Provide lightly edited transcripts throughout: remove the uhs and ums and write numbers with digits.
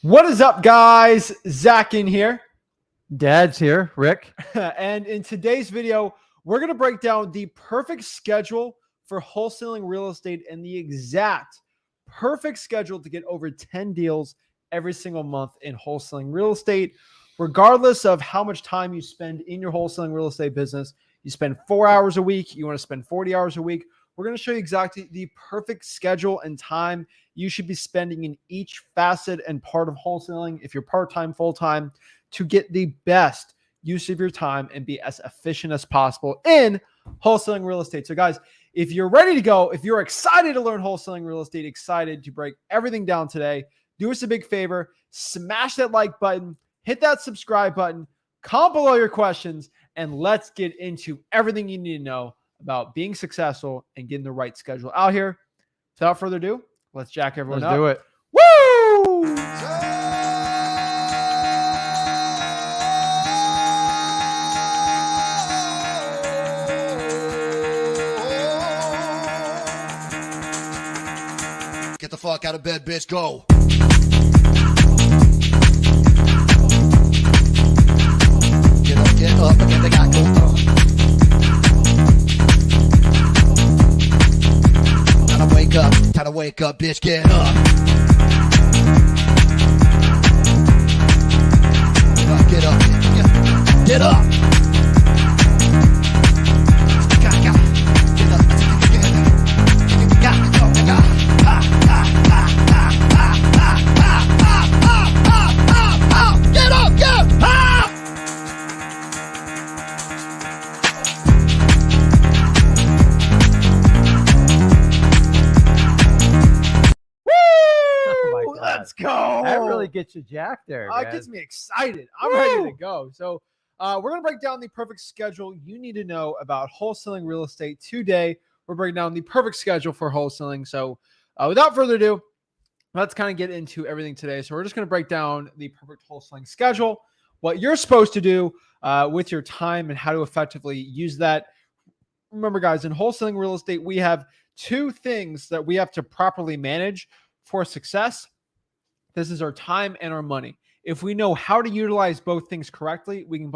What is up, guys? Zach Ginn here. Dad's here, Rick. And in today's video, we're going to break down the perfect schedule for wholesaling real estate and the exact perfect schedule to get over 10 deals every single month in wholesaling real estate, regardless of how much time you spend in your wholesaling real estate business. You spend 4 hours a week, you want to spend 40 hours a week. We're going to show you exactly the perfect schedule and time you should be spending in each facet and part of wholesaling, if you're part-time, full-time, to get the best use of your time and be as efficient as possible in wholesaling real estate. So guys, if you're ready to go, if you're excited to learn wholesaling real estate, excited to break everything down today, do us a big favor, smash that like button, hit that subscribe button, comment below your questions, and let's get into everything you need to know about being successful and getting the right schedule out here. Without further ado, let's jack everyone up. Let's do it. Woo! Get the fuck out of bed, bitch. Go. Get up, and get the guy go. Time to wake up, bitch. Get up. Get up. Get up. Let's go. That really gets you jacked there. It gets me excited. I'm ready to go. So we're going to break down the perfect schedule you need to know about wholesaling real estate today. We're breaking down the perfect schedule for wholesaling. So without further ado, let's kind of get into everything today. So we're just going to break down the perfect wholesaling schedule, what you're supposed to do with your time and how to effectively use that. Remember, guys, in wholesaling real estate, we have two things that we have to properly manage for success. This is our time and our money. If we know how to utilize both things correctly, we can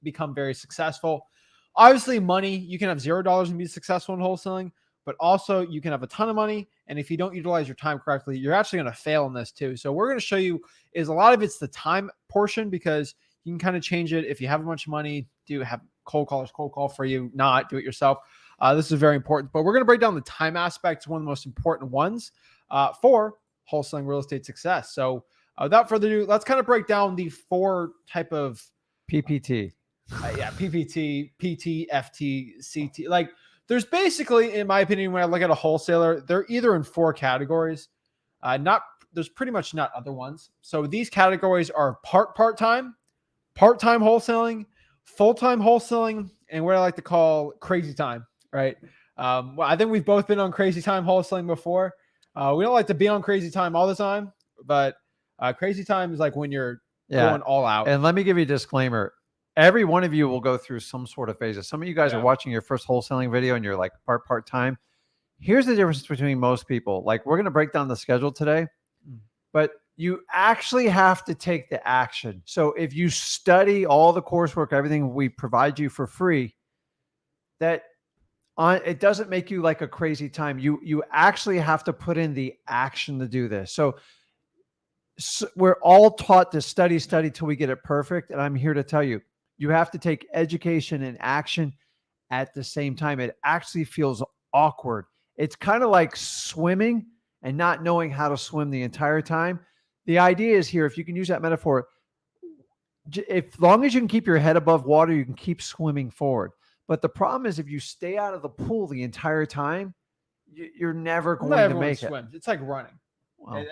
become very successful. Obviously, money, you can have $0 and be successful in wholesaling, but also you can have a ton of money. And if you don't utilize your time correctly, you're actually going to fail in this too. So we're going to show you is a lot of it's the time portion, because you can kind of change it. If you have a bunch of money, do have cold callers cold call for you, not do it yourself. This is very important, but we're going to break down the time aspect, one of the most important ones for wholesaling real estate success. So without further ado, let's kind of break down the four type of PPT. PPT, PT, FT, CT. Like there's basically, in my opinion, when I look at a wholesaler, they're either in four categories. There's pretty much not other ones. So these categories are part-time wholesaling, full-time wholesaling, and what I like to call crazy time, right? Well, I think we've both been on crazy time wholesaling before. We don't like to be on crazy time all the time, but crazy time is like when you're going all out. And let me give you a disclaimer. Every one of you will go through some sort of phases. Some of you guys are watching your first wholesaling video and you're like part-time. Here's the difference between most people. Like we're going to break down the schedule today, but you actually have to take the action. So if you study all the coursework, everything we provide you for free, it doesn't make you like a crazy time. You actually have to put in the action to do this. So we're all taught to study till we get it perfect. And I'm here to tell you, you have to take education and action at the same time. It actually feels awkward. It's kind of like swimming and not knowing how to swim the entire time. The idea is here, if you can use that metaphor, as long as you can keep your head above water, you can keep swimming forward. But the problem is if you stay out of the pool the entire time, you're never going to make it. It's like running. Well,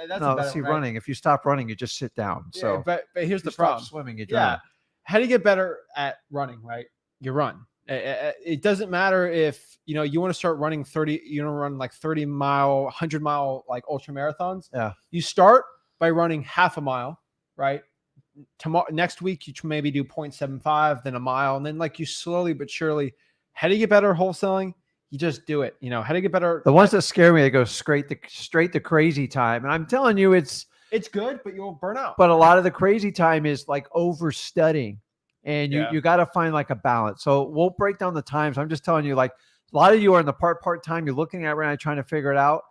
running. If you stop running, you just sit down. So, but here's the problem: swimming, you drown. How do you get better at running? Right, you run. It doesn't matter if you want to start running 30. You don't run like 30-mile, 100-mile like ultra marathons. Yeah, you start by running half a mile, right? Tomorrow, next week, you maybe do 0.75, then a mile, and then like you slowly but surely. How do you get better at wholesaling? You just do it. How to get better. The ones that scare me, they go straight to crazy time. And I'm telling you, it's It's good, but you'll burn out. But a lot of the crazy time is like overstudying, and Yeah. you got to find like a balance. So we'll break down the times. I'm just telling you, like a lot of you are in the part time. You're looking at right now trying to figure it out.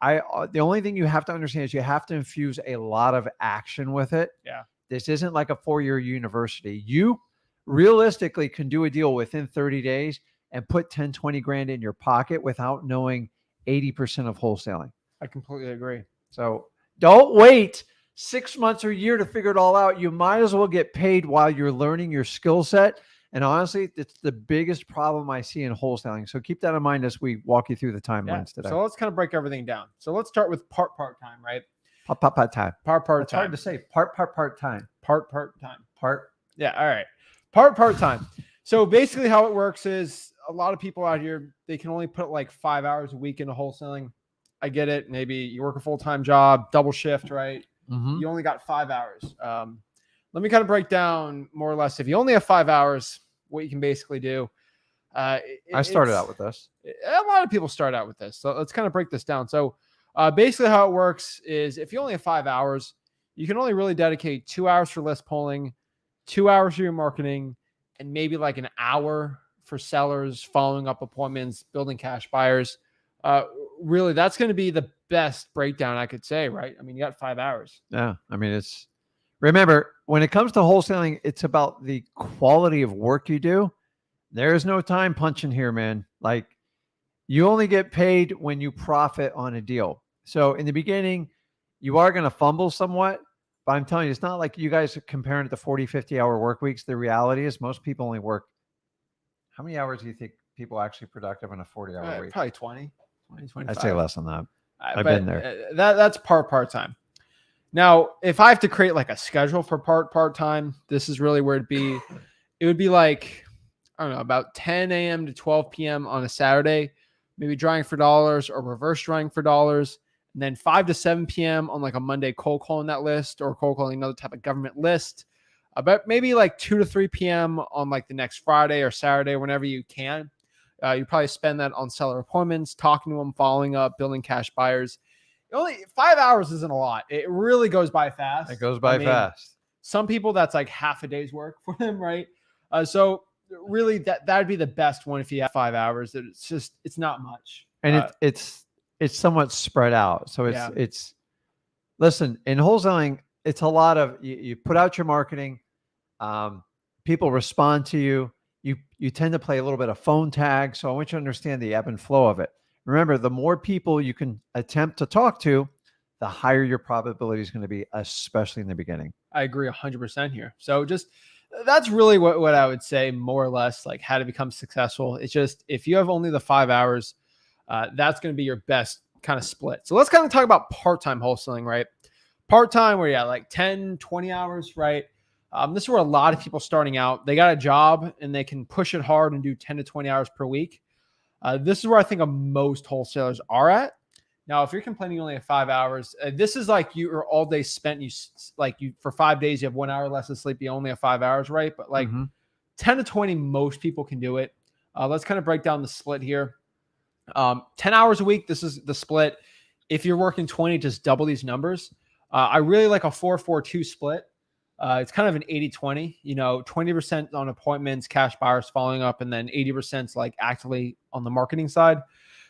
The only thing you have to understand is you have to infuse a lot of action with it. Yeah. This isn't like a 4-year university. You realistically can do a deal within 30 days and put 10, 20 grand in your pocket without knowing 80% of wholesaling. I completely agree. So don't wait 6 months or a year to figure it all out. You might as well get paid while you're learning your skill set. And honestly, it's the biggest problem I see in wholesaling. So keep that in mind as we walk you through the timelines today. So let's kind of break everything down. So let's start with part time, right? Part time. Part It's time. hard to say. Part time. Part time. Part. Yeah. All right. Part time. So basically, how it works is a lot of people out here, they can only put like 5 hours a week into wholesaling. I get it. Maybe you work a full-time job, double shift, right? Mhm. You only got 5 hours. Let me kind of break down more or less. If you only have 5 hours, what you can basically do. I started out with this. A lot of people start out with this. So let's kind of break this down. So basically how it works is if you only have 5 hours, you can only really dedicate 2 hours for list polling, 2 hours for your marketing, and maybe like an hour for sellers, following up appointments, building cash buyers. Really, that's going to be the best breakdown I could say, right? I mean, you got 5 hours. Yeah. I mean, remember, when it comes to wholesaling, it's about the quality of work you do. There is no time punching here, man. Like, you only get paid when you profit on a deal. So in the beginning, you are going to fumble somewhat, but I'm telling you, it's not like you guys are comparing it to 40, 50-hour work weeks. The reality is most people only work. How many hours do you think people are actually productive in a 40-hour week? Probably 20, 25. I'd say less than that. I've But, been there. That's part time. Now, if I have to create like a schedule for part time, this is really where it'd be. It would be like, I don't know, about 10 a.m. to 12 p.m. on a Saturday, maybe drawing for dollars or reverse drawing for dollars. And then 5 to 7 p.m. on like a Monday, cold calling that list or cold calling another type of government list. But maybe like 2 to 3 p.m. on like the next Friday or Saturday, whenever you can. You probably spend that on seller appointments, talking to them, following up, building cash buyers. Only 5 hours isn't a lot. It really goes by fast. It goes by fast. Some people, that's like half a day's work for them, right? So really, that'd be the best one if you have 5 hours. It's not much, and it's somewhat spread out. So listen, in wholesaling, it's a lot of you put out your marketing, people respond to you. You tend to play a little bit of phone tag. So I want you to understand the ebb and flow of it. Remember, the more people you can attempt to talk to, the higher your probability is going to be, especially in the beginning. I agree 100% here. So that's really what I would say, more or less, like how to become successful. It's just, if you have only the 5 hours, that's going to be your best kind of split. So let's kind of talk about part-time wholesaling, right? Part-time where you have like 10, 20 hours, right? This is where a lot of people starting out, they got a job and they can push it hard and do 10 to 20 hours per week. This is where I think most wholesalers are at. Now, if you're complaining you only have 5 hours, this is like you are all day spent. You for 5 days, you have 1 hour less of sleep. You only have 5 hours, right? But like 10 to 20, most people can do it. Let's kind of break down the split here. 10 hours a week. This is the split. If you're working 20, just double these numbers. I really like a 4-4-2 split. It's kind of an 80-20, 20% on appointments, cash buyers following up, and then 80% like actively on the marketing side.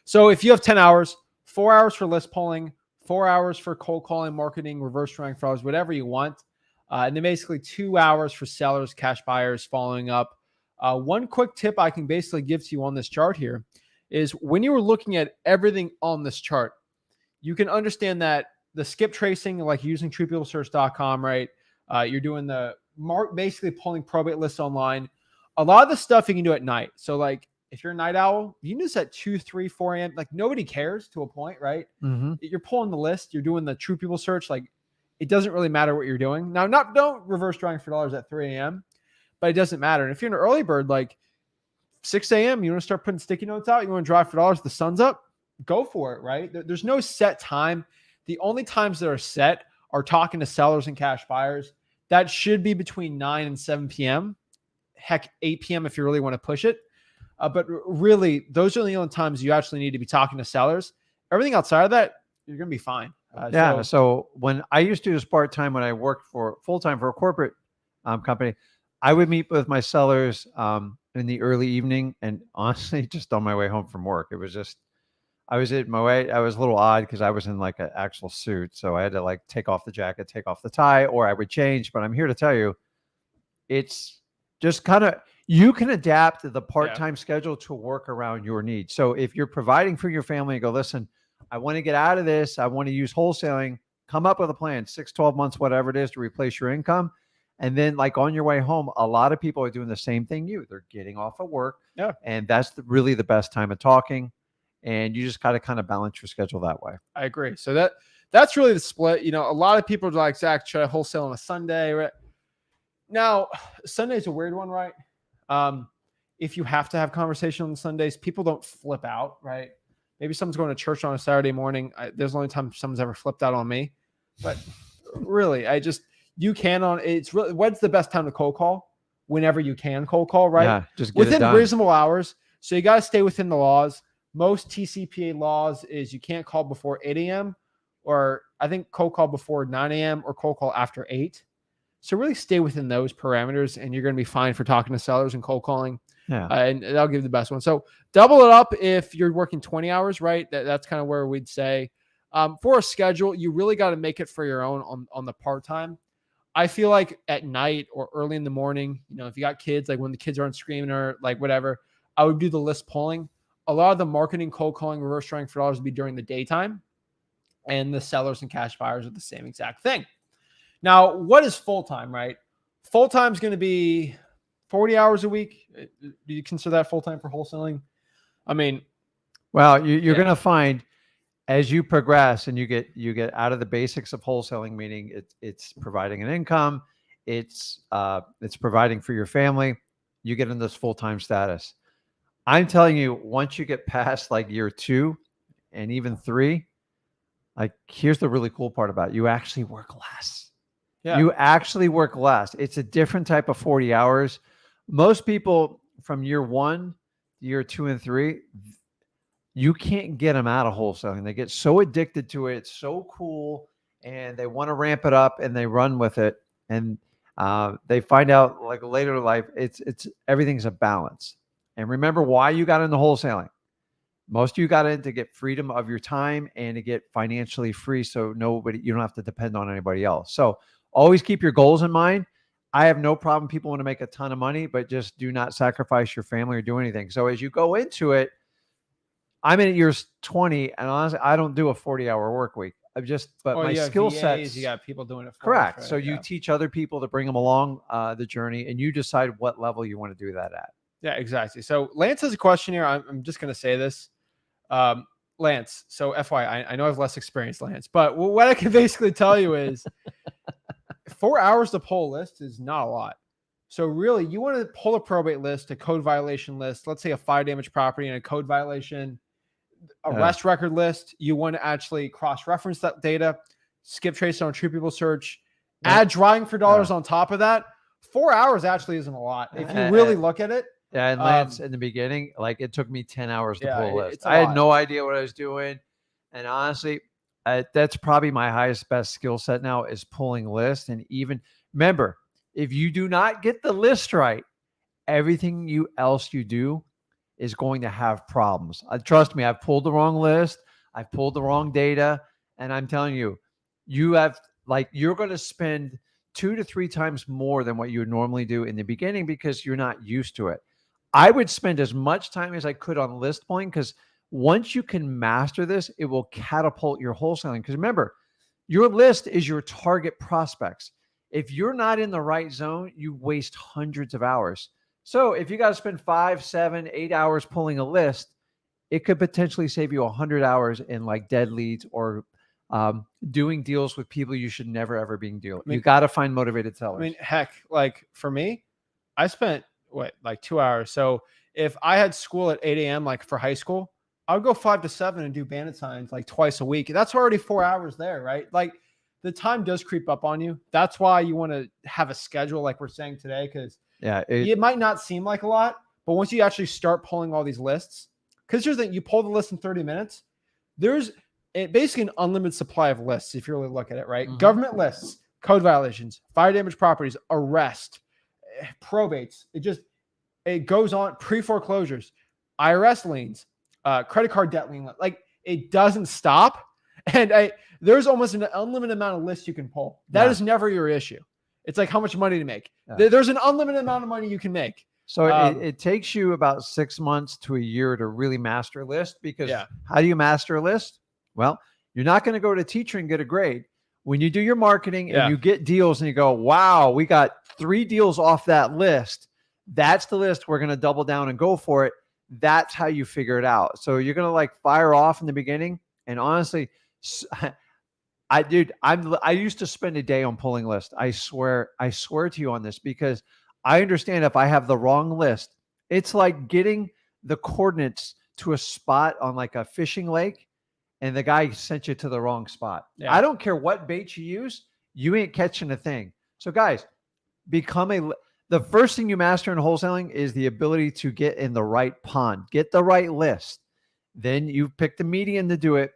So if you have 10 hours, 4 hours for list polling, 4 hours for cold calling, marketing, reverse drawing for hours, whatever you want. And then basically 2 hours for sellers, cash buyers following up. One quick tip I can basically give to you on this chart here is when you were looking at everything on this chart, you can understand that the skip tracing, like using truepeoplesearch.com, right? You're doing basically pulling probate lists online. A lot of the stuff you can do at night. So like if you're a night owl, you can do this at 2, 3, 4 a.m. Like nobody cares to a point, right? You're pulling the list. You're doing the true people search. Like it doesn't really matter what you're doing. Now, don't reverse drawing for dollars at 3 a.m., but it doesn't matter. And if you're an early bird, like 6 a.m., you want to start putting sticky notes out, you want to drive for dollars, the sun's up, go for it, right? There's no set time. The only times that are set are talking to sellers and cash buyers. That should be between 9 and 7 p.m. Heck, 8 p.m. if you really want to push it. But really, those are the only times you actually need to be talking to sellers. Everything outside of that, you're going to be fine. Yeah. So when I used to do this part-time, when I worked for full-time for a corporate company, I would meet with my sellers in the early evening, and honestly, just on my way home from work. It was just, I was at my way. I was a little odd because I was in like an actual suit. So I had to like take off the jacket, take off the tie, or I would change. But I'm here to tell you, it's just kind of, you can adapt the part-time schedule to work around your needs. So if you're providing for your family and go, listen, I want to get out of this, I want to use wholesaling, come up with a plan, 6, 12 months, whatever it is, to replace your income. And then like on your way home, a lot of people are doing the same thing they're getting off of work. Yeah. And that's really the best time of talking. And you just got to kind of balance your schedule that way. I agree. So that's really the split. You know, a lot of people are like, Zach, should I wholesale on a Sunday? Right? Now, Sunday's a weird one, right? If you have to have conversation on Sundays, people don't flip out, right? Maybe someone's going to church on a Saturday morning. There's the only time someone's ever flipped out on me. But really, it's really, when's the best time to cold call? Whenever you can cold call, right? Yeah, just get within it done. reasonable hours. So you got to stay within the laws. Most TCPA laws is you can't call before 8 a.m. or I think cold call before 9 a.m. or cold call after 8. So really stay within those parameters and you're going to be fine for talking to sellers and cold calling. Yeah. And that'll give you the best one. So double it up if you're working 20 hours, right? That's kind of where we'd say for a schedule, you really got to make it for your own on the part-time. I feel like at night or early in the morning, you know, if you got kids, like when the kids aren't screaming or like whatever, I would do the list pulling. A lot of the marketing, cold calling, reverse trying for dollars would be during the daytime, and the sellers and cash buyers are the same exact thing. Now, what is full-time, right? Full-time is going to be 40 hours a week. Do you consider that full-time for wholesaling? I mean, well, you're going to find as you progress and you get out of the basics of wholesaling, meaning it's providing an income, it's providing for your family, you get in this full-time status. I'm telling you, once you get past like year 2 and even 3, like here's the really cool part about it. You actually work less. Yeah. You actually work less. It's a different type of 40 hours. Most people from year 1, year 2 and 3, you can't get them out of wholesaling. They get so addicted to it. It's so cool. And they want to ramp it up and they run with it. And they find out like later in life, it's everything's a balance. And remember why you got into wholesaling. Most of you got in to get freedom of your time and to get financially free. So you don't have to depend on anybody else. So always keep your goals in mind. I have no problem. People want to make a ton of money, but just do not sacrifice your family or do anything. So as you go into it, I'm in years 20 and honestly, I don't do a 40-hour work week. My skill sets. You got people doing it. Correct. Right? So you teach other people to bring them along the journey and you decide what level you want to do that at. Yeah, exactly. So Lance has a question here. I'm just going to say this. Lance, so FYI, I know I have less experience, Lance, but what I can basically tell you is 4 hours to pull a list is not a lot. So really, you want to pull a probate list, a code violation list, let's say a fire damage property and a code violation, arrest record list. You want to actually cross-reference that data, skip trace on true people search, add drawing for dollars on top of that. 4 hours actually isn't a lot. If you really look at it. Yeah, and Lance, in the beginning, like it took me 10 hours to pull a list. I had no idea what I was doing. And honestly, that's probably my highest, best skill set now is pulling lists. And even remember, if you do not get the list right, everything else you do is going to have problems. Trust me, I've pulled the wrong list. I've pulled the wrong data. And I'm telling you, you're going to spend 2 to 3 times more than what you would normally do in the beginning because you're not used to it. I would spend as much time as I could on list pulling because once you can master this, it will catapult your wholesaling. Because remember, your list is your target prospects. If you're not in the right zone, you waste hundreds of hours. So if you got to spend 5, 7, 8 hours pulling a list, it could potentially save you 100 hours in like dead leads or doing deals with people you should never, ever be dealing. You got to find motivated sellers. I mean, heck, like for me, I spent like 2 hours. So if I had school at 8 a.m., like for high school, I would go 5 to 7 and do bandit signs like twice a week. That's already 4 hours there, right? Like the time does creep up on you. That's why you want to have a schedule like we're saying today. Cause it might not seem like a lot, but once you actually start pulling all these lists, because here's the thing, you pull the list in 30 minutes, there's basically an unlimited supply of lists. If you really look at it, right? Mhm. Government lists, code violations, fire damage properties, arrest, probates. It goes on, pre-foreclosures, IRS liens, credit card debt lien. Like it doesn't stop. And there's almost an unlimited amount of lists you can pull. That Yeah. is never your issue. It's like how much money to make. Yeah. There's an unlimited amount of money you can make. So it takes you about 6 months to a year to really master a list, because how do you master a list? Well, you're not going to go to a teacher and get a grade. When you do your marketing and you get deals and you go, wow, we got 3 deals off that list. That's the list. We're going to double down and go for it. That's how you figure it out. So you're going to like fire off in the beginning. And honestly, I used to spend a day on pulling lists. I swear to you on this, because I understand if I have the wrong list, it's like getting the coordinates to a spot on like a fishing lake and the guy sent you to the wrong spot. Yeah. I don't care what bait you use, you ain't catching a thing. So guys, the first thing you master in wholesaling is the ability to get in the right pond, get the right list. Then you pick the median to do it,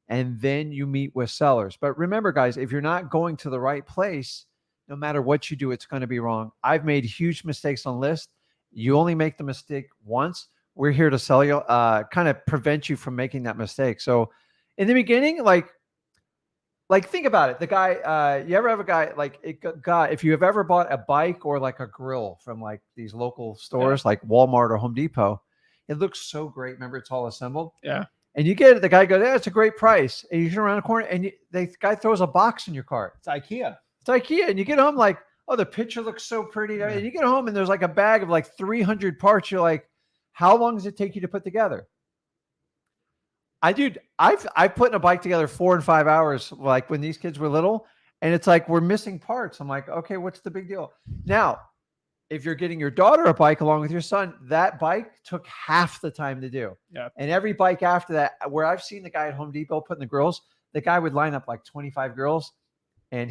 and then you meet with sellers. But remember, guys, if you're not going to the right place, no matter what you do, it's going to be wrong. I've made huge mistakes on lists. You only make the mistake once. We're here to sell you, kind of prevent you from making that mistake. So in the beginning, like think about it. The guy, you ever have a guy, if you have ever bought a bike or like a grill from like these local stores, like Walmart or Home Depot, it looks so great. Remember, it's all assembled. Yeah. And you get it. The guy goes, yeah, it's a great price. And you turn around the corner and the guy throws a box in your cart. It's IKEA. It's IKEA. And you get home like, oh, the picture looks so pretty. Yeah. And you get home and there's like a bag of like 300 parts. You're like, how long does it take you to put together? I've put in a bike together 4 and 5 hours, like when these kids were little, and it's like, we're missing parts. I'm like, okay, what's the big deal? Now, if you're getting your daughter a bike along with your son, that bike took half the time to do. Yeah. And every bike after that, where I've seen the guy at Home Depot putting the grills, the guy would line up like 25 grills. And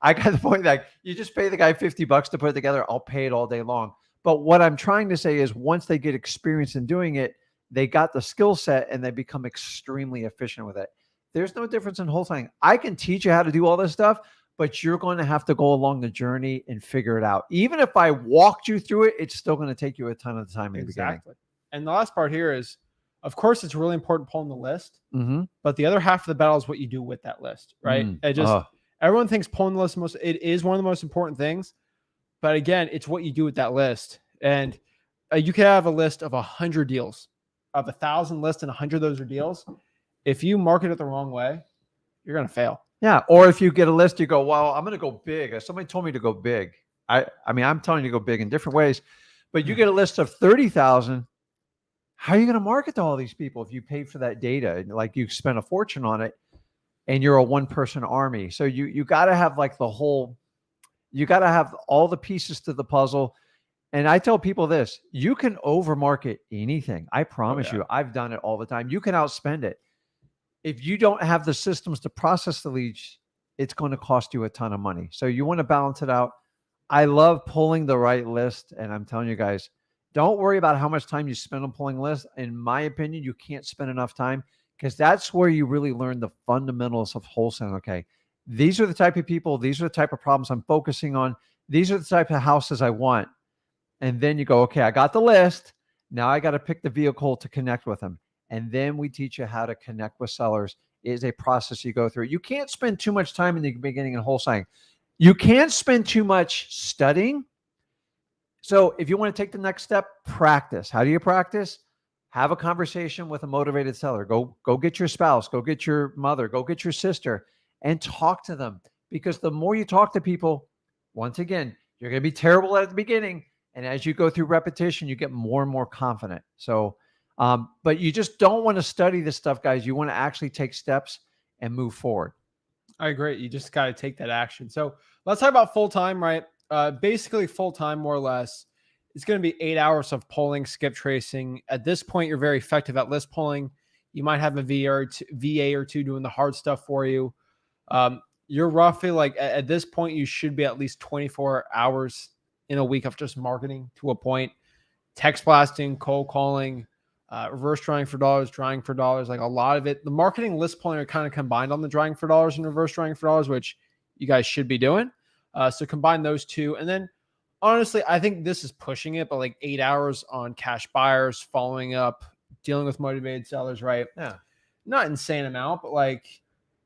I got the point that you just pay the guy $50 to put it together. I'll pay it all day long. But what I'm trying to say is once they get experience in doing it, they got the skill set and they become extremely efficient with it. There's no difference in wholesaling. I can teach you how to do all this stuff, but you're going to have to go along the journey and figure it out. Even if I walked you through it, it's still going to take you a ton of time in the beginning. And the last part here is, of course, it's really important pulling the list, but the other half of the battle is what you do with that list, right? Everyone thinks pulling the list it is one of the most important things, but again, it's what you do with that list. And you can have a list of 100 deals, of 1,000 lists, and 100 of those are deals. If you market it the wrong way, you're going to fail. Yeah. Or if you get a list, you go, well, I'm going to go big. Somebody told me to go big. I mean, I'm telling you to go big in different ways, but you get a list of 30,000. How are you going to market to all these people if you pay for that data? Like you spent a fortune on it and you're a one-person army. So you got to have like you got to have all the pieces to the puzzle. And I tell people this, you can overmarket anything. I promise you, I've done it all the time. You can outspend it. If you don't have the systems to process the leads, it's going to cost you a ton of money. So you want to balance it out. I love pulling the right list. And I'm telling you guys, don't worry about how much time you spend on pulling lists. In my opinion, you can't spend enough time because that's where you really learn the fundamentals of wholesaling. Okay, these are the type of people, these are the type of problems I'm focusing on. These are the type of houses I want. And then you go, okay, I got the list. Now I got to pick the vehicle to connect with them. And then we teach you how to connect with sellers. It is a process you go through. You can't spend too much time in the beginning in wholesaling. You can't spend too much studying. So if you want to take the next step, practice. How do you practice? Have a conversation with a motivated seller. Go get your spouse, go get your mother, go get your sister, and talk to them. Because the more you talk to people, once again, you're going to be terrible at the beginning. And as you go through repetition, you get more and more confident. So, but you just don't want to study this stuff, guys. You want to actually take steps and move forward. I agree. You just got to take that action. So let's talk about full-time, right? Basically full-time, more or less. It's going to be 8 hours of polling, skip tracing. At this point, you're very effective at list polling. You might have a VA or two doing the hard stuff for you. You're roughly like, at this point, you should be at least 24 hours in a week of just marketing to a point, text blasting, cold calling, reverse drawing for dollars, like a lot of it. The marketing list pulling are kind of combined on the drawing for dollars and reverse drawing for dollars, which you guys should be doing. So combine those two. And then honestly, I think this is pushing it, but like 8 hours on cash buyers, following up, dealing with motivated sellers, right? Yeah. Not insane amount, but like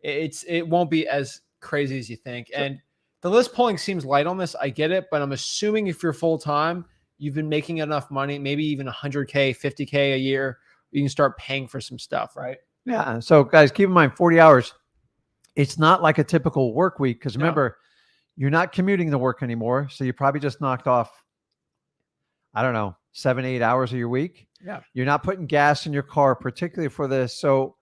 it won't be as crazy as you think. Sure. And the list pulling seems light on this. I get it, but I'm assuming if you're full time, you've been making enough money, maybe even 100K, 50K a year, you can start paying for some stuff, right? Yeah. So guys, keep in mind 40 hours. It's not like a typical work week because remember, you're not commuting to work anymore. So you probably just knocked off, I don't know, 7-8 hours of your week. Yeah. You're not putting gas in your car, particularly for this. So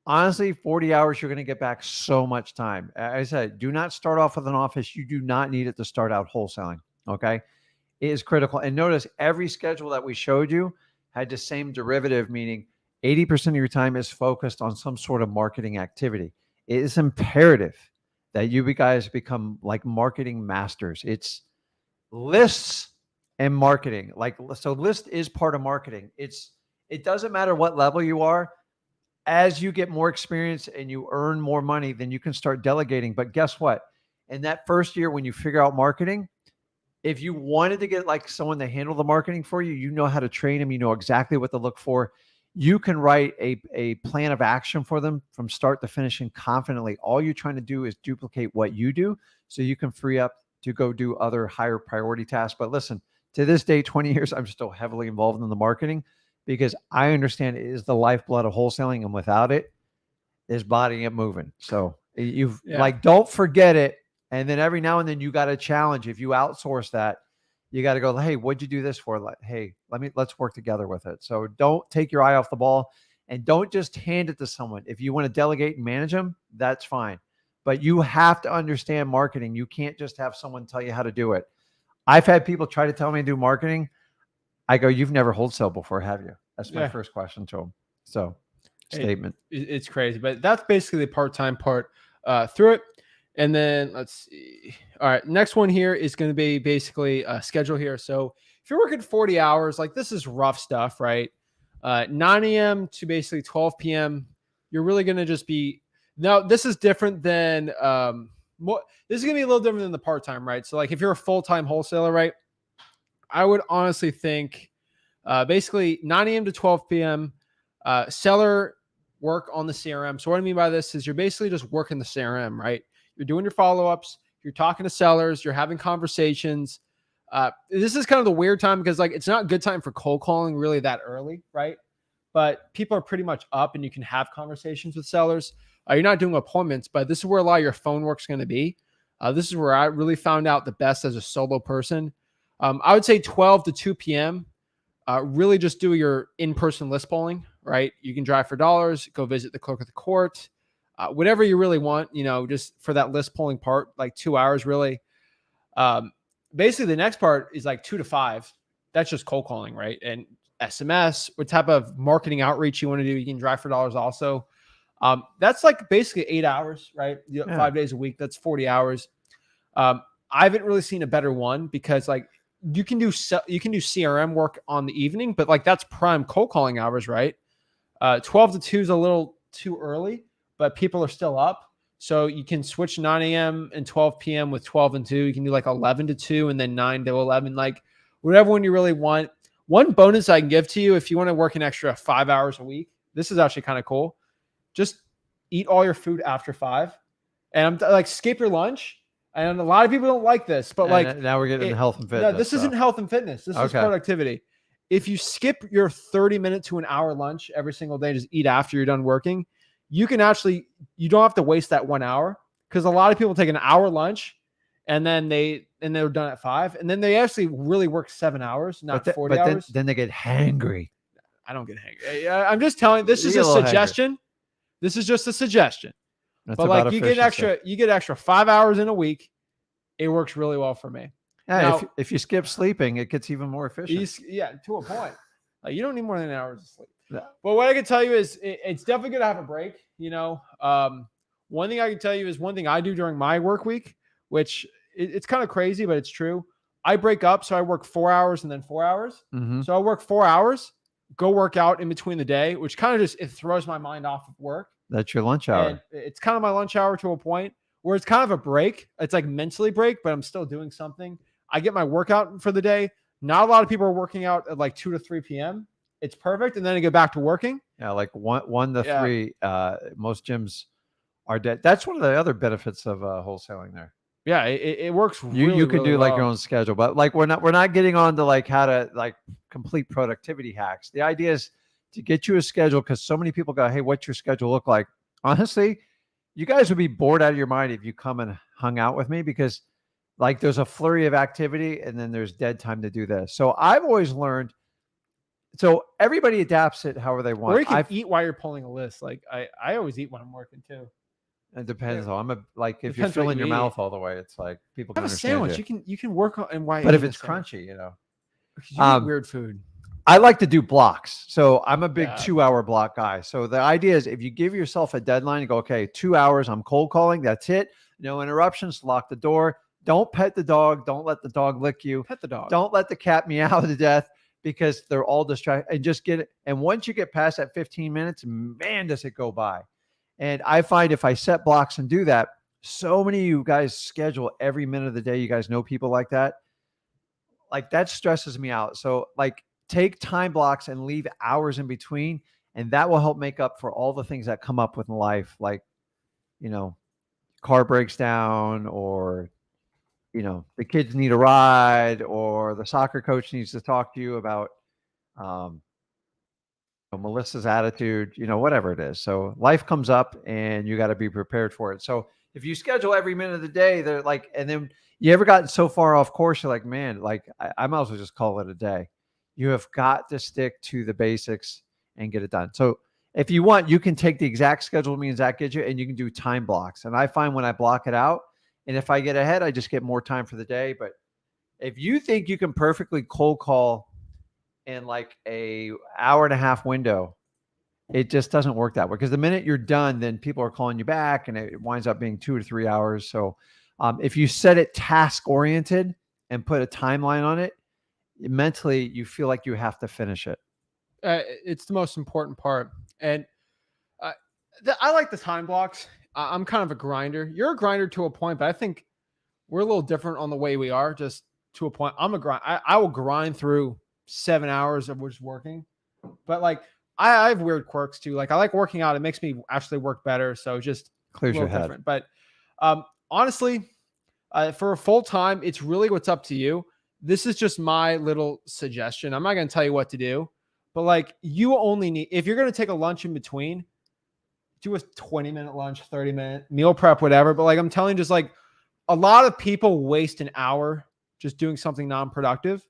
honestly, 40 hours, you're going to get back so much time. As I said, do not start off with an office. You do not need it to start out wholesaling. Okay. It is critical. And notice every schedule that we showed you had the same derivative, meaning 80% of your time is focused on some sort of marketing activity. It is imperative that you guys become like marketing masters. It's lists and marketing. So list is part of marketing. It doesn't matter what level you are. As you get more experience and you earn more money, then you can start delegating. But guess what? In that first year, when you figure out marketing, if you wanted to get like someone to handle the marketing for you, you know how to train them. You know exactly what to look for. You can write a plan of action for them from start to finish and confidently. All you're trying to do is duplicate what you do so you can free up to go do other higher priority tasks. But listen, to this day, 20 years, I'm still heavily involved in the marketing because I understand it is the lifeblood of wholesaling. And without it, there's body up moving. So don't forget it. And then every now and then you got a challenge. If you outsource that, you got to go, hey, what'd you do this for? Like, hey, let's work together with it. So don't take your eye off the ball and don't just hand it to someone. If you want to delegate and manage them, that's fine. But you have to understand marketing. You can't just have someone tell you how to do it. I've had people try to tell me to do marketing. I go, you've never wholesale before, have you? That's my first question to them. So statement. It's crazy, but that's basically the part-time part through it. And then let's see. All right. Next one here is going to be basically a schedule here. So if you're working 40 hours, like this is rough stuff, right? 9 a.m. to basically 12 p.m. You're really going to just be, now this is different than, this is going to be a little different than the part-time, right? So like if you're a full-time wholesaler, right? I would honestly think basically 9 a.m. to 12 p.m. Seller work on the CRM. So what I mean by this is you're basically just working the CRM, right? You're doing your follow-ups. You're talking to sellers. You're having conversations. This is kind of the weird time because like it's not a good time for cold calling really that early, right? But people are pretty much up and you can have conversations with sellers. You're not doing appointments, but this is where a lot of your phone work's going to be. This is where I really found out the best as a solo person. I would say 12 to 2 p.m. Really just do your in-person list polling, right? You can drive for dollars, go visit the clerk of the court, whatever you really want, just for that list polling part, like 2 hours really. Basically, the next part is like 2 to 5. That's just cold calling, right? And SMS, what type of marketing outreach you want to do. You can drive for dollars also. That's like basically 8 hours, right? 5 days a week. That's 40 hours. I haven't really seen a better one because like you can do CRM work on the evening, but like that's prime cold calling hours, right? 12 to 2 is a little too early, but people are still up. So you can switch 9 a.m. and 12 p.m. with 12 and 2. You can do like 11 to 2 and then 9 to 11, like whatever one you really want. One bonus I can give to you if you want to work an extra 5 hours a week, this is actually kind of cool. Just eat all your food after 5 and I'm like skip your lunch. And a lot of people don't like this, but like now we're getting health and fitness. No, this isn't health and fitness. This is productivity. If you skip your 30-minute to an hour lunch every single day, just eat after you're done working, you don't have to waste that 1 hour because a lot of people take an hour lunch and then they're done at 5 and then they actually really work 7 hours, not 40 hours. Then they get hangry. I don't get hangry. I'm just telling you, this is a suggestion. This is just a suggestion. But like you get extra 5 hours in a week. It works really well for me. Yeah, now, if you skip sleeping, it gets even more efficient. To a point. Like you don't need more than an hour of sleep. Yeah. But what I can tell you is it's definitely good to have a break. One thing I can tell you is one thing I do during my work week, which it's kind of crazy, but it's true. I break up. So I work 4 hours and then 4 hours. Mm-hmm. So I work 4 hours. go work out in between the day, which kind of it throws my mind off of work. That's your lunch hour. And it's kind of my lunch hour to a point where it's kind of a break. It's like mentally break, but I'm still doing something. I get my workout for the day. Not a lot of people are working out at like 2 to 3 p.m. It's perfect. And then I get back to working. Yeah, like one to three. Most gyms are dead. That's one of the other benefits of wholesaling there. Yeah, it works. You can really do like well. your own schedule, but like we're not getting on to like how to like complete productivity hacks. The idea is to get you a schedule, because so many people go, hey, what's your schedule look like? Honestly, you guys would be bored out of your mind if you come and hung out with me, because like there's a flurry of activity and then there's dead time to do this. So I've always learned, so everybody adapts it however they want. Or you can eat while you're pulling a list. Like I always eat when I'm working too. It depends though. I'm like, if Depends you're what filling you your eat. mouth all the way, it's like people can Have a understand sandwich. you. You can work on and why. But if it's crunchy, you know. You eat weird food. I like to do blocks. So I'm a big 2-hour block guy. So the idea is if you give yourself a deadline, you go, okay, 2 hours, I'm cold calling. That's it. No interruptions. Lock the door. Don't pet the dog. Don't let the dog lick you. Pet the dog. Don't let the cat meow to death, because they're all distracted, and just get it. And once you get past that 15 minutes, man, does it go by. And I find if I set blocks and do that, so many of you guys schedule every minute of the day. You guys know people like that. Like that stresses me out. So like take time blocks and leave hours in between. And that will help make up for all the things that come up with life. Like, you know, car breaks down, or, you know, the kids need a ride, or the soccer coach needs to talk to you about, Melissa's attitude, whatever it is. So life comes up and you got to be prepared for it. So if you schedule every minute of the day, they're like, and then you ever gotten so far off course, you're like, man, like I might as well just call it a day. You have got to stick to the basics and get it done. So if you want, you can take the exact schedule me and Zach gives you, and you can do time blocks. And I find when I block it out, and if I get ahead, I just get more time for the day. But if you think you can perfectly cold call in like a hour and a half window, it just doesn't work that way, because the minute you're done, then people are calling you back and it winds up being 2 to 3 hours. So if you set it task oriented and put a timeline on it, mentally you feel like you have to finish it. It's the most important part. And I like the time blocks. I'm kind of a grinder. You're a grinder to a point, but I think we're a little different on the way we are, just to a point. I'm a grind. I will grind through 7 hours of just working, but like I have weird quirks too. Like I like working out. It makes me actually work better. So just Clears your head. different. But honestly, for a full time, it's really what's up to you. This is just my little suggestion. I'm not going to tell you what to do, but like you only need, if you're going to take a lunch in between, do a 20-minute lunch, 30-minute meal prep, whatever. But like I'm telling you, just like a lot of people waste an hour just doing something non-productive.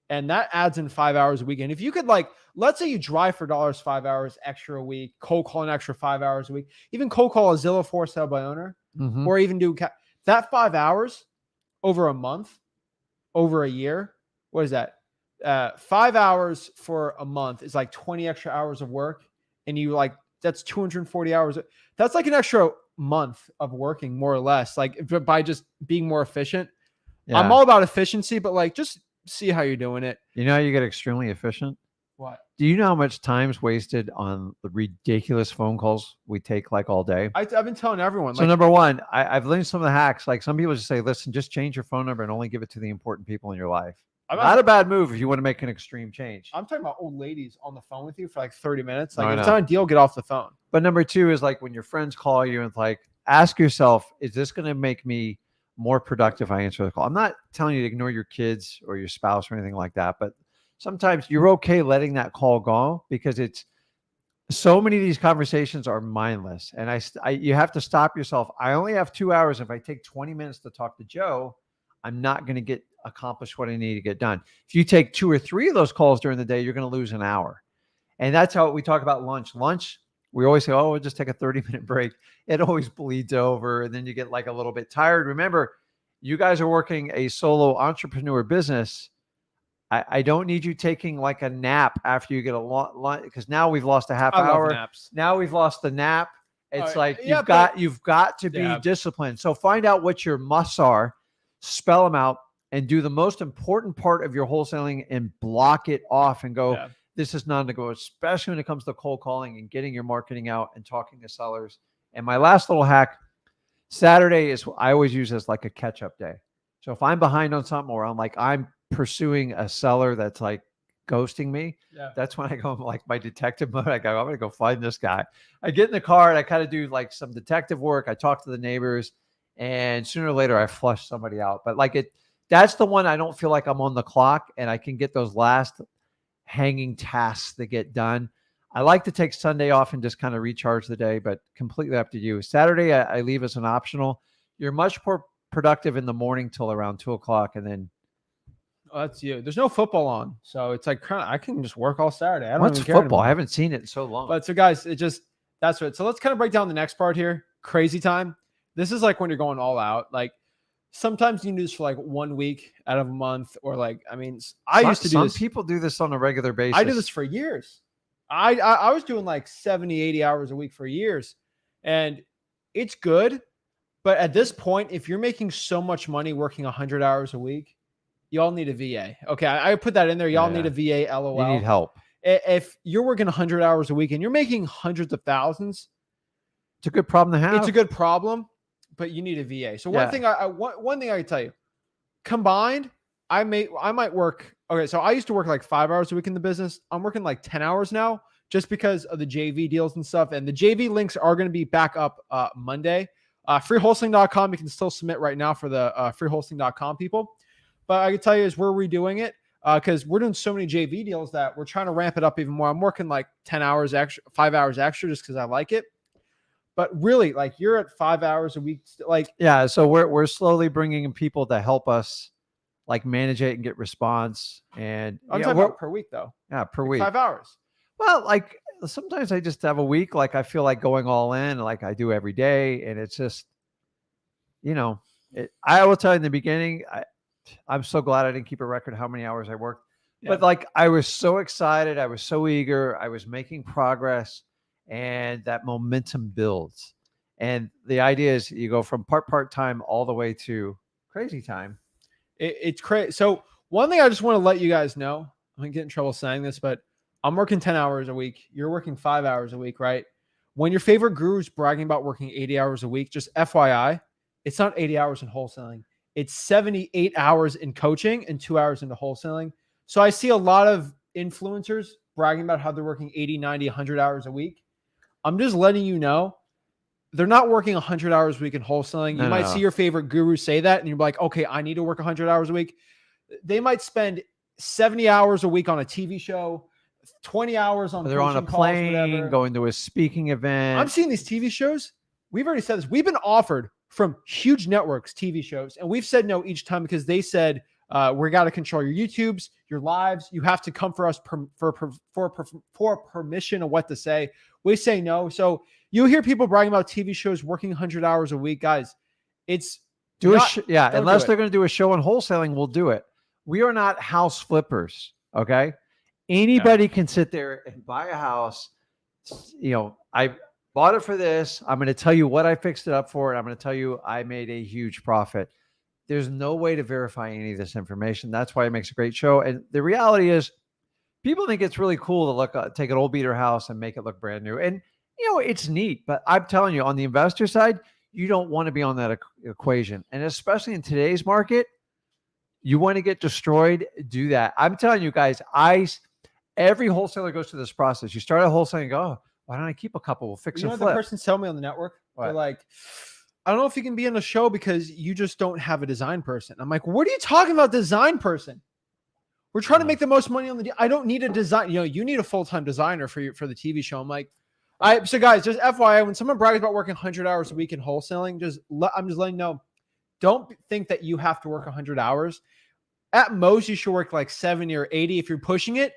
And that adds in 5 hours a week. And if you could, like, let's say you drive for dollars 5 hours extra a week, cold call an extra 5 hours a week, even cold call a Zillow for sale by owner, or even do that 5 hours over a month, over a year. What is that? 5 hours for a month is like 20 extra hours of work. And you like, that's 240 hours. That's like an extra month of working, more or less, like by just being more efficient. Yeah. I'm all about efficiency, but like, just see how you're doing it. You know how you get extremely efficient? What? Do you know how much time's wasted on the ridiculous phone calls we take like all day? I've been telling everyone. So number one, I've learned some of the hacks. Like some people just say, listen, just change your phone number and only give it to the important people in your life. Not a bad move if you want to make an extreme change. I'm talking about old ladies on the phone with you for like 30 minutes. Like if it's not a deal, get off the phone. But number two is like when your friends call you and like, ask yourself, is this going to make me more productive if I answer the call? I'm not telling you to ignore your kids or your spouse or anything like that, but sometimes you're okay letting that call go, because it's so many of these conversations are mindless. And you have to stop yourself. I only have 2 hours. If I take 20 minutes to talk to Joe, I'm not going to accomplish what I need to get done. If you take 2 or 3 of those calls during the day, you're going to lose an hour. And that's how we talk about lunch. Lunch, we always say, oh, we'll just take a 30-minute break. It always bleeds over, and then you get like a little bit tired. Remember, you guys are working a solo entrepreneur business. I don't need you taking like a nap after you get a lunch, because now we've lost a half hour. Now we've lost the nap. It's like you've got to be disciplined. So find out what your musts are, spell them out, and do the most important part of your wholesaling and block it off and go, this is non-negotiable, especially when it comes to cold calling and getting your marketing out and talking to sellers. And my last little hack, Saturday is I always use as like a catch-up day. So if I'm behind on something or I'm pursuing a seller that's like ghosting me, that's when I go like my detective mode. I go, I'm going to go find this guy. I get in the car and I kind of do like some detective work. I talk to the neighbors and sooner or later I flush somebody out. But that's the one I don't feel like I'm on the clock and I can get those last hanging tasks that get done. I like to take Sunday off and just kind of recharge the day, but completely up to you. Saturday, I leave as an optional. You're much more productive in the morning till around 2:00. And then that's you. There's no football on. So it's like, I can just work all Saturday. I don't what's even care football? anymore. I haven't seen it in so long. But so guys, that's what. So let's kind of break down the next part here. Crazy time. This is like when you're going all out. Like sometimes you can do this for like 1 week out of a month, or I used to do this. Some people do this on a regular basis. I do this for years. I was doing like 70, 80 hours a week for years, and it's good. But at this point, if you're making so much money working 100 hours a week, y'all need a VA. Okay, I put that in there. Y'all need a VA. LOL. You need help. If you're working 100 hours a week and you're making hundreds of thousands, it's a good problem to have. It's a good problem, but you need a VA. So one thing I can tell you, combined, I might work. Okay, so I used to work like 5 hours a week in the business. I'm working like 10 hours now just because of the JV deals and stuff. And the JV links are going to be back up Monday. Freewholesaling.com. You can still submit right now for the freewholesaling.com people. But I can tell you is we're redoing it because we're doing so many JV deals that we're trying to ramp it up even more. I'm working like 10 hours extra, 5 hours extra just because I like it. But really, like you're at 5 hours a week. So we're slowly bringing in people to help us like manage it and get response. And I'm talking about per week though. Yeah, per week. 5 hours. Well, like sometimes I just have a week like I feel like going all in, like I do every day, and it's just, I will tell you in the beginning, I'm so glad I didn't keep a record how many hours I worked. Yeah. But like I was so excited, I was so eager, I was making progress, and that momentum builds. And the idea is you go from part-time all the way to crazy time. It's crazy. So one thing I just want to let you guys know, I'm gonna get in trouble saying this, but I'm working 10 hours a week. You're working 5 hours a week, right? When your favorite guru is bragging about working 80 hours a week, just FYI, it's not 80 hours in wholesaling. It's 78 hours in coaching and 2 hours into wholesaling. So I see a lot of influencers bragging about how they're working 80, 90, 100 hours a week. I'm just letting you know, they're not working 100 hours a week in wholesaling. You might see your favorite guru say that, and you're like, okay, I need to work 100 hours a week. They might spend 70 hours a week on a TV show, 20 hours on they're on a plane, going to a speaking event. I'm seeing these TV shows. We've already said this. We've been offered from huge networks TV shows, and we've said no each time because they said, we got to control your YouTubes, your lives. You have to come for us for permission of what to say. We say no. So you hear people bragging about TV shows working 100 hours a week, guys. It's unless they're going to do a show on wholesaling, we'll do it. We are not house flippers. Okay. Anybody can sit there and buy a house. I bought it for this. I'm going to tell you what I fixed it up for. And I'm going to tell you I made a huge profit. There's no way to verify any of this information. That's why it makes a great show. And the reality is people think it's really cool to take an old beater house and make it look brand new. And, it's neat, but I'm telling you on the investor side, you don't want to be on that equation. And especially in today's market, you want to get destroyed, do that. I'm telling you guys, every wholesaler goes through this process. You start a wholesaling and go, oh, why don't I keep a couple? We'll fix and flip. The person tell me on the network, they're like, I don't know if you can be on a show because you just don't have a design person. I'm like, what are you talking about, design person? We're trying to make the most money on I don't need a design. You need a full-time designer for the TV show. I'm like, so guys, just FYI, when someone brags about working 100 hours a week in wholesaling, I'm just letting you know, don't think that you have to work 100 hours. At most, you should work like 70 or 80 if you're pushing it,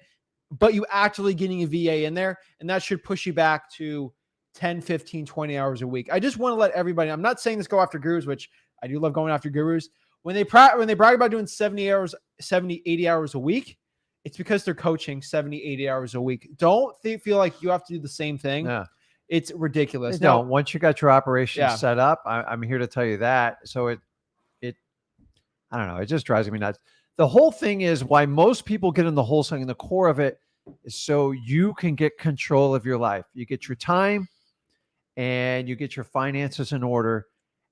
but you actually getting a VA in there, and that should push you back to 10, 15, 20 hours a week. I just want to let everybody, I'm not saying this go after gurus, which I do love going after gurus. When they brag about doing 70, 80 hours a week, it's because they're coaching 70, 80 hours a week. Don't feel like you have to do the same thing. Yeah. It's ridiculous. No, once you got your operation set up, I'm here to tell you that. So I don't know. It just drives me nuts. The whole thing is why most people get in the wholesaling, the core of it, is so you can get control of your life. You get your time and you get your finances in order.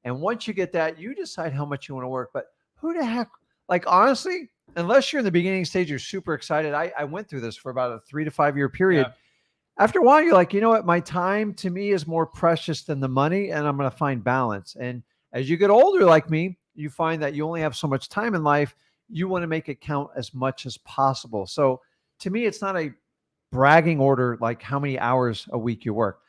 And once you get that, you decide how much you want to work. But who the heck, like, honestly, unless you're in the beginning stage, you're super excited. I went through this for about a 3 to 5 year period. Yeah. After a while, you're like, you know what? My time to me is more precious than the money, and I'm going to find balance. And as you get older, like me, you find that you only have so much time in life. You want to make it count as much as possible. So to me, it's not a bragging order like how many hours a week you work.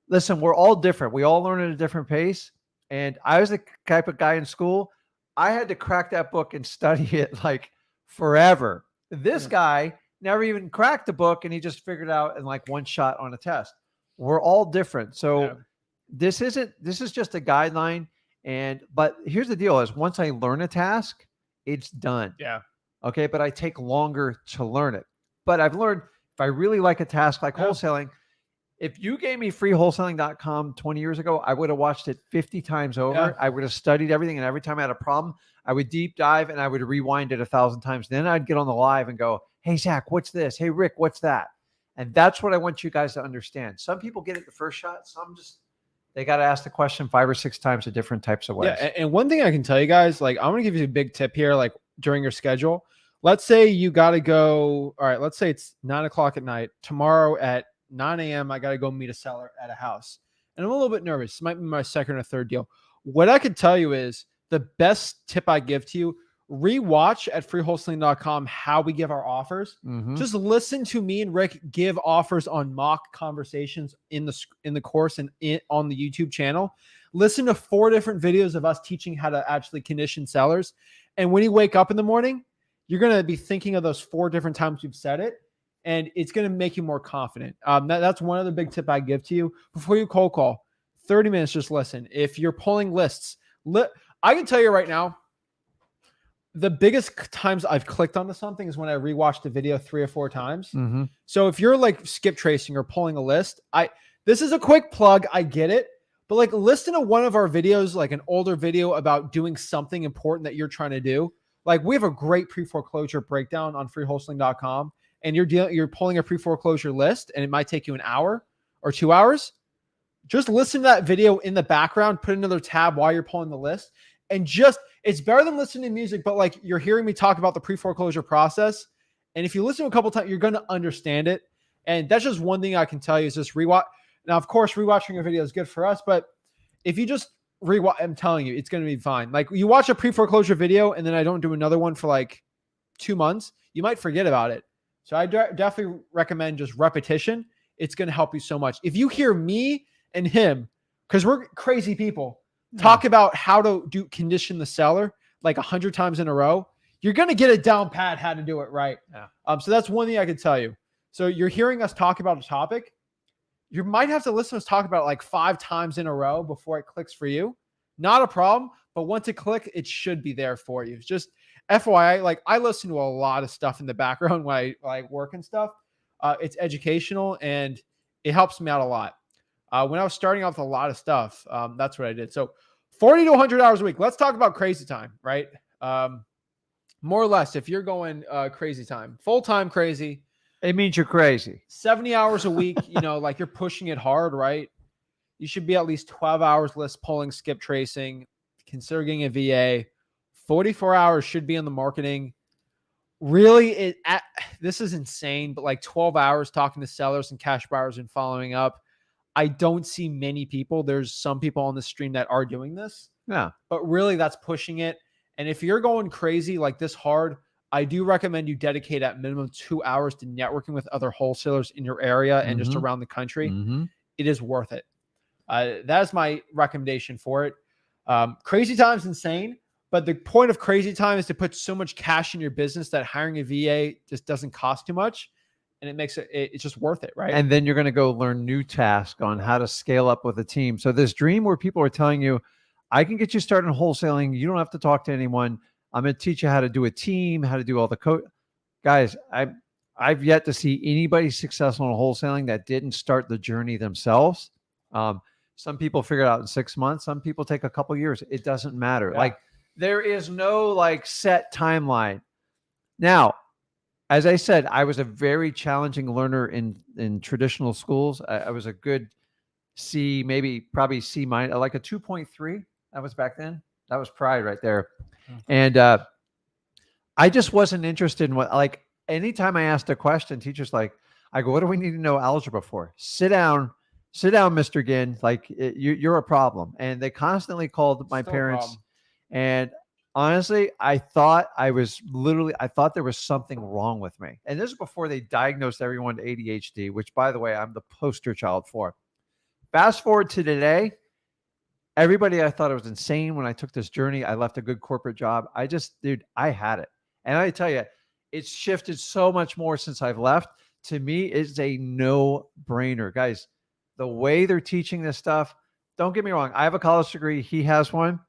Listen, we're all different. We all learn at a different pace. And I was the type of guy in school, I had to crack that book and study it like forever. This guy never even cracked the book and he just figured it out in like one shot on a test. We're all different. So this is just a guideline. But here's the deal is once I learn a task, it's done. Yeah. Okay. But I take longer to learn it. But I've learned if I really like a task like wholesaling, if you gave me freewholesaling.com 20 years ago, I would have watched it 50 times over. Yeah. I would have studied everything. And every time I had a problem, I would deep dive and I would rewind it 1,000 times. Then I'd get on the live and go, hey, Zach, what's this? Hey, Rick, what's that? And that's what I want you guys to understand. Some people get it the first shot. Some they got to ask the question 5 or 6 times in different types of ways. Yeah. And one thing I can tell you guys, like, I'm going to give you a big tip here, like during your schedule. Let's say you got to go. All right. Let's say it's 9 o'clock at night. Tomorrow at 9 a.m., I got to go meet a seller at a house. And I'm a little bit nervous. This might be my second or third deal. What I could tell you is the best tip I give to you, rewatch at freewholesaling.com how we give our offers. Just listen to me and Rick give offers on mock conversations in the course and on the YouTube channel. Listen to 4 different videos of us teaching how to actually condition sellers. And when you wake up in the morning, you're going to be thinking of those 4 different times you've said it. And it's going to make you more confident. That's one other big tip I give to you. Before you cold call, 30 minutes, just listen. If you're pulling lists, I can tell you right now, the biggest times I've clicked onto something is when I rewatched the video 3 or 4 times. So if you're like skip tracing or pulling a list, this is a quick plug. I get it. But like listen to one of our videos, like an older video about doing something important that you're trying to do. Like we have a great pre-foreclosure breakdown on freewholesaling.com. And you're pulling a pre-foreclosure list and it might take you an hour or 2 hours. Just listen to that video in the background, put another tab while you're pulling the list. And it's better than listening to music, but like you're hearing me talk about the pre-foreclosure process. And if you listen to a couple times, you're going to understand it. And that's just one thing I can tell you is just rewatch. Now, of course, rewatching a video is good for us, but if you just rewatch, I'm telling you, it's going to be fine. Like you watch a pre-foreclosure video and then I don't do another one for like 2 months, you might forget about it. So I definitely recommend just repetition. It's going to help you so much. If you hear me and him, because we're crazy people, talk about how to condition the seller like 100 times in a row, you're going to get it down pat how to do it right. So that's one thing I could tell you. So you're hearing us talk about a topic. You might have to listen to us talk about it like 5 times in a row before it clicks for you. Not a problem. But once it clicks, it should be there for you. It's just FYI, like I listen to a lot of stuff in the background when I work and stuff. It's educational and it helps me out a lot. When I was starting off with a lot of stuff, that's what I did. So 40 to 100 hours a week. Let's talk about crazy time, right? More or less, if you're going crazy time, full-time crazy. It means you're crazy. 70 hours a week, like you're pushing it hard, right? You should be at least 12 hours list pulling, skip tracing, consider getting a VA. 44 hours should be in the marketing. Really, this is insane, but like 12 hours talking to sellers and cash buyers and following up. I don't see many people. There's some people on the stream that are doing this. Yeah. But really, that's pushing it. And if you're going crazy like this hard, I do recommend you dedicate at minimum 2 hours to networking with other wholesalers in your area and just around the country. It is worth it. That is my recommendation for it. Crazy time is insane. But the point of crazy time is to put so much cash in your business that hiring a VA just doesn't cost too much. And it makes it's just worth it, right? And then you're going to go learn new tasks on how to scale up with a team. So this dream where people are telling you, I can get you started in wholesaling. You don't have to talk to anyone. I'm going to teach you how to do a team, how to do all the code. Guys, I've yet to see anybody successful in wholesaling that didn't start the journey themselves. Some people figure it out in 6 months. Some people take a couple years. It doesn't matter. Yeah. Like there is no like set timeline. Now, as I said, I was a very challenging learner in traditional schools. I was a good C, probably C minus, like a 2.3. That was back then. That was pride right there. And I just wasn't interested in what, like, anytime I asked a question, teachers like, I go, what do we need to know algebra for? Sit down, Mr. Ginn. Like, you're a problem. And they constantly called my Still a parents. problem. And honestly, I thought there was something wrong with me. And this is before they diagnosed everyone with ADHD, which, by the way, I'm the poster child for. Fast forward to today, everybody, I thought I was insane when I took this journey. I left a good corporate job. Dude, I had it. And I tell you, it's shifted so much more since I've left. To me, it's a no-brainer. Guys, the way they're teaching this stuff, don't get me wrong. I have a college degree. He has one.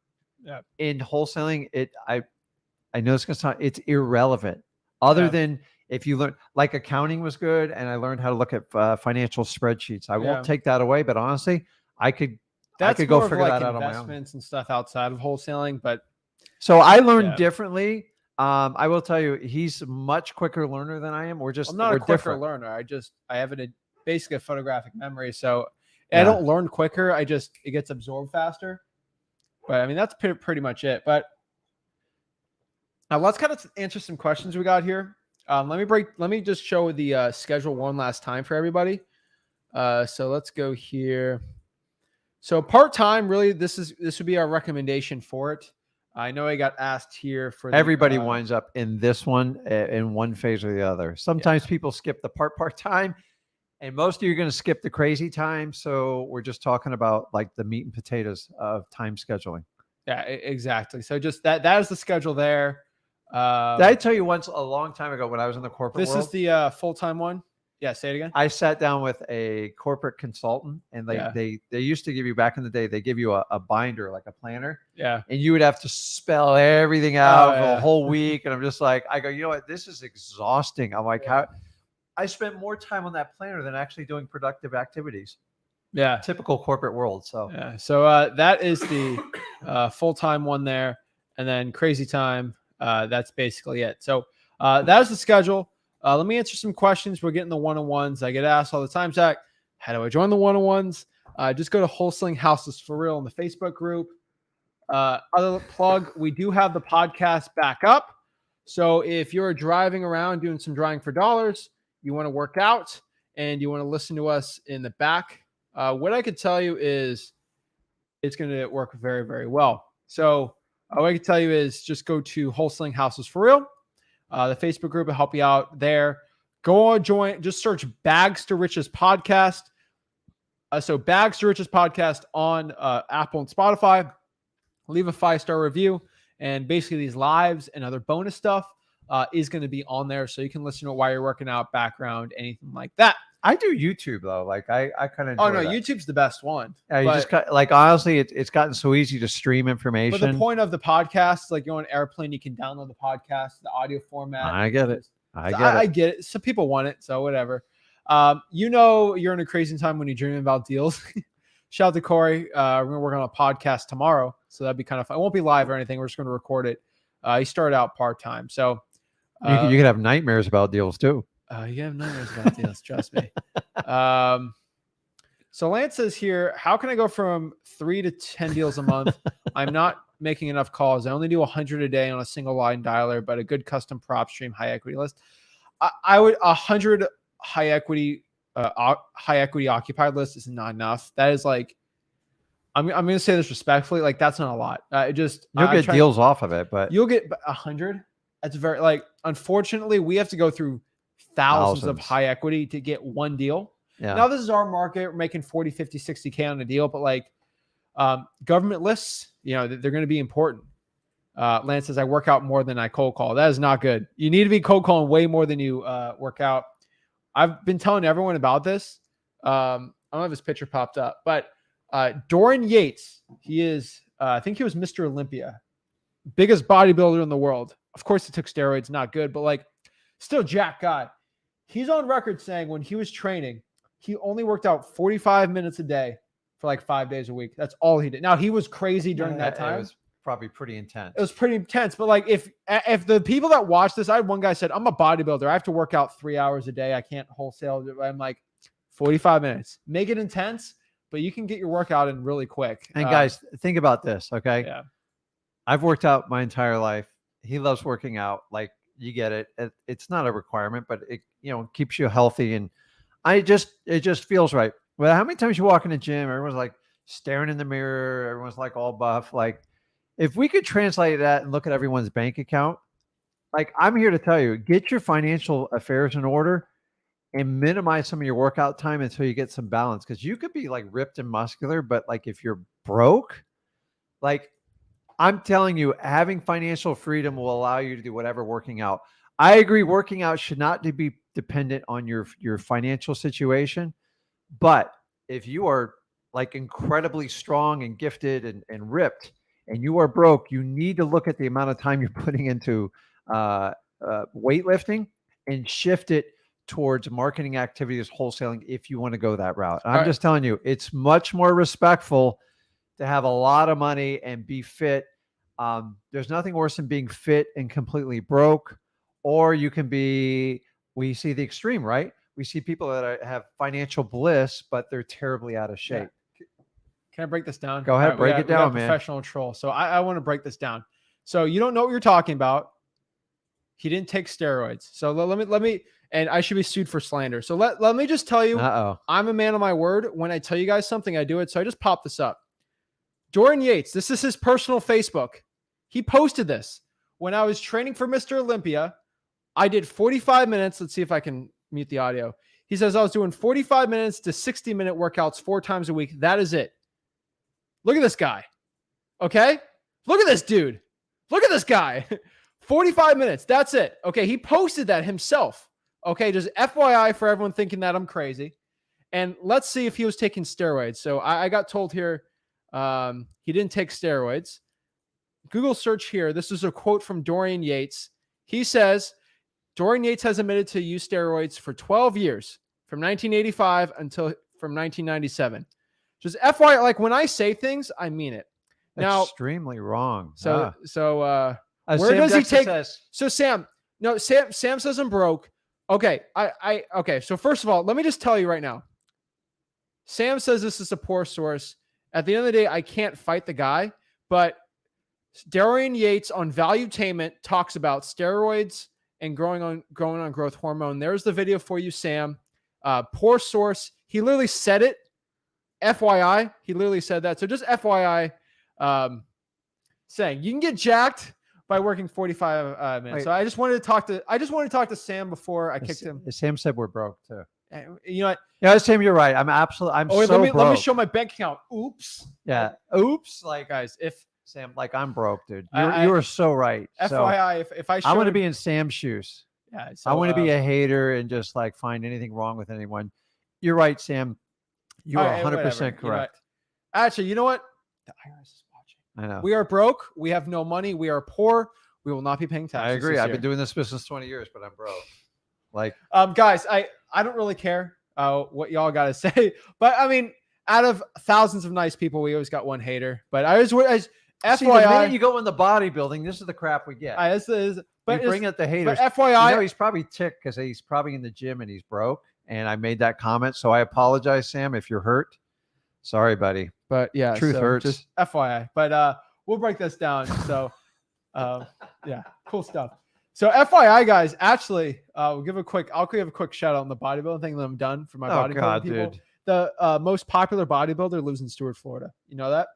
Yeah. In wholesaling, I know it's going to sound, it's irrelevant. Other than if you learn, like, accounting was good, and I learned how to look at financial spreadsheets. I won't take that away, but honestly, I could go figure that out on my own. Investments and stuff outside of wholesaling, but so I learned differently. I will tell you, he's a much quicker learner than I am. I'm not a quicker learner. I have basically a photographic memory, so I don't learn quicker. It gets absorbed faster. But I mean, that's pretty much it. But let's kind of answer some questions we got here. Let me just show the schedule one last time for everybody. So let's go here. So part-time, really, this would be our recommendation for it. I know I got asked here for everybody winds up in this one in one phase or the other. Sometimes people skip the part-time, and most of you are going to skip the crazy time. So we're just talking about like the meat and potatoes of time scheduling. Yeah, exactly. So just that is the schedule there. Did I tell you once a long time ago when I was in the corporate world? This is the full-time one. Yeah, say it again. I sat down with a corporate consultant, and they used to give you, back in the day, they give you a binder, like a planner. Yeah. And you would have to spell everything out for a whole week. And I'm just like, I go, you know what? This is exhausting. I'm like, how I spent more time on that planner than actually doing productive activities. Yeah. Typical corporate world. So that is the full-time one there. And then crazy time. That's basically it. So that is the schedule. Let me answer some questions. We're getting the one-on-ones. I get asked all the time, Zach, how do I join the one-on-ones? Just go to Wholesaling Houses for Real in the Facebook group. Other plug, we do have the podcast back up. So if you're driving around doing some drawing for dollars, you want to work out, and you want to listen to us in the back, what I could tell you is it's going to work very, very well. So what I can tell you is just go to Wholesaling Houses for Real. The Facebook group will help you out there. Go on, join, just search Bags to Riches podcast. So Bags to Riches podcast on Apple and Spotify. Leave a 5-star review. And basically these lives and other bonus stuff is going to be on there. So you can listen to it while you're working out, background, anything like that. I do YouTube though. Like I kind of. Oh no, YouTube's the best one. Yeah, you just got, like, honestly, it's gotten so easy to stream information. But the point of the podcast, like, you're on airplane, you can download the podcast, the audio format. I get it. I get it. Some people want it, so whatever. You're in a crazy time when you're dreaming about deals. Shout out to Corey. We're gonna work on a podcast tomorrow, so that'd be kind of fun. It won't be live or anything. We're just gonna record it. He started out part-time, so you could have nightmares about deals too. You have nightmares about deals, trust me. So Lance says here, how can I go from 3 to 10 deals a month? I'm not making enough calls. I only do 100 a day on a single line dialer, but a good custom PropStream high equity list. I would 100 high equity occupied list is not enough. That is like, I'm going to say this respectfully, like, that's not a lot. You'll get deals off of it, but you'll get 100. That's very, like, unfortunately, we have to go through thousands of high equity to get one deal. Yeah. Now this is our market. We're making 40, 50, 60K on a deal, but like government lists, they're going to be important. Lance says, I work out more than I cold call. That is not good. You need to be cold calling way more than you work out. I've been telling everyone about this. I don't have his picture popped up, but Dorian Yates, he is, I think he was Mr. Olympia, biggest bodybuilder in the world. Of course he took steroids, not good, but like still jack guy. He's on record saying when he was training, he only worked out 45 minutes a day for like 5 days a week. That's all he did. Now he was crazy during that time. probably pretty intense. It was pretty intense. But like, if the people that watch this, I had one guy said, I'm a bodybuilder. I have to work out 3 hours a day. I can't wholesale. I'm like, 45 minutes. Make it intense, but you can get your workout in really quick. And guys, think about this, okay? Yeah. I've worked out my entire life. He loves working out. Like, you get it. It's not a requirement, but it, keeps you healthy. And it just feels right. Well, how many times you walk in the gym, everyone's like staring in the mirror, everyone's like all buff. Like, if we could translate that and look at everyone's bank account, like, I'm here to tell you, get your financial affairs in order and minimize some of your workout time until you get some balance. Because you could be like ripped and muscular, but like if you're broke, like, I'm telling you, having financial freedom will allow you to do whatever working out. I agree, working out should not be dependent on your financial situation. But if you are like incredibly strong and gifted and ripped, and you are broke, you need to look at the amount of time you're putting into weightlifting and shift it towards marketing activities, wholesaling, if you want to go that route. I'm just telling you, it's much more respectful to have a lot of money and be fit. There's nothing worse than being fit and completely broke, or you can be, we see the extreme, right? We see people that have financial bliss, but they're terribly out of shape. Yeah. Can I break this down? Go ahead, break it down, man. Professional troll. So I want to break this down. So you don't know what you're talking about. He didn't take steroids. So let me, and I should be sued for slander. So let me just tell you, I'm a man of my word. When I tell you guys something, I do it. So I just popped this up. Dorian Yates, this is his personal Facebook. He posted this. When I was training for Mr. Olympia, I did 45 minutes. Let's see if I can mute the audio. He says I was doing 45 minutes to 60-minute workouts 4 times a week. That is it. Look at this guy. Okay? Look at this dude. Look at this guy. 45 minutes. That's it. Okay, he posted that himself. Okay, just FYI for everyone thinking that I'm crazy. And let's see if he was taking steroids. So I got told here he didn't take steroids. Google search here. This is a quote from Dorian Yates. He says, Dorian Yates has admitted to use steroids for 12 years, from 1985 until from 1997. Just FYI, like when I say things, I mean it. Now, extremely wrong. So where Sam does he take? Says, so Sam says I'm broke. Okay, okay. So first of all, let me just tell you right now. Sam says this is a poor source. At the end of the day, I can't fight the guy, but Dorian Yates on Valuetainment talks about steroids and growing on growth hormone. There's the video for you, Sam. Poor source. He literally said it. FYI, he literally said that. So just FYI, saying you can get jacked by working 45 minutes. Wait. So I just wanted to talk to Sam before I kicked him. Sam said we're broke too. You know what? Yeah, Sam, you're right. I'm so let broke. me show my bank account. Oops. Yeah. Oops. Like guys, if Sam, like I'm broke, dude. You are so right. FYI, if I want to be in Sam's shoes. Yeah. So, I want to be a hater and just like find anything wrong with anyone. You're right, Sam. You are 100% correct. You know actually, you know what? The IRS is watching. I know. We are broke. We have no money. We are poor. We will not be paying taxes. I agree. I've been doing this business 20 years, but I'm broke. Like, guys, I don't really care what y'all got to say, but I mean, out of thousands of nice people, we always got one hater. But FYI, see, the minute you go in the bodybuilding, this is the crap we get. But you bring out the haters. But FYI, he's probably ticked because he's probably in the gym and he's broke. And I made that comment, so I apologize, Sam, if you're hurt. Sorry, buddy. But yeah, truth hurts. Just FYI. But we'll break this down. So yeah, cool stuff. So FYI, guys, actually, I'll give a quick shout out on the bodybuilding thing that I'm done for my bodybuilding people. Dude. The most popular bodybuilder lives in Stuart, Florida. You know that?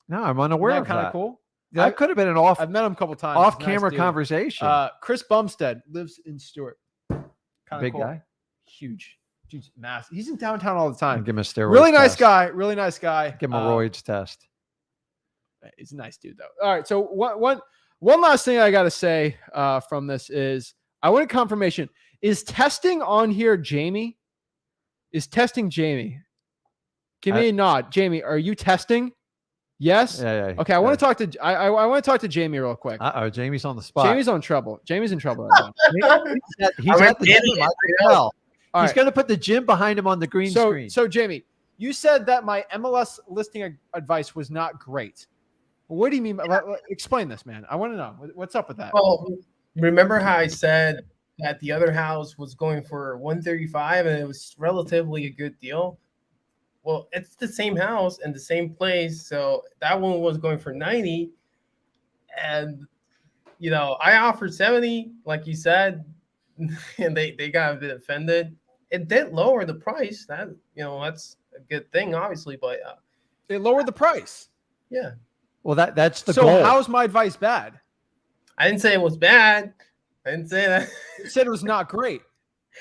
No, I'm unaware of that. Kind of cool. That could have been an I've met him a couple times. Off-camera conversation. Chris Bumstead lives in Stuart. Big cool. Guy. Huge. Dude's massive. He's in downtown all the time. Give him a steroid Really nice guy. Really nice guy. Give him a roids test. He's a nice dude, though. All right. So one last thing I got to say from this is I want a confirmation. Is testing on here, Jamie? Is testing Jamie? Give me a nod. Jamie, are you testing? Yes. Yeah. Okay. I want to talk to I want to talk to Jamie real quick. Jamie's on the spot. Jamie's in trouble. Jamie's in trouble right now. He's at the gym. Well. He's going to put the gym behind him on the green screen. So Jamie, you said that my MLS listing advice was not great. What do you mean? Explain this, man. I want to know what's up with that. Well, remember how I said that the other house was going for 135 and it was relatively a good deal? Well, it's the same house and the same place, so that one was going for 90, and I offered 70, like you said, and they got a bit offended. It did lower the price. That's a good thing, obviously, but They lowered the price. yeah. Well, that's the So goal. how's my advice bad? I didn't say it was bad. I didn't say that. You said it was not great,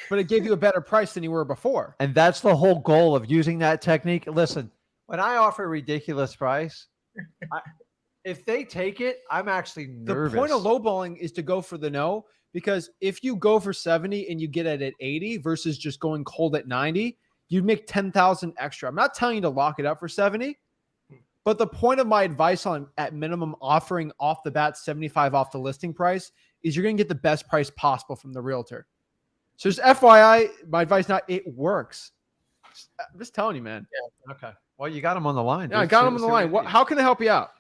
but it gave you a better price than you were before. And that's the whole goal of using that technique. Listen, when I offer a ridiculous price, if they take it, I'm actually nervous. The point of lowballing is to go for the no, because if you go for 70 and you get it at 80 versus just going cold at 90, you'd make 10,000 extra. I'm not telling you to lock it up for 70, but the point of my advice on at minimum offering off the bat 75 off the listing price is you're going to get the best price possible from the realtor. So just FYI, my advice it works. I'm just telling you, man. Yeah. Okay. Well, you got him on the line. Yeah, I got him on the line. How can I help you out?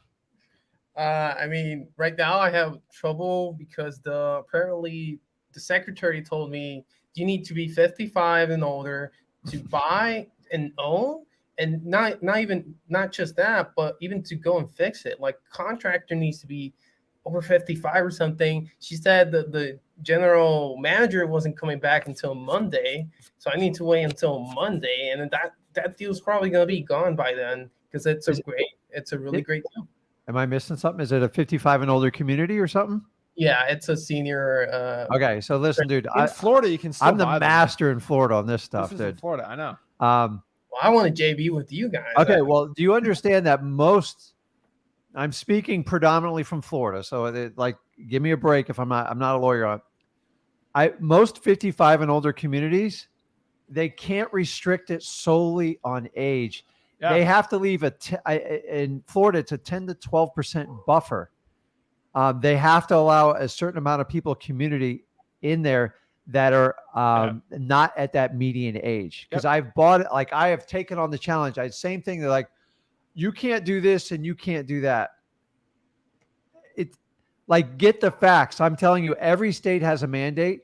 I mean, right now I have trouble because apparently the secretary told me you need to be 55 and older to buy and own, and not just that, but even to go and fix it. Like, contractor needs to be over 55 or something. She said that the general manager wasn't coming back until Monday, so I need to wait until Monday, and then that deal's probably going to be gone by then, because it's a really great deal. Am I missing something? Is it a 55 and older community or something? Yeah, it's a senior. Okay, so listen, dude. In Florida, you can still I'm the buy them. master in Florida on this stuff, This is in dude. Florida, I know. Well, I want a JV with you guys. Okay, well, do you understand that I'm speaking predominantly from Florida, so give me a break if I'm not a lawyer. Most 55 and older communities, they can't restrict it solely on age. Yeah. They have to leave in Florida, it's a 10 to 12% buffer. They have to allow a certain amount of people, community in there that are not at that median age. Because I've bought it, I have taken on the challenge. Same thing. They're like, you can't do this and you can't do that. It's like, get the facts. I'm telling you, every state has a mandate.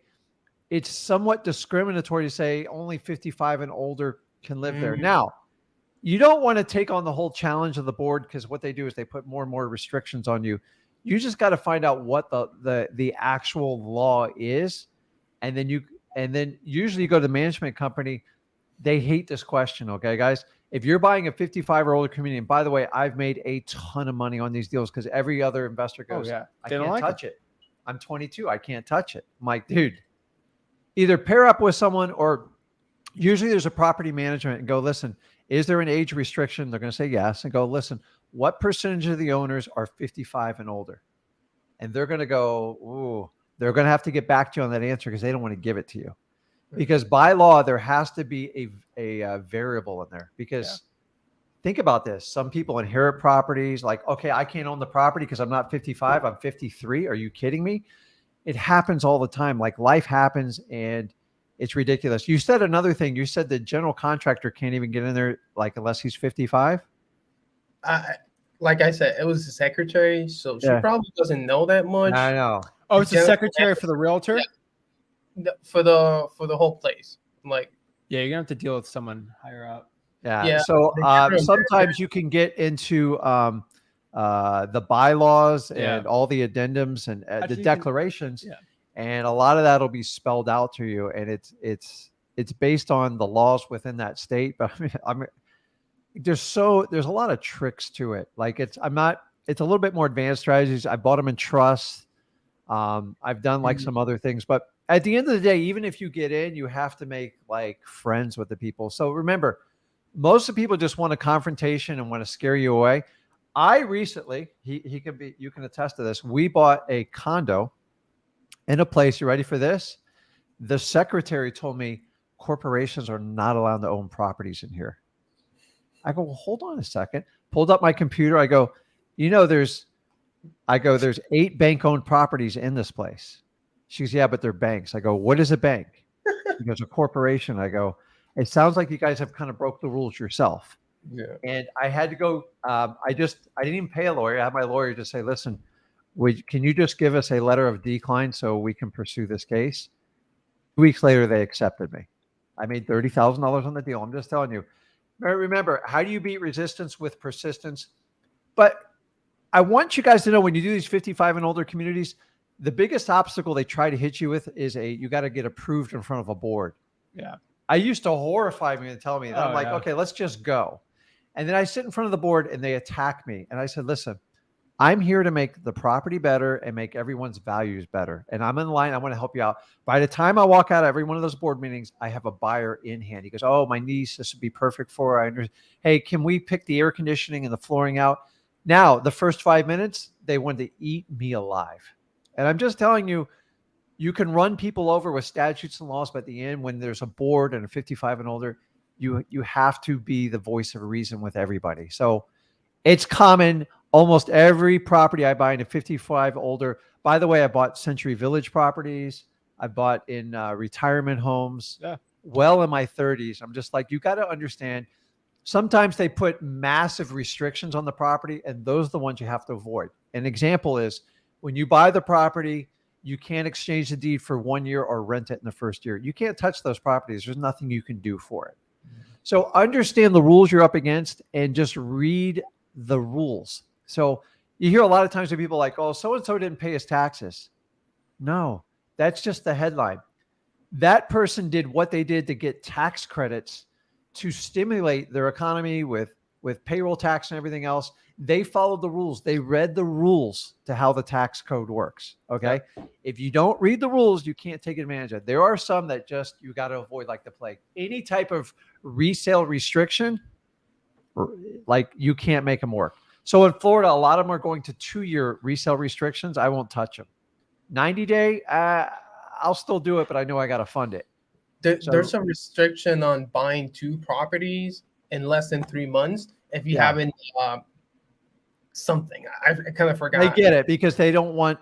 It's somewhat discriminatory to say only 55 and older can live there. Now, you don't want to take on the whole challenge of the board, because what they do is they put more and more restrictions on you. You just got to find out what the actual law is. And then usually you go to the management company. They hate this question. Okay, guys, if you're buying a 55 or older community, and by the way, I've made a ton of money on these deals because every other investor goes, I can't touch it. I'm 22. I can't touch it. I'm like, dude, either pair up with someone, or usually there's a property management, and go, listen, is there an age restriction? They're going to say yes. And go, listen, what percentage of the owners are 55 and older? And they're going to go, ooh, they're going to have to get back to you on that answer, because they don't want to give it to you. Because by law, there has to be a variable in there. Because think about this. Some people inherit properties like, okay, I can't own the property because I'm not 55, I'm 53. Are you kidding me? It happens all the time. Like, life happens, and it's ridiculous. You said another thing. You said the general contractor can't even get in there, unless he's 55. Like I said, it was the secretary, so she probably doesn't know that much. I know. Oh, it's the secretary for the realtor? Yeah. For the whole place. Like, yeah, you're gonna have to deal with someone higher up. Yeah. So sometimes you can get into the bylaws and all the addendums and the declarations, and a lot of that will be spelled out to you, and it's based on the laws within that state. But there's a lot of tricks to it. Like, it's a little bit more advanced strategies. I bought them in trust. I've done some other things, but at the end of the day, even if you get in, you have to make friends with the people. So remember, most of the people just want a confrontation and want to scare you away. I recently, you can attest to this. We bought a condo in a place. You ready for this? The secretary told me corporations are not allowed to own properties in here. I go, well, hold on a second. Pulled up my computer. I go, there's 8 bank-owned properties in this place. She goes, yeah, but they're banks. I go, what is a bank? She goes, a corporation. I go, it sounds like you guys have kind of broke the rules yourself. Yeah. And I had to go. I didn't even pay a lawyer. I had my lawyer just say, "Listen, can you just give us a letter of decline so we can pursue this case?" 2 weeks later, they accepted me. I made $30,000 on the deal. I'm just telling you. Remember, how do you beat resistance with persistence? But I want you guys to know, when you do these 55 and older communities, the biggest obstacle they try to hit you with is you got to get approved in front of a board. Yeah. I used to horrify me and tell me that. I'm like, okay, let's just go. And then I sit in front of the board and they attack me. And I said, listen, I'm here to make the property better and make everyone's values better. And I'm in line. I want to help you out. By the time I walk out of every one of those board meetings, I have a buyer in hand. He goes, oh, my niece, this would be perfect for her. Hey, can we pick the air conditioning and the flooring out? Now, the first 5 minutes, they wanted to eat me alive. And I'm just telling you, you can run people over with statutes and laws, but at the end, when there's a board and a 55 and older, you have to be the voice of reason with everybody. So it's common. Almost every property I buy in a 55 older. By the way, I bought Century Village properties. I bought in retirement homes. Yeah. Well in my 30s. I'm just like, you got to understand. Sometimes they put massive restrictions on the property, and those are the ones you have to avoid. An example is when you buy the property, you can't exchange the deed for 1 year or rent it in the first year. You can't touch those properties. There's nothing you can do for it. So understand the rules you're up against and just read the rules. So you hear a lot of times when people are like, oh, so-and-so didn't pay his taxes. No, that's just the headline. That person did what they did to get tax credits to stimulate their economy with payroll tax and everything else. They followed the rules. They read the rules to how the tax code works. Okay. If you don't read the rules, you can't take advantage of it. There are some that just, you got to avoid like the plague. Any type of resale restriction, like you can't make them work. So in Florida, a lot of them are going to 2-year resale restrictions. I won't touch them. 90-day, I'll still do it, but I know I got to fund it. There's some restriction on buying 2 properties in less than 3 months if you haven't something. I kind of forgot. I get it, because they don't want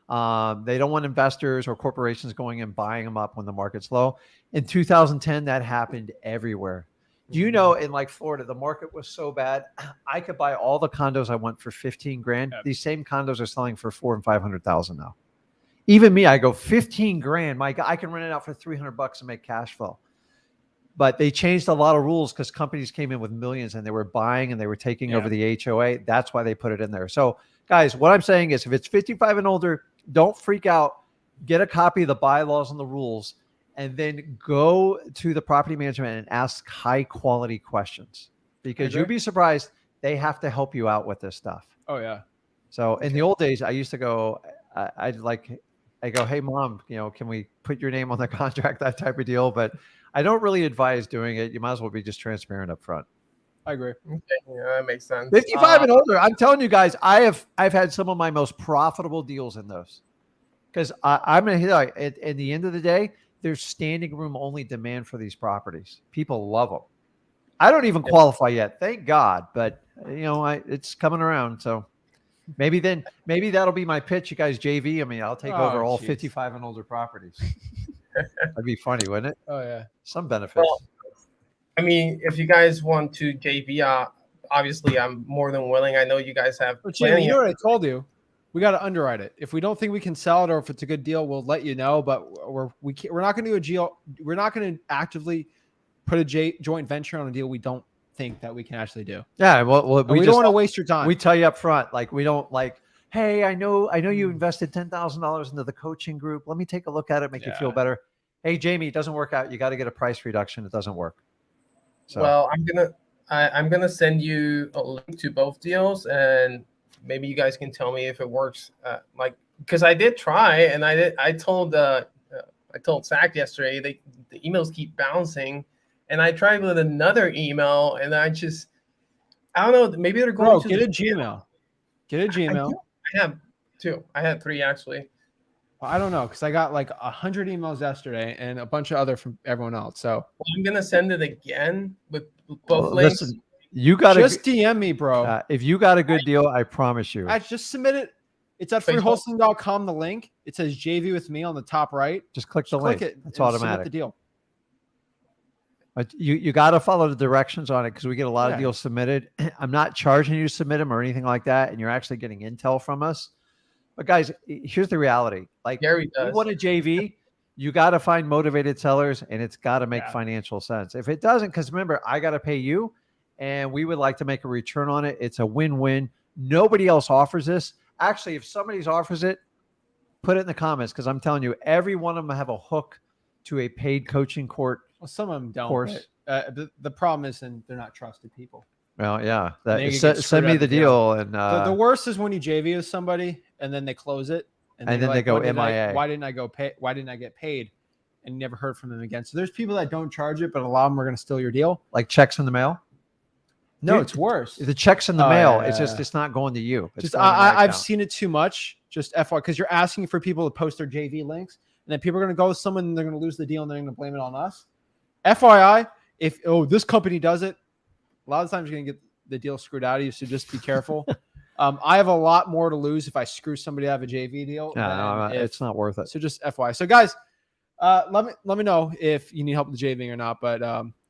investors or corporations going and buying them up when the market's low. In 2010, that happened everywhere. Do you know, in like Florida, the market was so bad, I could buy all the condos I want for 15 grand. These same condos are selling for $400,000 and $500,000 now. Even me, I go 15 grand. My God, I can rent it out for $300 and make cash flow. But they changed a lot of rules because companies came in with millions and they were buying and they were taking over the HOA. That's why they put it in there. So guys, what I'm saying is, if it's 55 and older, don't freak out. Get a copy of the bylaws and the rules, and then go to the property management and ask high quality questions, because you'll be surprised. They have to help you out with this stuff. Oh yeah. So in the old days, I used to go, I go, hey mom, can we put your name on the contract, that type of deal. But I don't really advise doing it. You might as well be just transparent up front. I agree. Okay, yeah, that makes sense. 55 and older. I'm telling you guys, I've had some of my most profitable deals in those, because I'm going to hit at the end of the day, there's standing room only demand for these properties. People love them. I don't even qualify yet, thank God, but it's coming around. So maybe that'll be my pitch. You guys JV. I mean, I'll take over all 55 and older properties. That'd be funny, wouldn't it? Oh yeah. Some benefits. Well, I mean, if you guys want to JV, obviously I'm more than willing. I know you guys have. But Jimmy, you know what I told you? We got to underwrite it. If we don't think we can sell it, or if it's a good deal, we'll let you know. But we're not going to do a deal. We're not going to actively put a joint venture on a deal we don't think that we can actually do. Yeah. Well, we don't want to waste your time. We tell you up front, like, we don't like, hey, I know you invested $10,000 into the coaching group. Let me take a look at it, make you feel better. Hey, Jamie, it doesn't work out. You got to get a price reduction. It doesn't work. So. Well, I'm gonna send you a link to both deals, and maybe you guys can tell me if it works. Because I did try, and I told Zach yesterday, the emails keep bouncing, and I tried with another email, and I don't know. Maybe they're going to get a Gmail. Get a Gmail. I have 2. I had 3 actually. Well, I don't know, because I got like 100 emails yesterday and a bunch of other from everyone else. So I'm gonna send it again with both links. Listen, you got to just DM me, bro. If you got a good deal, I promise you. I just submit it. It's at freewholesaling.com. The link, it says JV with me on the top right. Just click the link. Click it. It's automatic. The deal. But you got to follow the directions on it because we get a lot of Yeah. deals submitted. I'm not charging you to submit them or anything like that, and you're actually getting intel from us. But guys, here's the reality: like Gary you does. want a JV, you got to find motivated sellers, and it's got to make financial sense. If it doesn't, because remember, I got to pay you, and we would like to make a return on it. It's a win-win. Nobody else offers this. Actually, if somebody offers it, put it in the comments because I'm telling you, every one of them have a hook to a paid coaching court. Well, some of them don't. Course. But, the problem is, they're not trusted people. Well, yeah. They could get Send screwed me out the of the deal. deal, and The worst is when you JV with somebody and then they close it, and then they're they like, go "Why did MIA. why didn't I go pay? Why didn't I get paid?" And you never heard from them again. So there's people that don't charge it, but a lot of them are going to steal your deal. like checks in the mail. No, Dude, it's worse. The checks in the Oh, mail. yeah, It's just yeah. it's not going to you. It's Just going to my I've account. seen it too much. Just FY, because you're asking for people to post their JV links, and then people are going to go with someone, and they're going to lose the deal, and they're going to blame it on us. FYI, if this company does it, a lot of times you're going to get the deal screwed out of you. So just be careful. I have a lot more to lose if I screw somebody out of a JV deal. No, it's not worth it. So just FYI. So guys, let me know if you need help with the JVing or not. But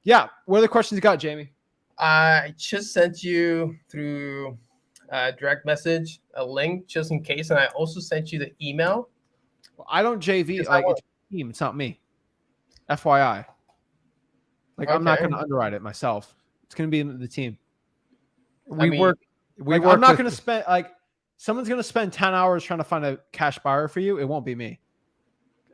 yeah, what other questions you got, Jamie? I just sent you through direct message a link just in case, and I also sent you the email. Well, I don't JV. Yes, Like I it's a team. It's not me. FYI. Like I'm not Okay. going to underwrite it myself. It's going to be the team. We mean, work. Like, I'm not going to spend someone's going to spend 10 hours trying to find a cash buyer for you. It won't be me.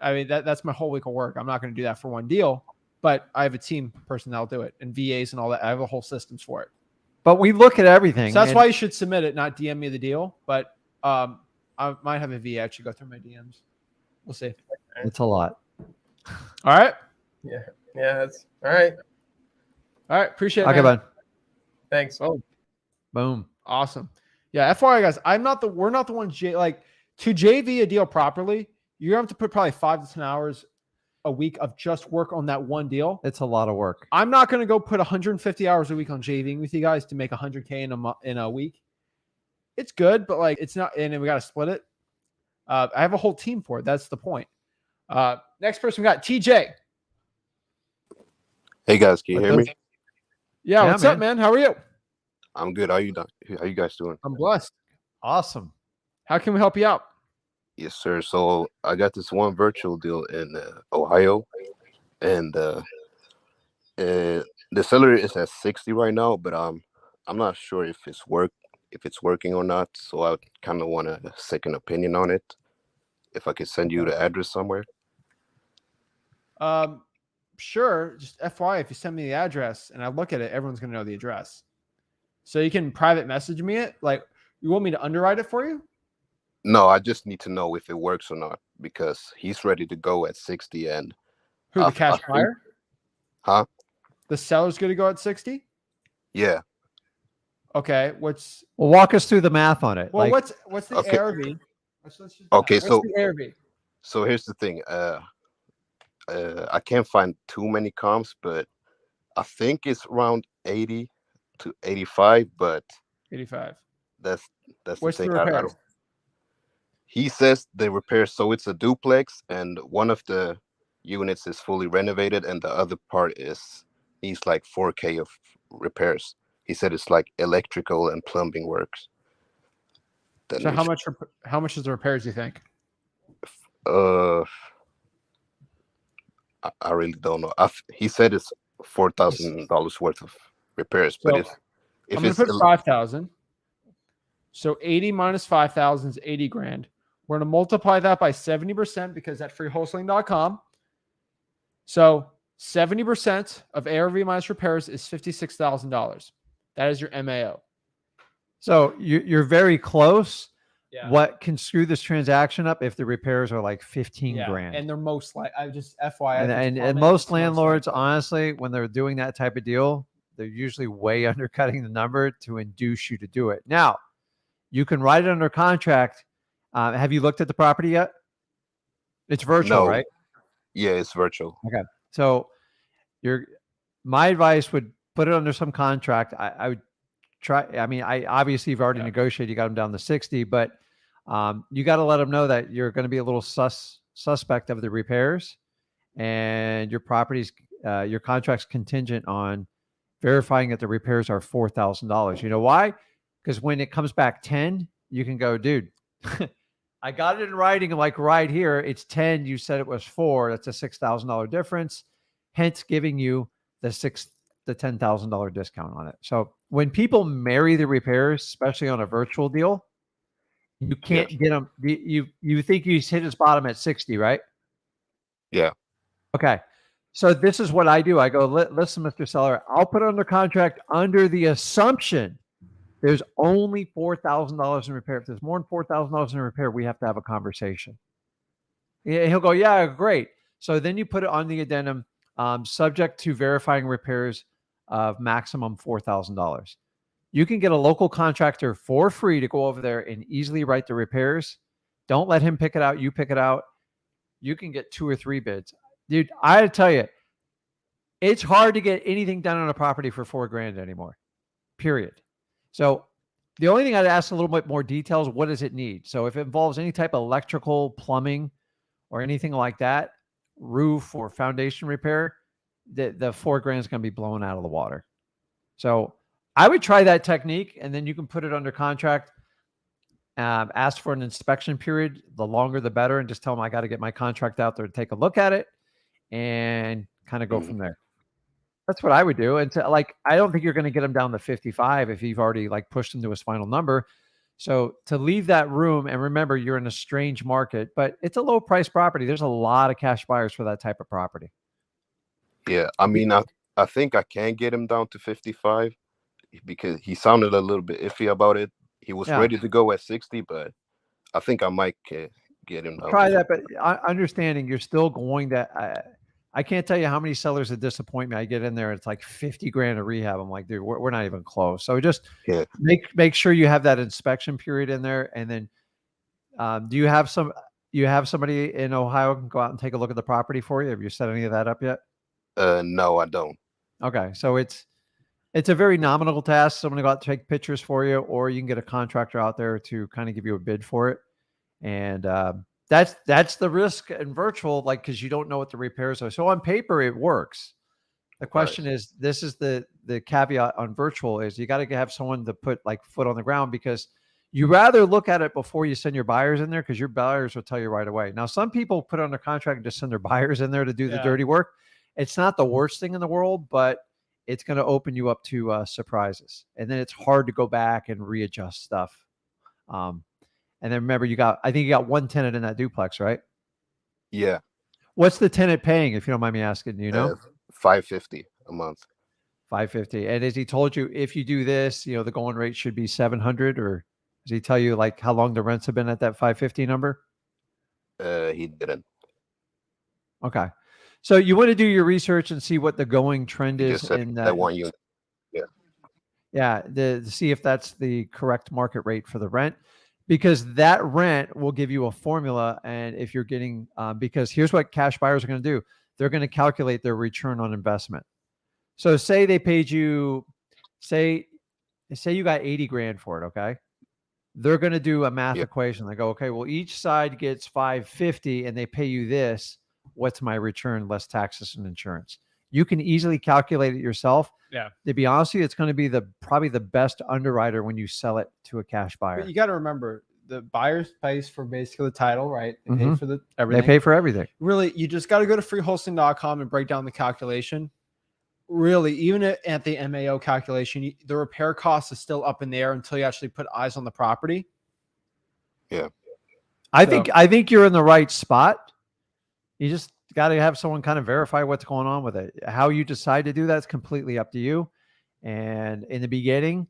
I mean, that's my whole week of work. I'm not going to do that for one deal, but I have a team person that'll do it and VAs and all that. I have a whole systems for it. But we look at everything. So that's why you should submit it, not DM me the deal. But I might have a VA actually go through my DMs. We'll see. it's a lot. All right. Yeah, that's all right. All right. Appreciate it. Okay, man. bud. Thanks. Oh, Boom. awesome. Yeah. FYI, guys, we're not the ones like to JV a deal properly. You're going to have to put probably 5 to 10 hours a week of just work on that one deal. It's a lot of work. I'm not going to go put 150 hours a week on JVing with you guys to make 100K in a week. It's good, but like it's not, and then we got to split it. I have a whole team for it. That's the point. Next person we got TJ. Hey guys, can you hear me? Yeah, Yeah, what's up, man? How are you? I'm good. How you guys doing? I'm blessed. Awesome. How can we help you out? Yes, sir. So I got this one virtual deal in Ohio, and the seller is at 60 right now, but I'm not sure if it's working or not. So I kind of want a second opinion on it. If I could send you the address somewhere. Sure. Just FYI, if you send me the address and I look at it, everyone's gonna know the address. So you can private message me it. Like, you want me to underwrite it for you? No, I just need to know if it works or not because he's ready to go at 60 and Who, the I cash think- buyer? Huh? The seller's going to go at 60? Yeah. Okay. Well, walk us through the math on it. Well, Like, what's the Okay. ARV? Okay, What's so the ARV? So here's the thing. I can't find too many comps, but I think it's around 80 to 85. But 85. that's What's the the thing. repairs? He says the repair. So it's a duplex, and one of the units is fully renovated, and the other part needs like 4K of repairs. He said it's like electrical and plumbing works. Then So we how much is the repairs, you think? I really don't know. He said it's $4,000 worth of repairs, but So, if I'm going it's to put 5,000. So 80 minus 5,000 is 80 grand. We're going to multiply that by 70% because that's freewholesaling.com. So 70% of ARV minus repairs is $56,000. That is your MAO. so you're very close. Yeah. What can screw this transaction up if the repairs are like 15 grand? And they're most like, I just FYI. if it's And plumbing, most it's landlords, likely. honestly, when they're doing that type of deal, they're usually way undercutting the number to induce you to do it. Now, you can write it under contract. Have you looked at the property yet? It's virtual, No. right? Yeah, it's virtual. So my advice would put it under some contract. I would try. I mean, obviously you've already negotiated. You got them down to 60, but you got to let them know that you're going to be a little suspect of the repairs, and your property's your contract's contingent on verifying that the repairs are $4,000. You know why? Because when it comes back 10, you can go, dude, I got it in writing. I'm like, right here, it's 10. You said it was 4. That's a $6,000 difference. Hence giving you the $10,000 discount on it. So when people marry the repairs, especially on a virtual deal, you can't get them. You think you hit his bottom at 60, right? Yeah. Okay. So this is what I do. I go, listen, Mr. Seller, I'll put it under contract under the assumption there's only $4,000 in repair. If there's more than $4,000 in repair, we have to have a conversation. Yeah, he'll go, yeah, great. So then you put it on the addendum, subject to verifying repairs of maximum $4,000. You can get a local contractor for free to go over there and easily write the repairs. Don't let him pick it out. You pick it out. You can get 2 or 3 bids. Dude, I tell you, it's hard to get anything done on a property for $4,000 anymore, period. So the only thing I'd ask a little bit more details, what does it need? So if it involves any type of electrical, plumbing, or anything like that, roof or foundation repair, the $4,000 is going to be blown out of the water. So I would try that technique, and then you can put it under contract. Ask for an inspection period. The longer, the better, and just tell them I got to get my contract out there to take a look at it, and kind of go from there. That's what I would do. And like, I don't think you're going to get him down to 55 if you've already like pushed him to his final number. So to leave that room, and remember, you're in a strange market, but it's a low price property. There's a lot of cash buyers for that type of property. Yeah. I mean, I think I can get him down to 55 because he sounded a little bit iffy about it. He was ready to go at 60, but I think I might get him down. Try that, but understanding you're still going to, I can't tell you how many sellers that disappoint me. I get in there, it's like $50,000 a rehab. I'm like, dude, we're not even close. So just make sure you have that inspection period in there. And then, do you have somebody in Ohio who can go out and take a look at the property for you? Have you set any of that up yet? No, I don't. Okay. So it's a very nominal task. Someone to go out and take pictures for you, or you can get a contractor out there to kind of give you a bid for it. And, that's the risk in virtual, like, because you don't know what the repairs are. So on paper, it works. The question is, this is the caveat on virtual is you got to have someone to put like foot on the ground, because you rather look at it before you send your buyers in there, because your buyers will tell you right away. Now, some people put on a contract and just send their buyers in there to do the dirty work. It's not the worst thing in the world, but it's going to open you up to surprises. And then it's hard to go back and readjust stuff. And then remember, I think you got one tenant in that duplex, right? Yeah. What's the tenant paying, if you don't mind me asking? Do you know? $550 a month. $550. And has he told you, if you do this, the going rate should be $700, or does he tell you like how long the rents have been at that $550 number? He didn't. Okay. So you want to do your research and see what the going trend is in that one unit. Yeah. Yeah. To see if that's the correct market rate for the rent, because that rent will give you a formula. And if you're getting, because here's what cash buyers are going to do. They're going to calculate their return on investment. So say they paid you, say you got $80,000 for it. Okay. They're going to do a math equation. They go, okay, well, each side gets $550 and they pay you this. What's my return less taxes and insurance? You can easily calculate it yourself. Yeah. To be honest with you, it's going to be probably the best underwriter when you sell it to a cash buyer. But you got to remember, the buyer pays for basically the title, right? They pay for everything. They pay for everything. Really, you just got to go to freewholesaling.com and break down the calculation. Really, even at the MAO calculation, the repair cost is still up in the air until you actually put eyes on the property. Yeah. I think you're in the right spot. You just got to have someone kind of verify what's going on with it. How you decide to do that's completely up to you. And in the beginning,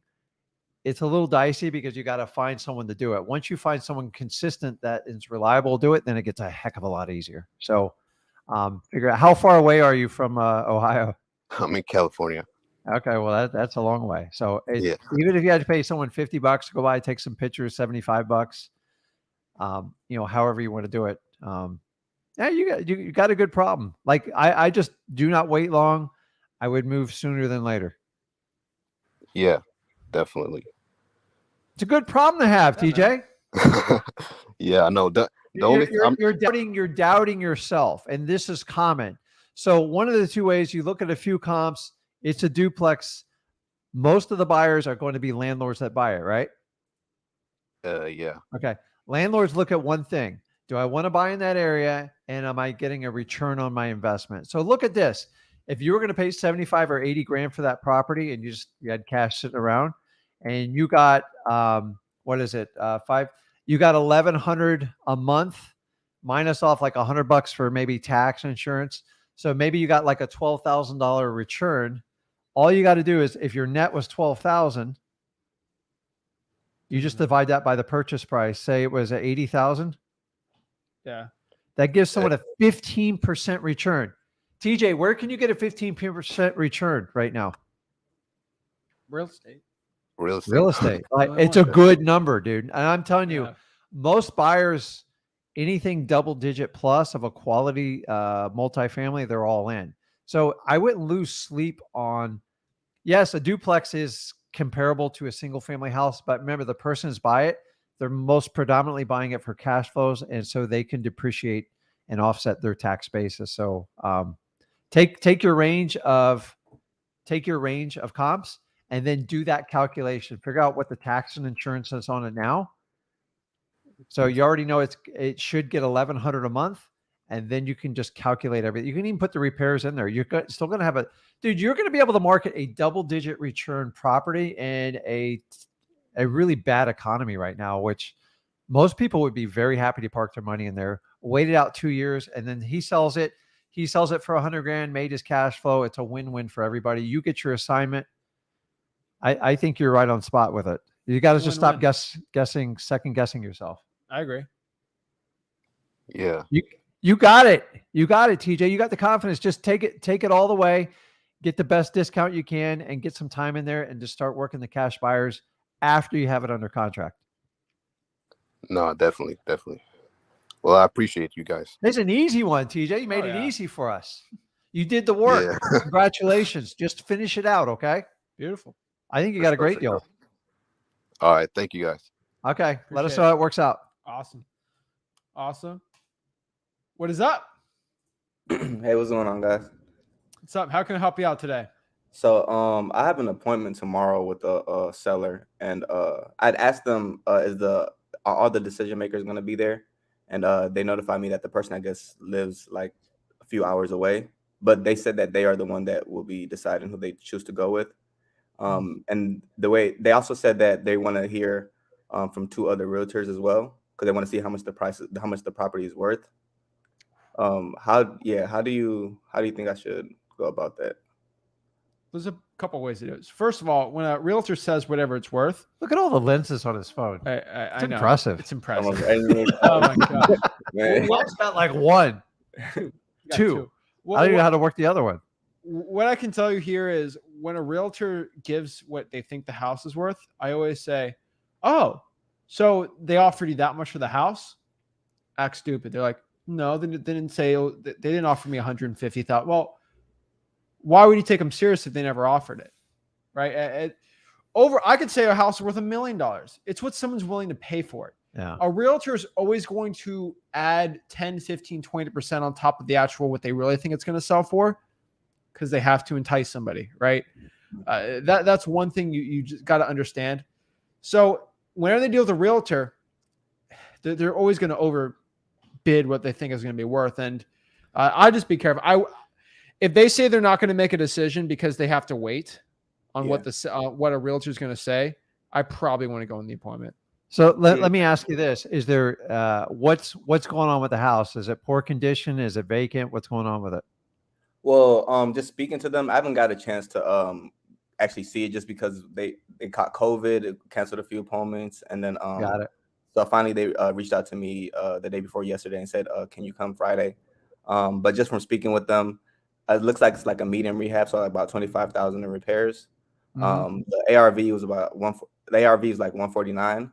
it's a little dicey because you got to find someone to do it. Once you find someone consistent that is reliable to do it, then it gets a heck of a lot easier. So figure out, how far away are you from Ohio? I'm in California. Okay, well that's a long way. So even if you had to pay someone $50 to go by, take some pictures, $75, however you want to do it. Yeah, you got a good problem. Like I just do not wait long. I would move sooner than later. Yeah, definitely. It's a good problem to have, TJ. Yeah, I know. You're doubting yourself, and this is common. So one of the two ways you look at a few comps, it's a duplex. Most of the buyers are going to be landlords that buy it, right? Yeah. Okay. Landlords look at one thing. Do I want to buy in that area? And am I getting a return on my investment? So look at this. If you were going to pay 75 or 80 grand for that property and you had cash sitting around and you got, what is it? You got 1,100 a month minus off like $100 for maybe tax insurance. So maybe you got like a $12,000 return. All you got to do is if your net was 12,000, you just divide that by the purchase price. Say it was at 80,000. Yeah. That gives someone a 15% return. TJ, where can you get a 15% return right now? Real estate. Real estate. Real estate. It's a good number, dude. And I'm telling you, most buyers, anything double digit plus of a quality multifamily, they're all in. So I wouldn't lose sleep on, yes, a duplex is comparable to a single family house, but remember the persons buy it, they're most predominantly buying it for cash flows. And so they can depreciate and offset their tax basis. So take your range of comps and then do that calculation, figure out what the tax and insurance is on it now. So you already know it should get 1,100 a month. And then you can just calculate everything. You can even put the repairs in there. You're still going to have you're going to be able to market a double-digit return property in a really bad economy right now, which most people would be very happy to park their money in there, wait it out 2 years, and then he sells it. He sells it for 100 grand, made his cash flow. It's a win-win for everybody. You get your assignment. I think you're right on spot with it. You got to just stop second guessing yourself. I agree. Yeah. You got it. You got it, TJ. You got the confidence. Just take it all the way, get the best discount you can and get some time in there and just start working the cash buyers after you have it under contract. No, definitely. Well, I appreciate you guys. It's an easy one, TJ. You made it easy for us. You did the work. Yeah. Congratulations. Just finish it out, okay? Beautiful. I think you got a great deal. All right. Thank you, guys. Okay. Let us know how it works out. Awesome. What is up? Hey, what's going on, guys? What's up? How can I help you out today? So, I have an appointment tomorrow with a seller, and I'd asked them, are all the decision makers going to be there? And they notified me that the person, I guess, lives like a few hours away, but they said that they are the one that will be deciding who they choose to go with. And they also said that they want to hear from 2 other realtors as well, because they want to see how much the property is worth. How do you think I should go about that? There's a couple ways to do it. First of all, when a realtor says whatever it's worth, look at all the lenses on his phone. It's impressive. It's impressive. Oh my god! One's got like 1, 2. I don't know how to work the other one. What I can tell you here is when a realtor gives what they think the house is worth, I always say, "Oh, so they offered you that much for the house?" Act stupid. They're like, "No, they didn't say. They didn't offer me 150,000." Well, why would you take them serious if they never offered it, right? I could say a house is worth $1 million. It's what someone's willing to pay for it. Yeah. A realtor is always going to add 10, 15, 20% on top of the actual what they really think it's going to sell for, because they have to entice somebody, right? That's one thing you just got to understand. So whenever they deal with a realtor, they're always going to overbid what they think is going to be worth. And I just be careful. If they say they're not going to make a decision because they have to wait on what a realtor is going to say, I probably want to go in the appointment. So let me ask you this: is there what's going on with the house? Is it poor condition? Is it vacant? What's going on with it? Well, just speaking to them, I haven't got a chance to actually see it just because they caught COVID, it canceled a few appointments, and then got it. So finally they reached out to me the day before yesterday and said, "Can you come Friday?" But just from speaking with them, it looks like it's like a medium rehab, so like about 25,000 in repairs. The ARV was the ARV is like 149.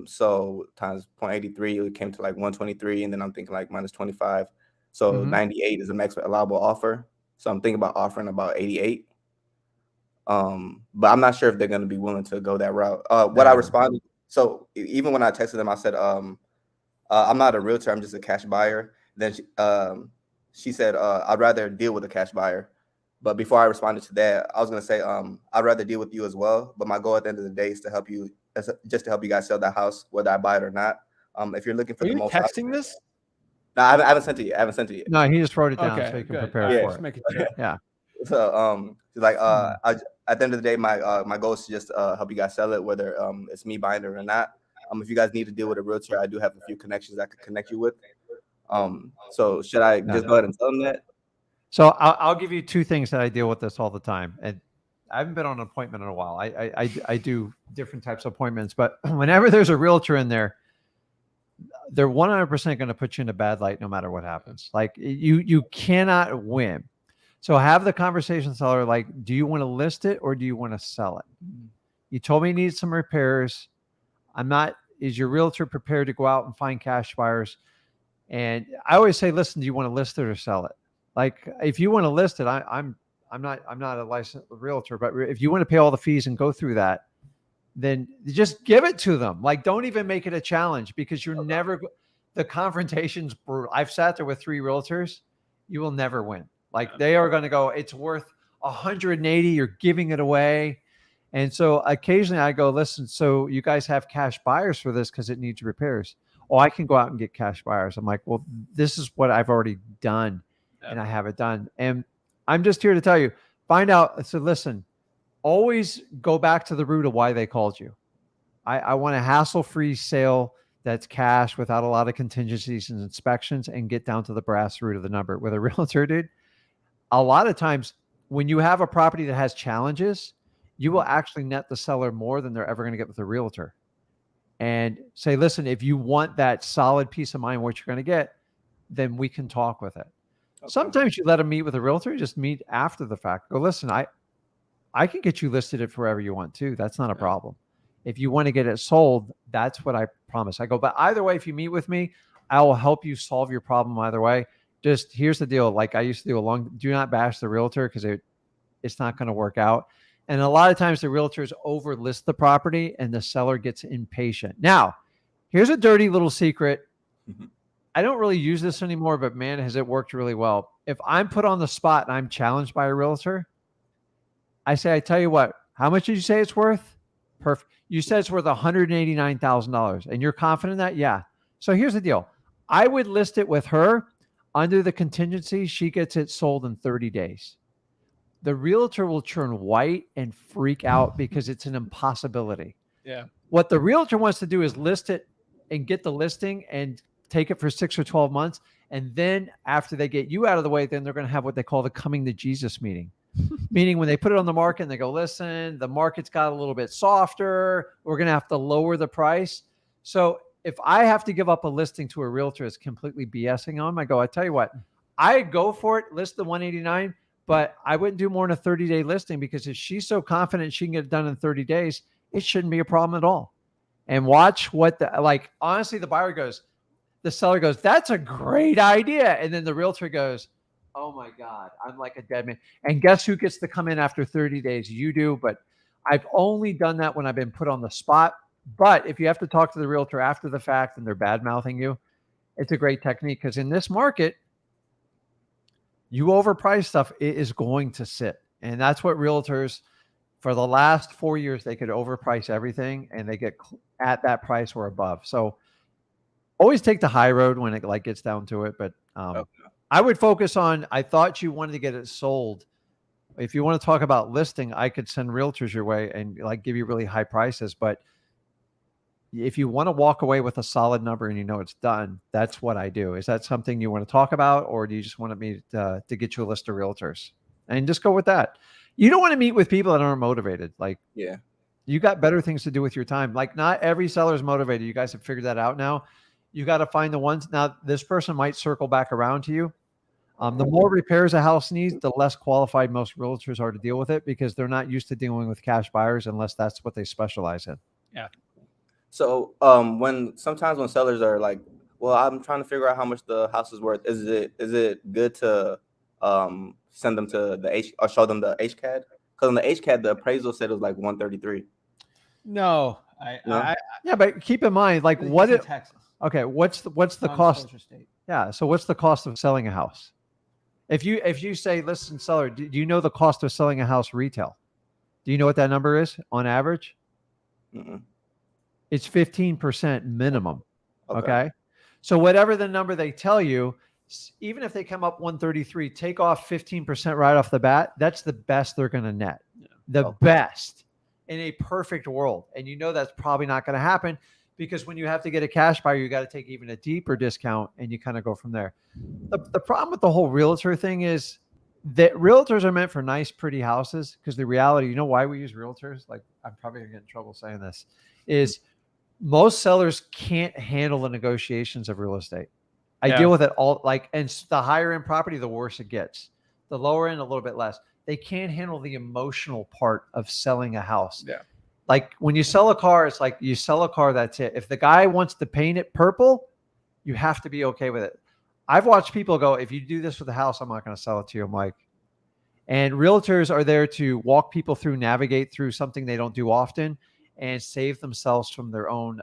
So times 0.83, it came to like 123, and then I'm thinking like minus 25. So 98 is the max allowable offer. So I'm thinking about offering about 88. But I'm not sure if they're going to be willing to go that route. I responded. So even when I texted them, I said, I'm not a realtor, I'm just a cash buyer. Then she said, I'd rather deal with a cash buyer. But before I responded to that, I was gonna say, I'd rather deal with you as well. But my goal at the end of the day is to help you, just to help you guys sell that house, whether I buy it or not. If you're looking for Are the you most, texting this? no, I haven't sent it yet. I haven't sent it yet. No, he just wrote it down Okay, so he can good. prepare All right, for just it. making sure. Yeah. So she's like, at the end of the day, my goal is to just help you guys sell it, whether it's me buying it or not. If you guys need to deal with a realtor, I do have a few connections I could connect you with. So should I just go ahead and tell them that? So I'll give you two things that I deal with this all the time. And I haven't been on an appointment in a while. I do different types of appointments, but whenever there's a realtor in there, they're 100% going to put you in a bad light no matter what happens. Like you cannot win. So have the conversation with the seller, like, do you want to list it or do you want to sell it? You told me you need some repairs. Is your realtor prepared to go out and find cash buyers? And I always say, listen, do you want to list it or sell it? Like, if you want to list it, I'm not a licensed realtor, but if you want to pay all the fees and go through that, then just give it to them. Like, don't even make it a challenge, because you're never, the confrontation's brutal. I've sat there with 3 realtors. You will never win. Like, they are going to go, it's worth 180. You're giving it away. And so occasionally I go, listen, so you guys have cash buyers for this because it needs repairs. Oh, I can go out and get cash buyers. I'm like, well, this is what I've already done, and I have it done. And I'm just here to tell you, find out. So listen, always go back to the root of why they called you. I want a hassle-free sale that's cash without a lot of contingencies and inspections, and get down to the brass root of the number. With a realtor, dude, a lot of times when you have a property that has challenges, you will actually net the seller more than they're ever going to get with a realtor. And say, listen, if you want that solid peace of mind, what you're going to get, then we can talk with it. Okay. Sometimes you let them meet with a realtor, just meet after the fact. Go, listen, I can get you listed it forever you want to. That's not a problem. If you want to get it sold, that's what I promise. I go, but either way, if you meet with me, I will help you solve your problem either way. Just here's the deal. Like I used to do do not bash the realtor, because it's not going to work out. And a lot of times the realtors overlist the property and the seller gets impatient. Now, here's a dirty little secret. I don't really use this anymore, but man, has it worked really well. If I'm put on the spot and I'm challenged by a realtor, I say, I tell you what, how much did you say it's worth? Perfect. You said it's worth $189,000 and you're confident in that? Yeah. So here's the deal. I would list it with her under the contingency. She gets it sold in 30 days. The realtor will turn white and freak out because it's an impossibility. Yeah. What the realtor wants to do is list it and get the listing and take it for 6 or 12 months. And then after they get you out of the way, then they're going to have what they call the coming to Jesus meeting. Meaning when they put it on the market and they go, listen, the market's got a little bit softer. We're going to have to lower the price. So if I have to give up a listing to a realtor is completely BSing on them, I go, I tell you what, I go for it, list the 189. But I wouldn't do more than a 30-day listing, because if she's so confident she can get it done in 30 days, it shouldn't be a problem at all. And watch what honestly, the seller goes, that's a great idea. And then the realtor goes, oh my God, I'm like a dead man. And guess who gets to come in after 30 days? You do. But I've only done that when I've been put on the spot. But if you have to talk to the realtor after the fact and they're bad mouthing you, it's a great technique, because in this market, you overprice stuff, it is going to sit. And that's what realtors, for the last 4 years, they could overprice everything and they get at that price or above. So always take the high road when it gets down to it. But I would focus on, I thought you wanted to get it sold. If you want to talk about listing, I could send realtors your way and give you really high prices. But if you want to walk away with a solid number and you know it's done, that's what I do. Is that something you want to talk about, or do you just want me to get you a list of realtors and just go with that? You don't want to meet with people that aren't motivated. You got better things to do with your time. Not every seller is motivated. You guys have figured that out now. You got to find the ones. Now, this person might circle back around to you. The more repairs a house needs, the less qualified most realtors are to deal with it, because they're not used to dealing with cash buyers unless that's what they specialize in. Yeah. So sometimes when sellers are like, well, I'm trying to figure out how much the house is worth, is it good to send them to the or show them the HCAD? Because on the HCAD, the appraisal said it was like 133. No, yeah, but keep in mind, Texas. Okay, what's the cost? State. Yeah, so what's the cost of selling a house? If you say, listen, seller, do you know the cost of selling a house retail? Do you know what that number is on average? Mm-mm. It's 15% minimum. Okay. Okay. So whatever the number they tell you, even if they come up 133, take off 15% right off the bat. That's the best they're going to net. The Okay. best in a perfect world. And you know that's probably not going to happen because when you have to get a cash buyer, you got to take even a deeper discount and you kind of go from there. The problem with the whole realtor thing is that realtors are meant for nice, pretty houses because the reality, you know why we use realtors? Like, I'm probably going to get in trouble saying this, is most sellers can't handle the negotiations of real estate. I Yeah. deal with it all, like, and the higher end property, the worse it gets. The lower end, a little bit less. They can't handle the emotional part of selling a house. Yeah. Like when you sell a car, it's like you sell a car, that's it. If the guy wants to paint it purple, you have to be okay with it. I've watched people go, if you do this with the house, I'm not going to sell it to you. I'm like, and realtors are there to walk people through, navigate through something they don't do often and save themselves from their own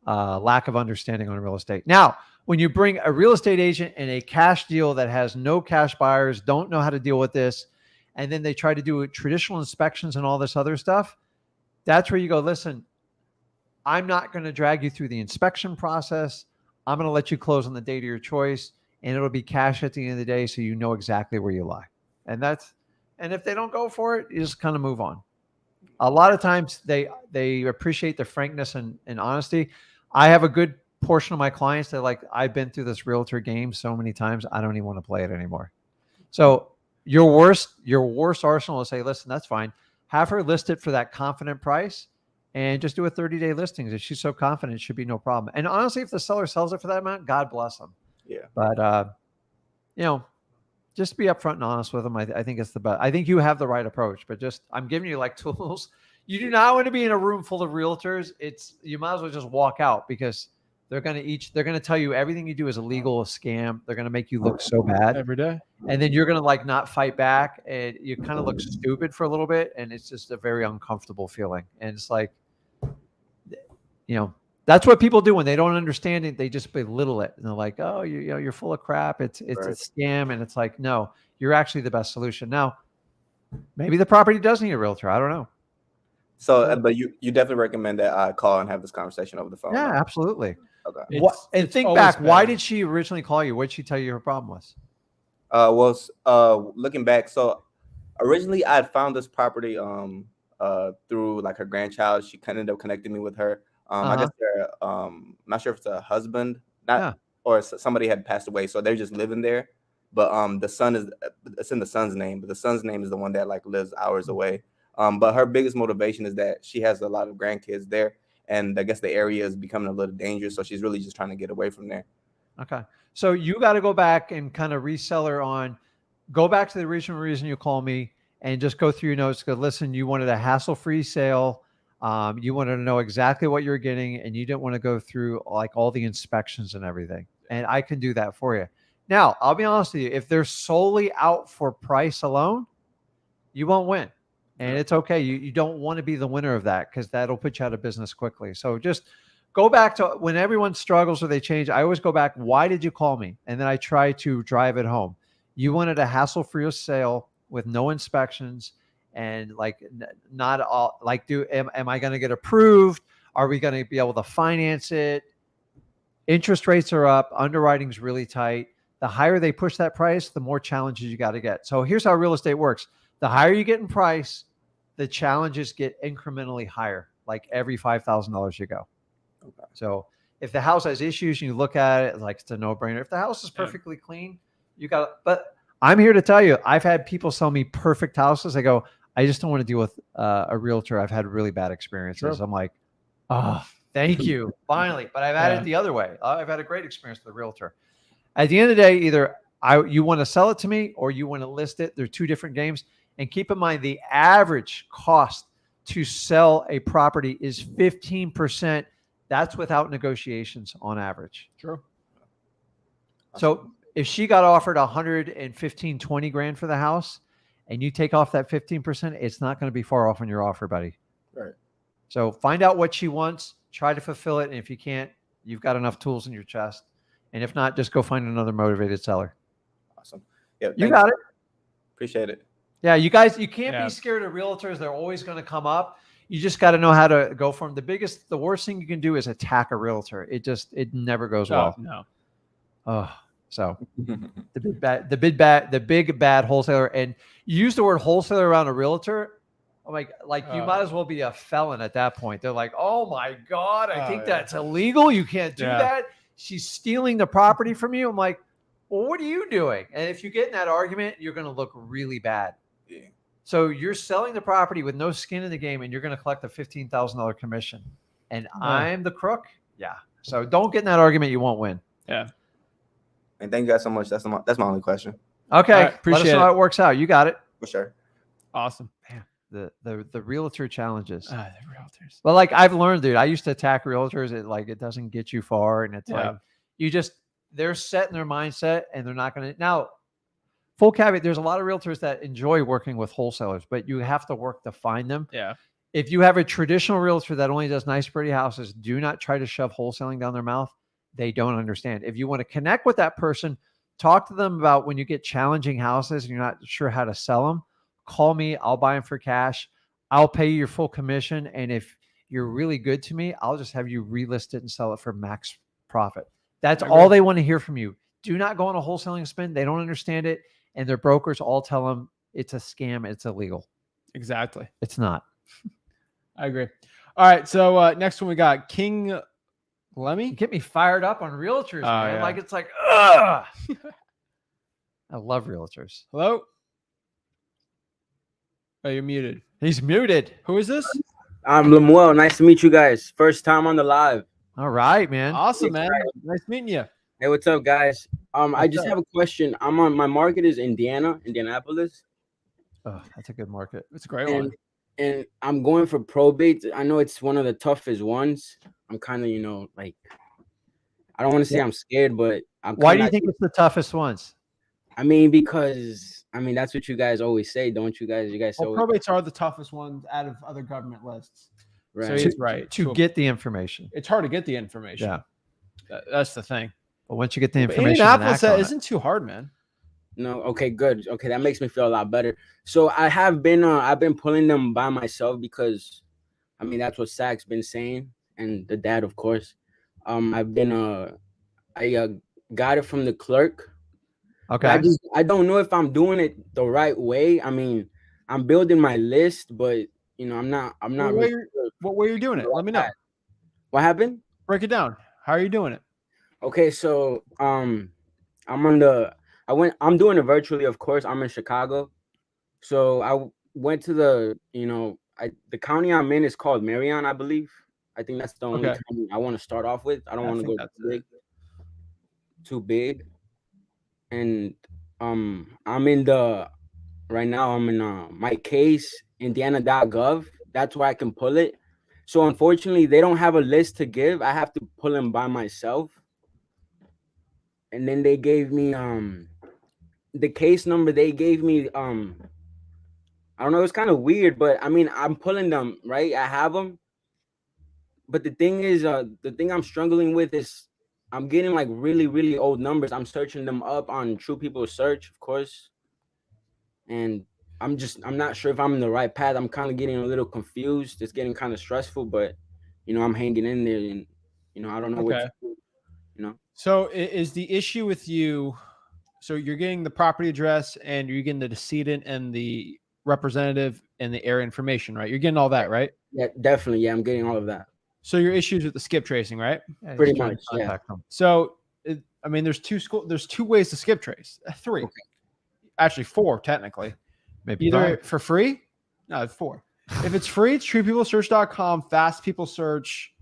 lack of understanding on real estate. Now, when you bring a real estate agent in a cash deal that has no cash buyers, don't know how to deal with this, and then they try to do traditional inspections and all this other stuff, that's where you go, listen, I'm not going to drag you through the inspection process. I'm going to let you close on the date of your choice, and it'll be cash at the end of the day, so you know exactly where you lie. And if they don't go for it, you just kind of move on. A lot of times they appreciate the frankness and honesty. I have a good portion of my clients that like, I've been through this realtor game so many times, I don't even want to play it anymore. So your worst arsenal is say, listen, that's fine. Have her list it for that confident price and just do a 30-day listing. If she's so confident, it should be no problem. And honestly, if the seller sells it for that amount, God bless them. Yeah. But, just be upfront and honest with them. I think it's the best. I think you have the right approach, but I'm giving you like tools. You do not want to be in a room full of realtors. You might as well just walk out because they're going to tell you everything you do is illegal, a scam. They're going to make you look so bad Every day. and then you're going to like not fight back and you kind of look stupid for a little bit. And it's just a very uncomfortable feeling. And it's like, that's what people do when they don't understand it. They just belittle it, and they're like, "Oh, you're full of crap. It's Right. a scam." And it's like, no, you're actually the best solution. Now, maybe the property does need a realtor. I don't know. So, but you definitely recommend that I call and have this conversation over the phone. Yeah, right? absolutely. Okay. And think always back. Why better. did she originally call you? What did she tell you her problem was? Looking back, so originally I had found this property through like her grandchild. She ended up connecting me with her. I guess they're not sure if it's a husband, or somebody had passed away, so they're just living there. But the son it's in the son's name, but the son's name is the one that like lives hours away. But her biggest motivation is that she has a lot of grandkids there, and I guess the area is becoming a little dangerous, so she's really just trying to get away from there. Okay. So you got to go back and kind of go back to the original reason you call me and just go through your notes. Go, listen, you wanted a hassle-free sale. You wanted to know exactly what you're getting, and you didn't want to go through like all the inspections and everything. And I can do that for you. Now, I'll be honest with you. If they're solely out for price alone, you won't win. And it's okay. You don't want to be the winner of that because that'll put you out of business quickly. So just go back to when everyone struggles or they change. I always go back. Why did you call me? And then I try to drive it home. You wanted a hassle-free sale with no inspections and like not all like am I going to get approved? Are we going to be able to finance it? Interest rates are up. Underwriting's really tight. The higher they push that price, the more challenges you got to get. So here's how real estate works. The higher you get in price, the challenges get incrementally higher, like every $5,000 you go. Okay. So if the house has issues and you look at it, like it's a no-brainer. If the house is perfectly clean, but I'm here to tell you, I've had people sell me perfect houses. They go, I just don't want to deal with a realtor. I've had really bad experiences. Sure. I'm like, oh, thank you. Finally. But I've had it the other way. I've had a great experience with a realtor. At the end of the day, either you want to sell it to me or you want to list it. They're two different games. And keep in mind, the average cost to sell a property is 15%. That's without negotiations on average. True. So if she got offered 115, 20 grand for the house and you take off that 15%, it's not going to be far off on your offer, buddy. Right. So find out what she wants, try to fulfill it. And if you can't, you've got enough tools in your chest. And if not, just go find another motivated seller. Yeah, You got it. Appreciate it. Yeah, you guys, you can't Yeah. be scared of realtors. They're always going to come up. You just got to know how to go for them. The worst thing you can do is attack a realtor. It never goes well. No. Oh, so the big bad wholesaler, and you use the word wholesaler around a realtor. Oh my, like you might as well be a felon at that point. They're like, oh my God, I think that's illegal. You can't do that. She's stealing the property from you. I'm like, well, what are you doing? And if you get in that argument, you're going to look really bad. Yeah. So you're selling the property with no skin in the game, and you're going to collect a $15,000 commission. And I'm the crook. Yeah. So don't get in that argument. You won't win. Yeah. And thank you guys so much. That's my only question. Okay. All right, Let us appreciate know it. how it works out. You got it. For sure. Awesome. The realtor challenges. The realtors. Well, like I've learned, dude, I used to attack realtors. It doesn't get you far. And it's like, they're set in their mindset and they're not going to. Now, full caveat, there's a lot of realtors that enjoy working with wholesalers, but you have to work to find them. Yeah. If you have a traditional realtor that only does nice, pretty houses, do not try to shove wholesaling down their mouth. They don't understand. If you want to connect with that person, talk to them about when you get challenging houses and you're not sure how to sell them, call me. I'll buy them for cash. I'll pay you your full commission. And if you're really good to me, I'll just have you relist it and sell it for max profit. That's all they want to hear from you. Do not go on a wholesaling spin. They don't understand it. And their brokers all tell them it's a scam. It's illegal. Exactly. It's not. I agree. All right. So next one we got King Lemmy. You get me fired up on realtors, man. Yeah. Like it's like, ugh. I love realtors. Hello. Oh, you're muted. He's muted. Who is this? I'm Lemuel. Nice to meet you guys. First time on the live. All right, man. Awesome, man. Nice meeting you. Hey, what's up, guys? I just have a question. I'm on my market is Indianapolis. Oh, that's a good market. It's a great one. And I'm going for probate. I know it's one of the toughest ones. I'm kind of, like, I don't want to say I'm scared, but why do you think it's the toughest ones? I mean, because that's what you guys always say, don't you guys? You guys Well, always, probates are the toughest ones out of other government lists. right? So he's right. To get the information. It's hard to get the information. Yeah. That's the thing. But once you get the But information, Indianapolis isn't too hard, man. No, okay, good. Okay, that makes me feel a lot better. So I've been pulling them by myself because, that's what Zach's been saying, and the dad, of course. I got it from the clerk. Okay. I don't know if I'm doing it the right way. I'm building my list, but I'm not. What way you're doing it? Let me know. What happened? Break it down. How are you doing it? Okay, so I'm doing it virtually, of course. I'm in Chicago. So I went to the county I'm in is called Marion, I believe. I think that's the only county I want to start off with. I don't want to go too big. And I'm in my case, Indiana.gov. That's where I can pull it. So unfortunately, they don't have a list to give. I have to pull them by myself. And then they gave me the case number. They gave me I don't know, it's kind of weird, but I'm pulling them, right? I have them. But the thing is, the thing I'm struggling with is I'm getting like really, really old numbers. I'm searching them up on True People Search, of course. And I'm not sure if I'm in the right path. I'm kind of getting a little confused. It's getting kind of stressful, but I'm hanging in there, and I don't know what to do, So is the issue with you? So you're getting the property address and you're getting the decedent and the representative and the area information, right? You're getting all that, right? Yeah, definitely. Yeah, I'm getting all of that. So your issues with the skip tracing, right? Yeah, Pretty just trying to much, yeah. contact them. So there's two ways to skip trace. Three, actually four technically. Maybe Either 5. for free, no, it's 4. If it's free, it's truepeoplesearch.com, fast people search.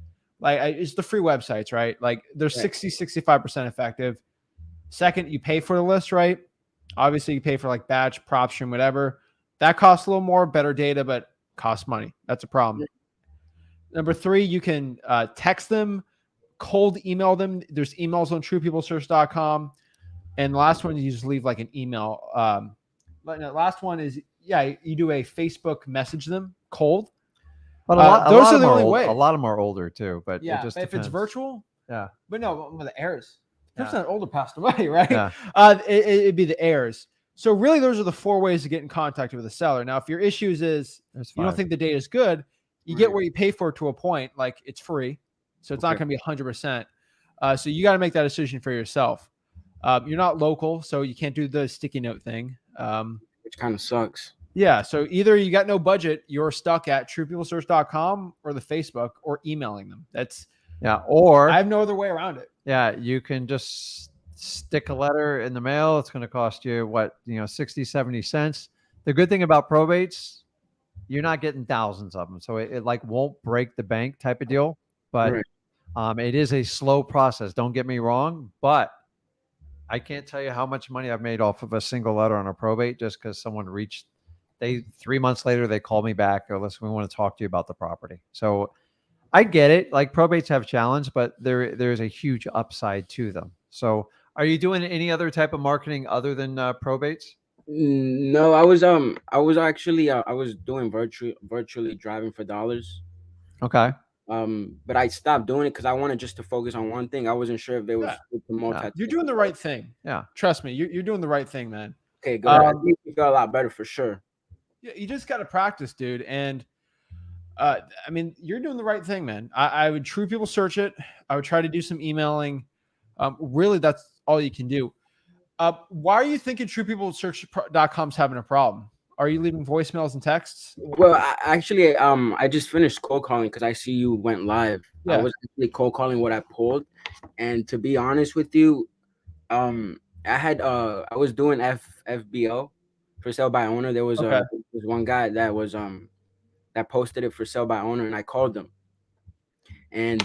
It's the free websites, right? Like they're 65% effective. Second, you pay for the list, right? Obviously, you pay for like batch, PropStream, whatever. That costs a little more, better data, but costs money. That's a problem. Number 3, you can text them, cold email them. There's emails on truepeoplesearch.com. And the last one, you just leave like an email. The last one is, you do a Facebook message them cold. But those are the only way. A lot of them are older too, but Yeah, it just if it's depends. virtual. Yeah. But no, the heirs. The person that older passed away, right? Yeah. It'd be the heirs. So really, those are the 4 ways to get in contact with a seller. Now, if your issues is There's you don't 5. think the data is good, you get what you pay for to a point. Like it's free, so it's not going to be 100%. So you got to make that decision for yourself. You're not local, so you can't do the sticky note thing. Which kind of sucks. Yeah. So either you got no budget, you're stuck at truepeoplesearch.com or the Facebook or emailing them. That's Or I have no other way around it. you can just stick a letter in the mail. It's going to cost you 60, 70 cents. The good thing about probates, you're not getting thousands of them. So it like won't break the bank type of deal, but it is a slow process. Don't get me wrong, but I can't tell you how much money I've made off of a single letter on a probate just because someone 3 months later, they called me back. Or listen, we want to talk to you about the property. So I get it. Like probates have challenge, but there's a huge upside to them. So are you doing any other type of marketing other than probates? No, I was actually I was doing virtually driving for dollars. Okay. But I stopped doing it because I wanted just to focus on one thing. I wasn't sure if there was multi. You're doing the right thing. Yeah. Trust me, you're doing the right thing, man. Okay, good. I think you feel a lot better for sure. Yeah, you just got to practice, dude. And I mean, you're doing the right thing, man. I would True People search it. I would try to do some emailing. Really, that's all you can do. Why are you thinking TruePeopleSearch.com's having a problem? Are you leaving voicemails and texts? Well, I just finished cold calling because I see you went live. Yeah. I was actually cold calling what I pulled, and to be honest with you, I was doing FBO, for sale by owner. There was one guy that was that posted it for sale by owner, and I called him, and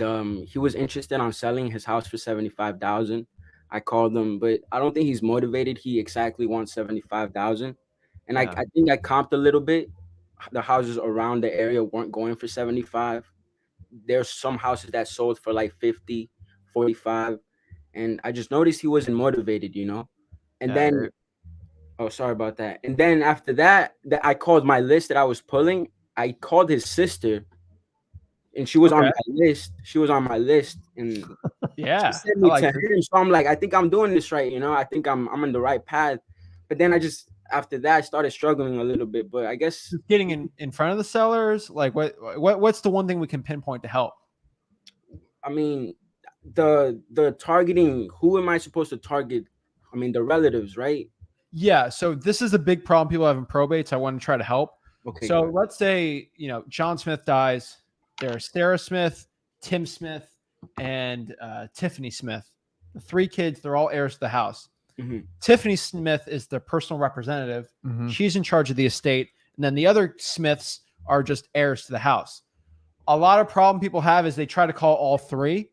he was interested on selling his house for $75,000. I called him, but I don't think he's motivated. He exactly wants $75,000. And I think I comped a little bit. The houses around the area weren't going for 75. There's some houses that sold for like 50, 45. And I just noticed he wasn't motivated, And then, oh, sorry about that. And then after that I called my list that I was pulling. I called his sister, and she was on my list. And she sent me to him. So I'm like, I think I'm doing this right, I think I'm on the right path. But then after that, I started struggling a little bit, but I guess getting in front of the sellers. Like what's the one thing we can pinpoint to help? I mean, the targeting, who am I supposed to target? I mean, the relatives, right? Yeah. So this is a big problem people have in probates. I want to try to help. Okay. So let's say, John Smith dies. There's Sarah Smith, Tim Smith, and Tiffany Smith. The 3 kids, they're all heirs to the house. Mm-hmm. Tiffany Smith is the personal representative. Mm-hmm. She's in charge of the estate. And then the other Smiths are just heirs to the house. A lot of problem people have is they try to call all 3.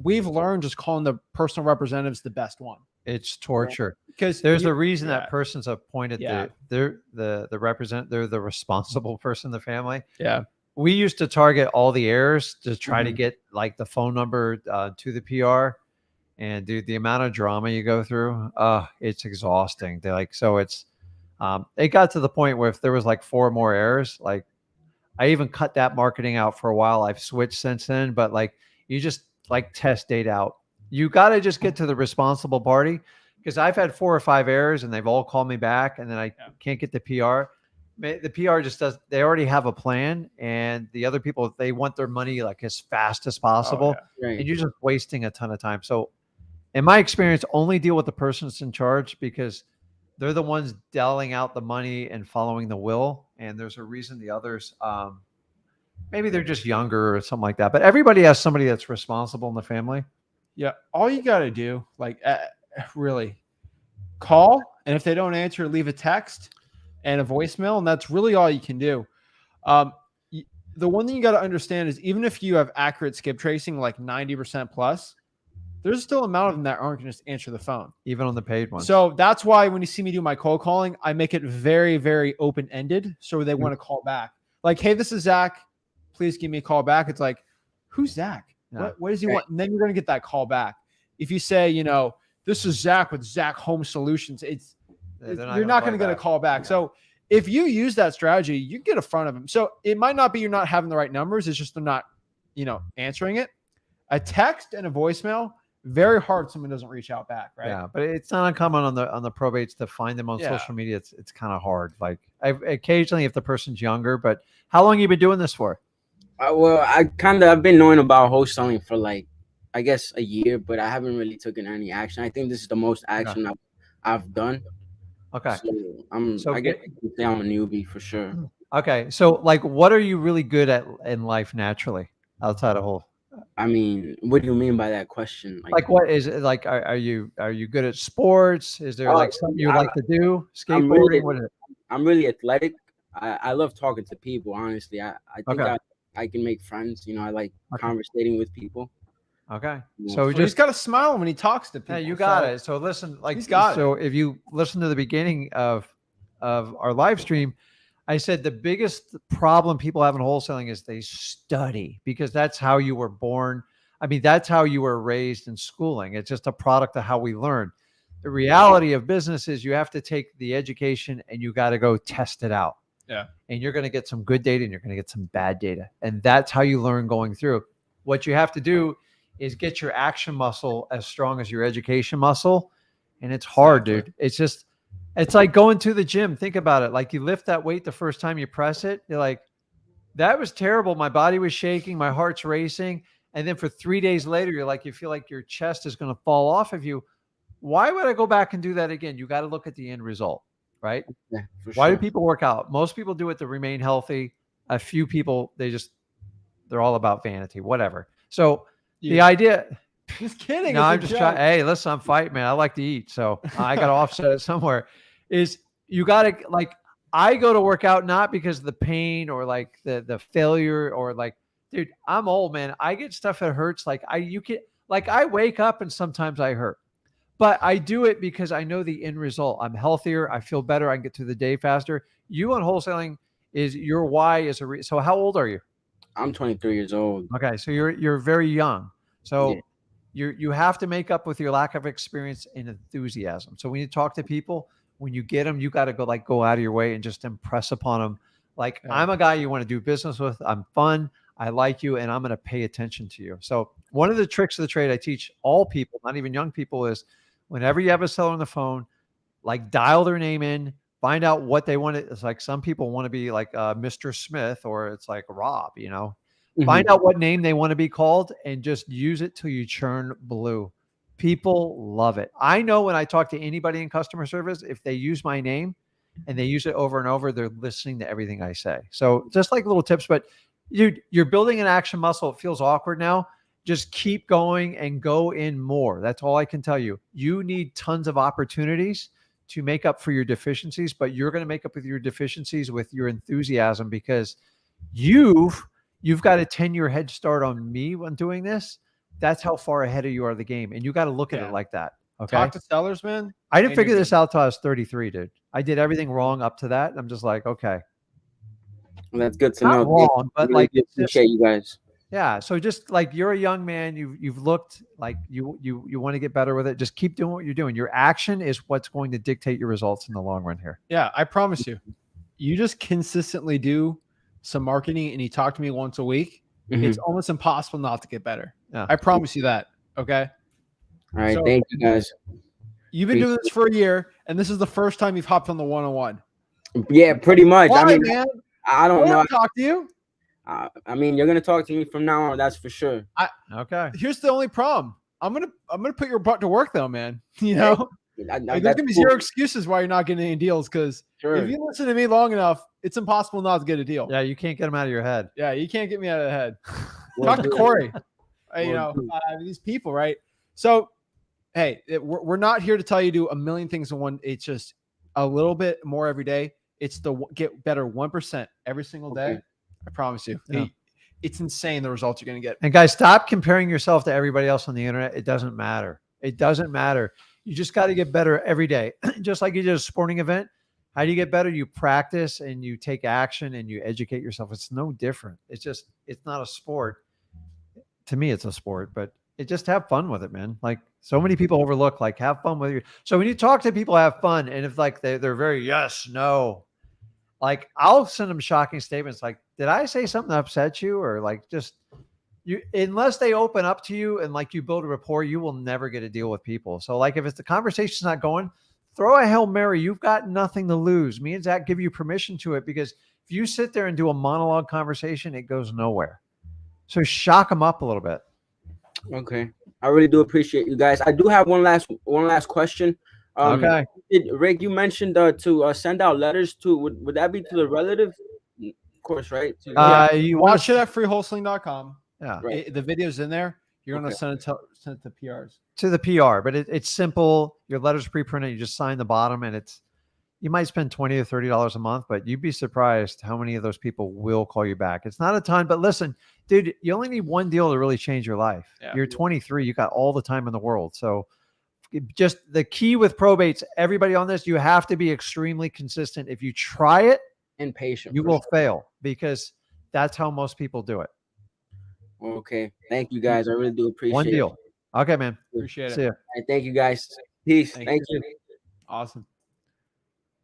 We've learned just calling the personal representatives the best one. It's torture because there's a reason that person's appointed. Yeah. They're the responsible person in the family. Yeah. We used to target all the heirs to try to get like the phone number to the PR. And dude, the amount of drama you go through, it's exhausting. They're like, so it's, it got to the point where if there was like 4 more heirs, like I even cut that marketing out for a while. I've switched since then, but like you just like test date out. You got to just get to the responsible party, because I've had 4 or 5 heirs and they've all called me back, and then I can't get the PR. The PR just does. They already have a plan, and the other people, they want their money like as fast as possible, and you're just wasting a ton of time. So in my experience, only deal with the person that's in charge, because they're the ones dialing out the money and following the will. And there's a reason the others, maybe they're just younger or something like that. But everybody has somebody that's responsible in the family. Yeah. All you got to do, like really call. And if they don't answer, leave a text and a voicemail. And that's really all you can do. The one thing you got to understand is even if you have accurate skip tracing, like 90% plus, there's still an amount of them that aren't going to just answer the phone, even on the paid ones. So that's why when you see me do my cold calling, I make it very, very open-ended. So they want to call back. Like, hey, this is Zach. Please give me a call back. It's like, who's Zach? Yeah. What does he want? And then you're going to get that call back. If you say, this is Zach with Zach Home Solutions, you're not going to get a call back. Yeah. So if you use that strategy, you get in front of them. So it might not be you're not having the right numbers. It's just they're not, answering it. A text and a voicemail, very hard someone doesn't reach out back, right? Yeah, but it's not uncommon on the probates to find them on Yeah. social media. It's kind of hard. Like occasionally if the person's younger, but how long you been doing this for? Well, I've been knowing about wholesaling for like, I guess a year, but I haven't really taken any action. I think this is the most action I've done. Okay. So I guess you can say I'm a newbie for sure. Okay. So like, what are you really good at in life naturally outside of whole? I mean, what do you mean by that question? Like what is it like? Are you good at sports? Is there like something you like to do? Skateboarding? What is it? I'm really athletic. I love talking to people. Honestly, I think Okay. I can make friends. You know, I like conversating with people. Okay. Yeah. So He's got a smile when he talks to people. Yeah, you got it. So listen, like He's got so if you listen to the beginning of our live stream, I said the biggest problem people have in wholesaling is they study because that's how you were born. I mean, that's how you were raised in schooling. It's just a product of how we learn. The reality of business is you have to take the education and you got to go test it out. Yeah. And you're going to get some good data and you're going to get some bad data. And that's how you learn going through. What you have to do is get your action muscle as strong as your education muscle. And it's hard, dude. It's like going to the gym. Think about it. Like you lift that weight the first time you press it. You're like, that was terrible. My body was shaking. My heart's racing. And then for 3 days later, you're like, you feel like your chest is going to fall off of you. Why would I go back and do that again? You got to look at the end result, right? Yeah, for Why sure. do people work out? Most people do it to remain healthy. A few people, they're all about vanity, whatever. So the idea, just kidding. no, I'm just trying. Hey, listen, I'm fighting, man. I like to eat. So I got to offset it somewhere. Is you got to like, I go to work out not because of the pain or like the failure or like, dude, I'm old, man. I get stuff that hurts. Like I wake up and sometimes I hurt, but I do it because I know the end result. I'm healthier. I feel better. I can get through the day faster. You on wholesaling is your why is so how old are you? I'm 23 years old. Okay. So you're very young. So you have to make up with your lack of experience and enthusiasm. So when you talk to people, when you get them, you got to go out of your way and just impress upon them. Like I'm a guy you want to do business with. I'm fun. I like you, and I'm going to pay attention to you. So one of the tricks of the trade I teach all people, not even young people, is whenever you have a seller on the phone, like dial their name in, find out what they want. It's like some people want to be like Mr. Smith, or it's like Rob, you know. Find out what name they want to be called and just use it till you churn blue. People love it. I know when I talk to anybody in customer service, if they use my name and they use it over and over, they're listening to everything I say. So just like little tips, but you're building an action muscle. It feels awkward now. Just keep going and go in more. That's all I can tell you. You need tons of opportunities to make up for your deficiencies, but you're going to make up with your deficiencies with your enthusiasm because you've got a 10-year head start on me when doing this. That's how far ahead of you are of the game. And you got to look at it like that. Okay. Talk to sellers, man. I didn't figure this out till I was 33, dude. I did everything wrong up to that. I'm just like, okay. Well, that's good to Not know. wrong, but really like appreciate you guys. Yeah. So just like you're a young man, you've looked like you want to get better with it. Just keep doing what you're doing. Your action is what's going to dictate your results in the long run here. Yeah, I promise you. You just consistently do some marketing and you talk to me once a week. It's almost impossible not to get better. Yeah. I promise you that. Okay. All right. So, thank you guys. You've been doing this for a year, and this is the first time you've hopped on the one-on-one. Yeah, pretty much. Why, I mean, man? I don't know. Talk to you. I mean, you're gonna talk to me from now on. That's for sure. Okay. Here's the only problem. I'm gonna put your butt to work though, man. You know, there's gonna be zero excuses why you're not getting any deals. Because if you listen to me long enough, it's impossible not to get a deal. Yeah, you can't get them out of your head. Yeah, you can't get me out of the head. Talk to Corey. These people, right? So, hey, we're not here to tell you to do a million things in one. It's just a little bit more every day. It's the get better 1% every single day. I promise you. Yeah. It's insane the results you're going to get. And guys, stop comparing yourself to everybody else on the internet. It doesn't matter. It doesn't matter. You just got to get better every day. Just like you did a sporting event. How do you get better? You practice and you take action and you educate yourself. It's no different. It's not a sport. To me, it's a sport, but just have fun with it, man. Like so many people overlook, like have fun with you. So when you talk to people, have fun. And if like they're very yes, no, like I'll send them shocking statements like, did I say something that upset you? Or like, just, unless they open up to you and like you build a rapport, you will never get a deal with people. So like if the conversation's not going, throw a Hail Mary. You've got nothing to lose. Me and Zach give you permission to it, because if you sit there and do a monologue conversation, it goes nowhere. So shock them up a little bit. Okay. I really do appreciate you guys. I do have one last question. Okay. Rick, you mentioned to send out letters to, would that be to the relative? Of course, right? You Watch it at freewholesaling.com. Yeah. Right. The video's in there. You're going to send it to PRs. To the PR, but it's simple. Your letter's pre-printed. You just sign the bottom, and you might spend $20 or $30 a month, but you'd be surprised how many of those people will call you back. It's not a ton, but listen, dude, you only need one deal to really change your life. Yeah. You're 23. You got all the time in the world. So just the key with probates, everybody on this, you have to be extremely consistent. If you try it, And patient. you will fail, because that's how most people do it. Okay. Thank you guys. I really do appreciate One deal. Okay, man. Appreciate See it. ya. it. Thank you guys. Peace. Thank Thank you. Awesome.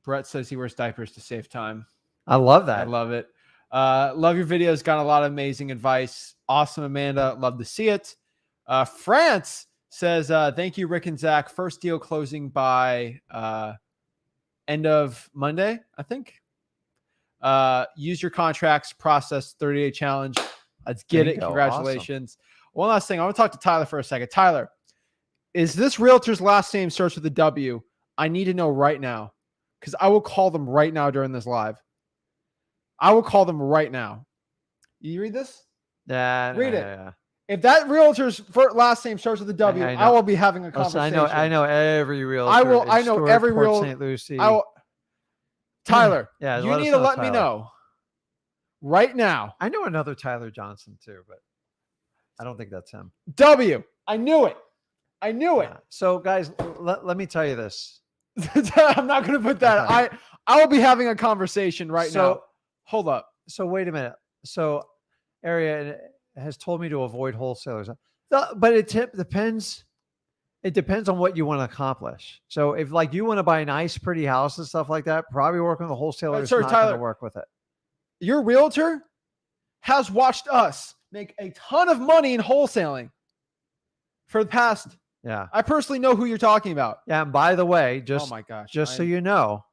Brett says he wears diapers to save time. I love that. I love it. Love your videos. Got a lot of amazing advice. Awesome, Amanda. Love to see it. France says, thank you, Rick and Zach. First deal closing by end of Monday, I think. Use your contracts, process 30-day challenge. Let's get it. Bingo. Congratulations. Awesome. One last thing. I want to talk to Tyler for a second. Tyler, is this realtor's last name starts with a W? I need to know right now, because I will call them right now during this live. I will call them right now. You read this? Read it. Yeah. If that realtor's last name starts with a W, I will be having a Listen, conversation. I know every realtor. I know every realtor. St. Lucie. Tyler, Yeah, you need to let me know right now. I know another Tyler Johnson too, but I don't think that's him. W. I knew it. I knew it. Yeah. So guys, let me tell you this. I'm not going to put that. Okay. I will be having a conversation right now. Hold up. So wait a minute. So Area has told me to avoid wholesalers, but it depends. It depends on what you want to accomplish. So if like you want to buy a nice, pretty house and stuff like that, probably working with a wholesaler is not going Tyler, to work with it. Your realtor has watched us make a ton of money in wholesaling for the past. Yeah. I personally know who you're talking about. Yeah. And by the way, Oh my gosh. so you know,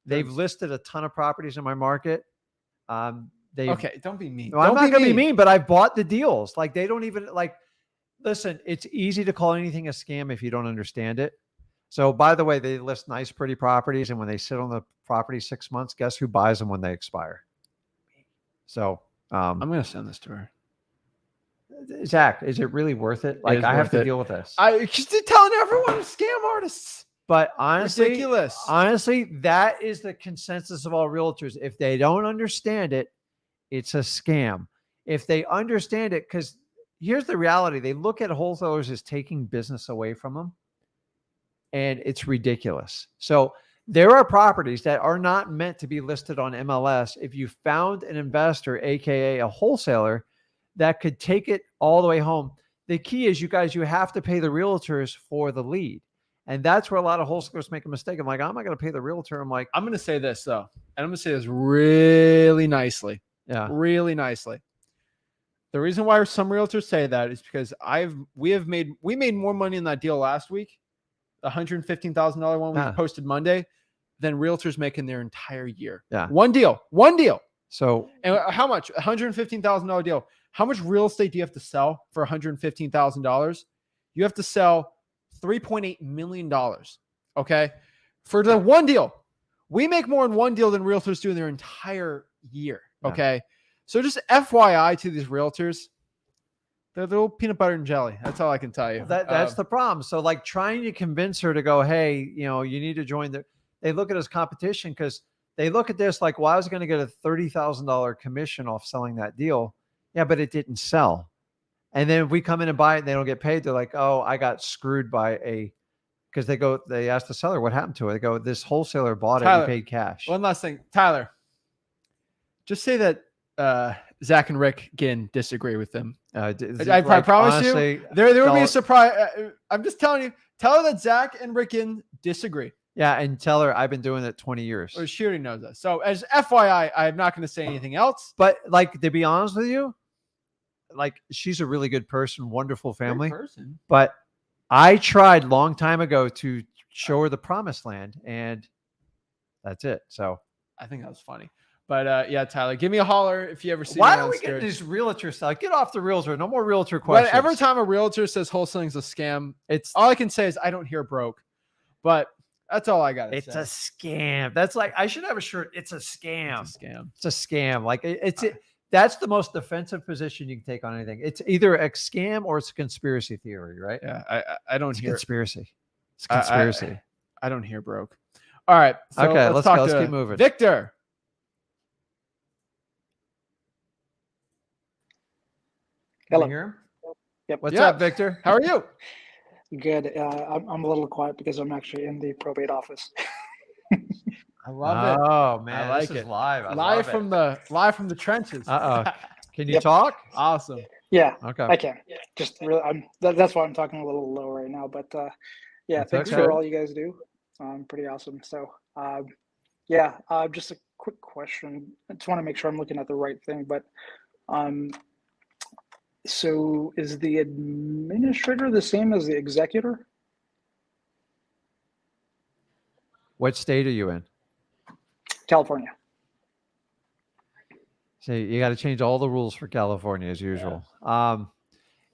they've listed a ton of properties in my market. Okay, don't be mean. I'm not going to be mean, but I've bought the deals. Like they don't even like, listen, it's easy to call anything a scam if you don't understand it. So by the way, they list nice, pretty properties. And when they sit on the property 6 months, guess who buys them when they expire? So I'm going to send this to her. Zach, is it really worth it? Like I have to deal with this. I just telling everyone scam artists. But honestly, ridiculous. Honestly, that is the consensus of all realtors. If they don't understand it, it's a scam. If they understand it, because here's the reality. They look at wholesalers as taking business away from them. And it's ridiculous. So there are properties that are not meant to be listed on MLS. If you found an investor, AKA a wholesaler, that could take it all the way home. The key is you have to pay the realtors for the lead. And that's where a lot of wholesalers make a mistake. I'm like, I'm not going to pay the realtor. I'm like, I'm going to say this though. And I'm going to say this really nicely. Yeah. Really nicely. The reason why some realtors say that is because we made more money in that deal last week, the $115,000 one we posted Monday, than realtors make in their entire year. Yeah. One deal. So and how much? $115,000 deal. How much real estate do you have to sell for $115,000? You have to sell $3.8 million. Okay. For the one deal, we make more in one deal than realtors do in their entire year. Okay. So just FYI to these realtors, they're little peanut butter and jelly. That's all I can tell you. That's the problem. So like trying to convince her to go, hey, you need to join they look at it as competition because they look at this like, well, I was going to get a $30,000 commission off selling that deal. Yeah, but it didn't sell. And then if we come in and buy it and they don't get paid, they're like, oh, I got screwed by because they ask the seller what happened to it. They go, this wholesaler bought Tyler, it, he paid cash. One last thing. Tyler, just say that Zach and Rick Ginn disagree with them. I promise honestly, you, there would be a surprise. I'm just telling you, tell her that Zach and Rick Ginn disagree. Yeah, and tell her I've been doing it 20 years. Well, she already knows that. So as FYI, I'm not going to say anything else. But like, to be honest with you, like she's a really good person, wonderful Great family. person. But I tried long time ago to show her the promised land, and that's it. So I think that was funny. But yeah, Tyler, give me a holler if you ever see why me are on we the getting street. these realtor stuff? Get off the realtor. No more realtor questions. But every time a realtor says wholesaling's a scam, it's all I can say is I don't hear broke. But that's all I got to say. it's a scam. That's like I should have a shirt. It's a scam. It's a scam. It's a scam. Like that's the most defensive position you can take on anything. It's either a scam or it's a conspiracy theory, right? Yeah, I don't It's a hear conspiracy. It's a conspiracy. I don't hear broke. All right. So Okay, let's go. talk Let's to keep moving. Victor. Can Hello. we hear him? Yep. What's Yeah. up, Victor? How are you? Good. I'm a little quiet because I'm actually in the probate office. I love it. Oh man, I like this is it. live. I Live love from the trenches. Can you Yep. talk? Awesome. Yeah, Okay. I can. Just really, that's why I'm talking a little low right now. But yeah, That's thanks okay. for all you guys do. Pretty awesome. So yeah, just a quick question. I just want to make sure I'm looking at the right thing. But so is the administrator the same as the executor? What state are you in? California. So you got to change all the rules for California as usual.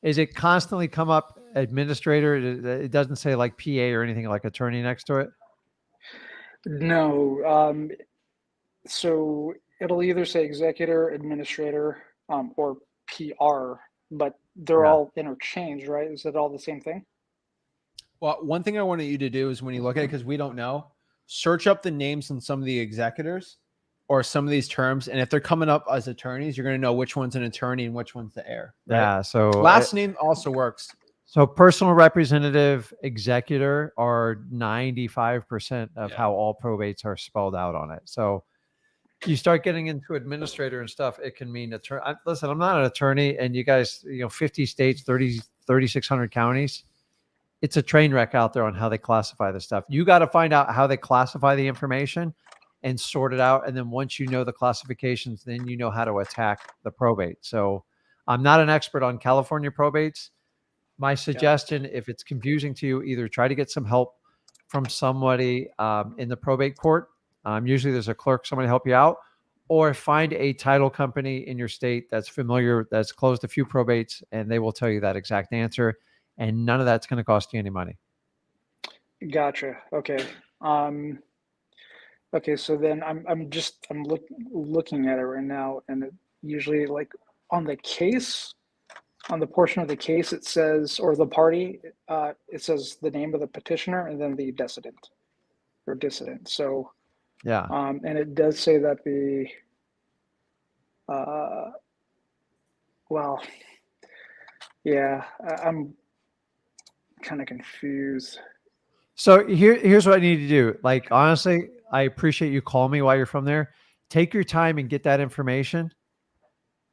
Is it constantly come up administrator? It doesn't say like PA or anything like attorney next to it. No. So it'll either say executor, administrator, or PR, but they're Yeah. all interchanged, right? Is it all the same thing? Well, one thing I wanted you to do is when you look at it, because we don't know, search up the names on some of the executors or some of these terms. And if they're coming up as attorneys, you're going to know which one's an attorney and which one's the heir. Right? Yeah. So Last name also works. So personal representative, executor are 95% of how all probates are spelled out on it. So you start getting into administrator and stuff, it can mean attorney. Listen, I'm not an attorney, and you guys, 50 states, 3,600 counties. It's a train wreck out there on how they classify this stuff. You got to find out how they classify the information and sort it out. And then once you know the classifications, then you know how to attack the probate. So I'm not an expert on California probates. My suggestion, if it's confusing to you, either try to get some help from somebody in the probate court. Usually there's a clerk, somebody to help you out, or find a title company in your state that's familiar, that's closed a few probates, and they will tell you that exact answer. And none of that's going to cost you any money. Gotcha. Okay. Okay. So then I'm looking at it right now, and it usually like on the case, on the portion of the case, it says, or the party, it says the name of the petitioner and then the decedent or dissident. So, Yeah. and it does say that well, yeah, I'm kind of confused. So here's what I need to do. Like, honestly, I appreciate you calling me while you're from there. Take your time and get that information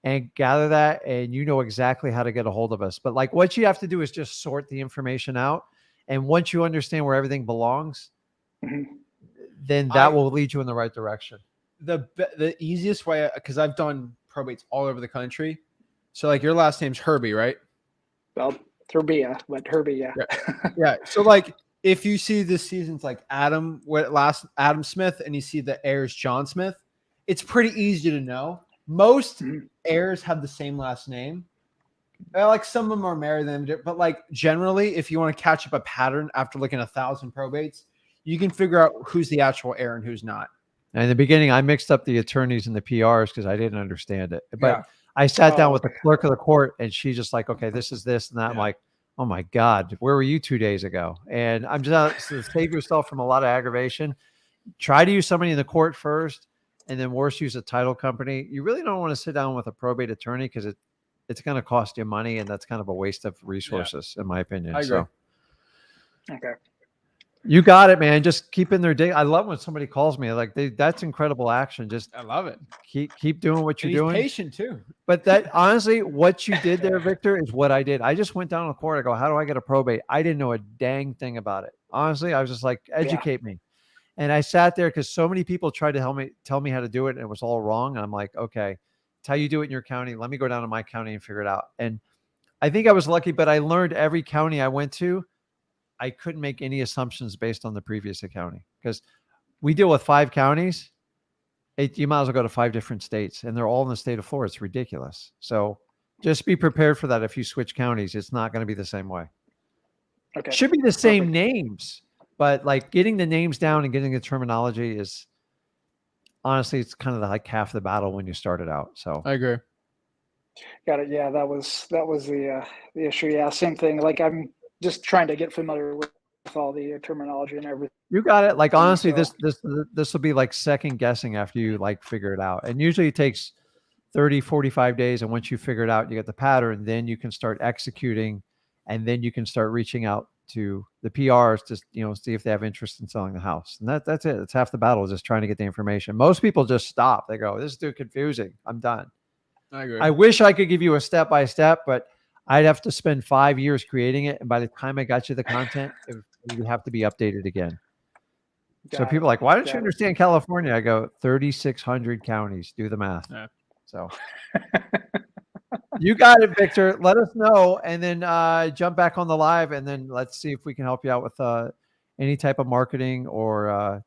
and gather that, and you know exactly how to get a hold of us. But like what you have to do is just sort the information out. And once you understand where everything belongs, then that will lead you in the right direction. The easiest way, because I've done probates all over the country. So like your last name's Herbie, right? Well, Turbia, but Herbie, yeah. Yeah. So like if you see this season's like Adam Smith and you see the heirs John Smith, it's pretty easy to know. Most heirs have the same last name. Like some of them are married than, but like generally, if you want to catch up a pattern after looking at 1,000 probates, you can figure out who's the actual heir and who's not. And in the beginning, I mixed up the attorneys and the PRs because I didn't understand it. But I sat down with the clerk of the court, and she's just like, okay, this is this and that. I'm like, oh my God, where were you 2 days ago? And I'm just to save yourself from a lot of aggravation. Try to use somebody in the court first, and then worse, use a title company. You really don't want to sit down with a probate attorney because it's going to cost you money, and that's kind of a waste of resources, in my opinion. I agree. So, Okay. you got it, man. Just keep in their day. I love when somebody calls me like that's incredible action. Just I love it. Keep doing what you're And he's doing. patient too. But that honestly, what you did there, Victor, is what I did. I just went down to the court. I go, how do I get a probate? I didn't know a dang thing about it. Honestly, I was just like, educate me. And I sat there because so many people tried to tell me how to do it, and it was all wrong. And I'm like, okay, how you do it in your county. Let me go down to my county and figure it out. And I think I was lucky, but I learned every county I went to, I couldn't make any assumptions based on the previous county because we deal with 5 counties. You might as well go to 5 different states, and they're all in the state of Florida. It's ridiculous. So just be prepared for that. If you switch counties, it's not going to be the same way. Okay. Should be the same names, but like getting the names down and getting the terminology is honestly, it's kind of like half the battle when you start it out. So I agree. Got it. Yeah, that was the issue. Yeah, same thing. Like I'm just trying to get familiar with all the terminology and everything. you got it. Like honestly, So- this will be like second guessing after you like figure it out. And usually it takes 30, 45 days. And once you figure it out, you get the pattern, then you can start executing, and then you can start reaching out to the PRs to, see if they have interest in selling the house. And that's it. It's half the battle is just trying to get the information. Most people just stop. They go, this is too confusing. I'm done. I agree. I wish I could give you a step-by-step, but I'd have to spend 5 years creating it. And by the time I got you the content, it would have to be updated again. So Got people it. are like, why don't Got you it. understand California? I go, 3,600 counties. Do the math. Yeah. So you got it, Victor. Let us know, and then jump back on the live, and then let's see if we can help you out with any type of marketing or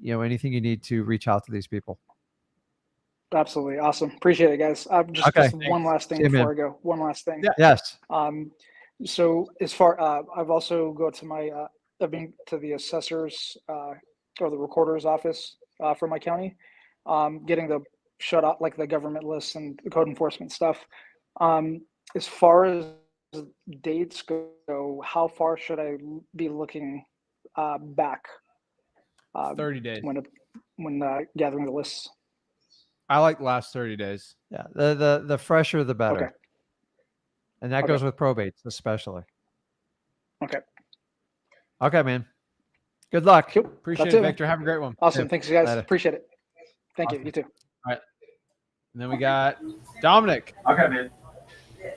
anything you need to reach out to these people. Absolutely. Awesome. Appreciate it, guys. Just Okay. one last thing See you, man. before I go. One last thing. Yeah. Yes. So as far, I've also go to my, I've been to the assessor's or the recorder's office for my county, getting the shut off, like the government lists and the code enforcement stuff. As far as dates go, how far should I be looking back 30 days. when gathering the lists? I like the last 30 days. Yeah. The fresher, the better. Okay. And that Okay. goes with probates, especially. Okay. Okay, man. Good luck. Cool. Appreciate That's it, it, man. Victor. Have a great one. Awesome. Thanks, guys. Later. Appreciate it. Thank Awesome. you. You too. And then we got Dominic. Okay, man.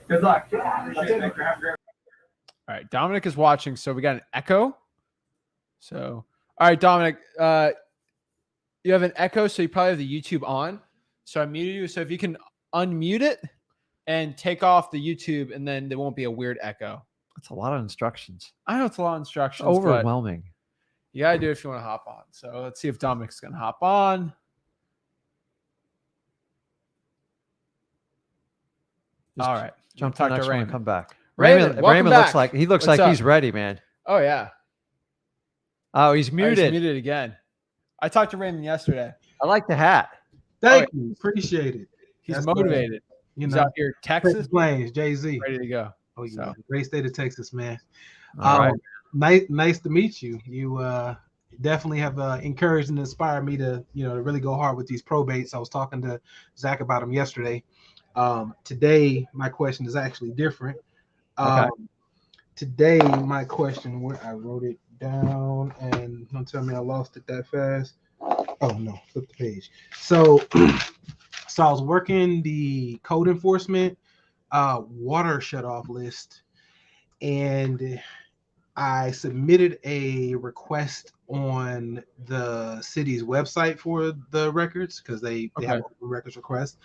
Good luck. Appreciate it, Victor. Have a great All right, Dominic is watching, so we got an echo. So, all right, Dominic, you have an echo, so you probably have the YouTube on. So I muted you. So if you can unmute it and take off the YouTube, and then there won't be a weird echo. That's a lot of instructions. I know it's a lot of instructions. Overwhelming. But you gotta do it if you want to hop on. So let's see if Dominic's gonna hop on. Just All right, Jump to talk the next to one and Raymond. come back. Raymond, welcome Raymond back. looks like he looks What's like he's up? ready, man. Oh yeah, Oh, he's Oh, muted. he's muted again. I talked to Raymond yesterday. I like the hat. Thank you. Appreciate it. He's That's motivated. You He's know, out here, Texas, Plains, Jay-Z. ready to go. Oh, yeah. So. Great state of Texas, man. All right. Nice to meet you. You definitely have encouraged and inspired me to, to really go hard with these probates. I was talking to Zach about them yesterday. Today, my question is actually different. Okay. Today, my question, where I wrote it down, and don't tell me I lost it that fast. Oh no, flip the page. So, so I was working the code enforcement water shutoff list, and I submitted a request on the city's website for the records because they have a records request.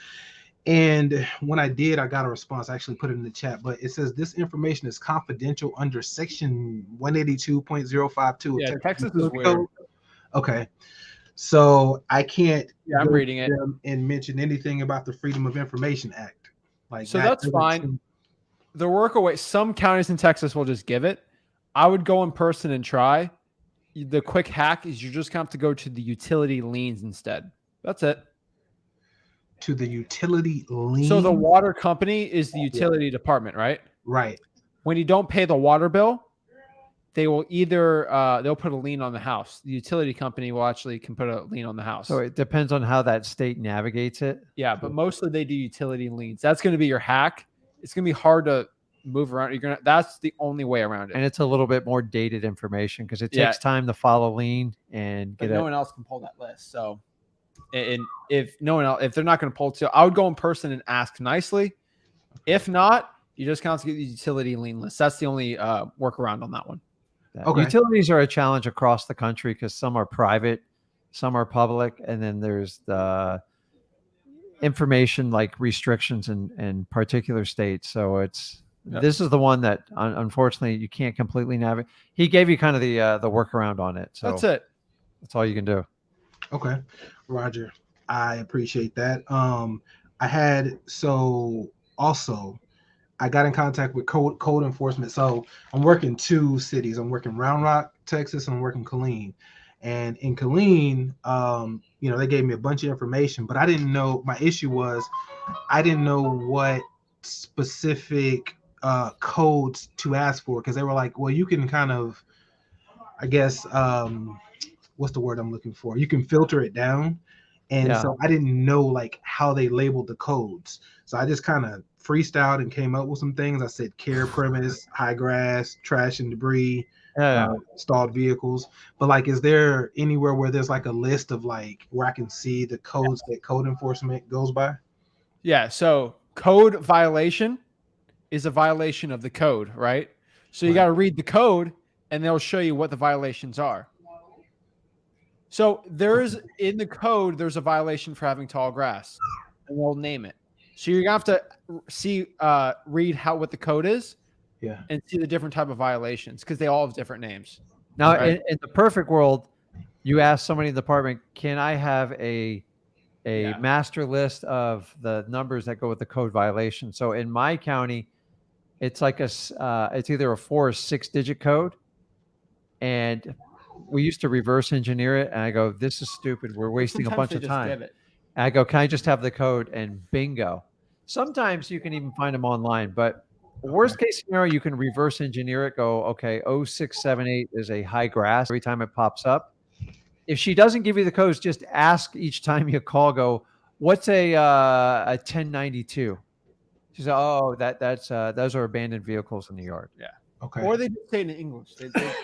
And when I did, I got a response. I actually put it in the chat, but it says this information is confidential under section 182.052. Yeah, of Texas is Code. weird. Okay. So I can't I'm go reading to it. them and mention anything about the Freedom of Information Act. Like So that that's doesn't fine. seem- The workaway, some counties in Texas will just give it. I would go in person and try. The quick hack is you're just going to have to go to the utility liens instead. That's it. To the utility lien. So the water company is the utility department, right? Right. When you don't pay the water bill, they will either they'll put a lien on the house. The utility company will actually can put a lien on the house. So it depends on how that state navigates it. Yeah, but mostly they do utility liens. That's going to be your hack. It's going to be hard to move around. That's the only way around it. And it's a little bit more dated information because it takes time to follow lien and But get no it. one else can pull that list. So, and if no one else, if they're not going to pull it, so I would go in person and ask nicely. If not, you just have to get the utility lien list. That's the only workaround on that one. Yeah. Okay. Utilities are a challenge across the country because some are private, some are public, and then there's information like restrictions in particular states. So it's Yep. this is the one that unfortunately you can't completely navigate. He gave you kind of the workaround on it. So That's it. That's all you can do. Okay, Roger, I appreciate that. I had also I got in contact with code enforcement. So I'm working 2 cities. I'm working Round Rock, Texas, and I'm working Killeen. And in Killeen, they gave me a bunch of information, but I didn't know. My issue was I didn't know what specific codes to ask for, because they were like, well, you can kind of, I guess, what's the word I'm looking for? You can filter it down. And so I didn't know like how they labeled the codes. So I just kind of freestyled and came up with some things. I said care premise, high grass, trash and debris, stalled vehicles. But like, is there anywhere where there's like a list of like where I can see the codes that code enforcement goes by? Yeah. So code violation is a violation of the code, right? So you got to read the code and they'll show you what the violations are. So there's in the code, there's a violation for having tall grass, and they'll name it. So you're gonna have to read what the code is, and see the different type of violations, because they all have different names. Now, in the perfect world, you ask somebody in the department, "Can I have a master list of the numbers that go with the code violation?" So in my county, it's like it's either a 4 or 6 digit code, and we used to reverse engineer it, and I go, "This is stupid. We're wasting a bunch of time." And I go, "Can I just have the code?" And bingo. Sometimes you can even find them online, but worst case scenario, you can reverse engineer it. Go, okay, 0678 is a high grass every time it pops up. If she doesn't give you the codes, just ask each time you call. Go, what's a 1092? She said, "Oh, that's those are abandoned vehicles in the yard." Yeah. Okay. Or they just say it in English.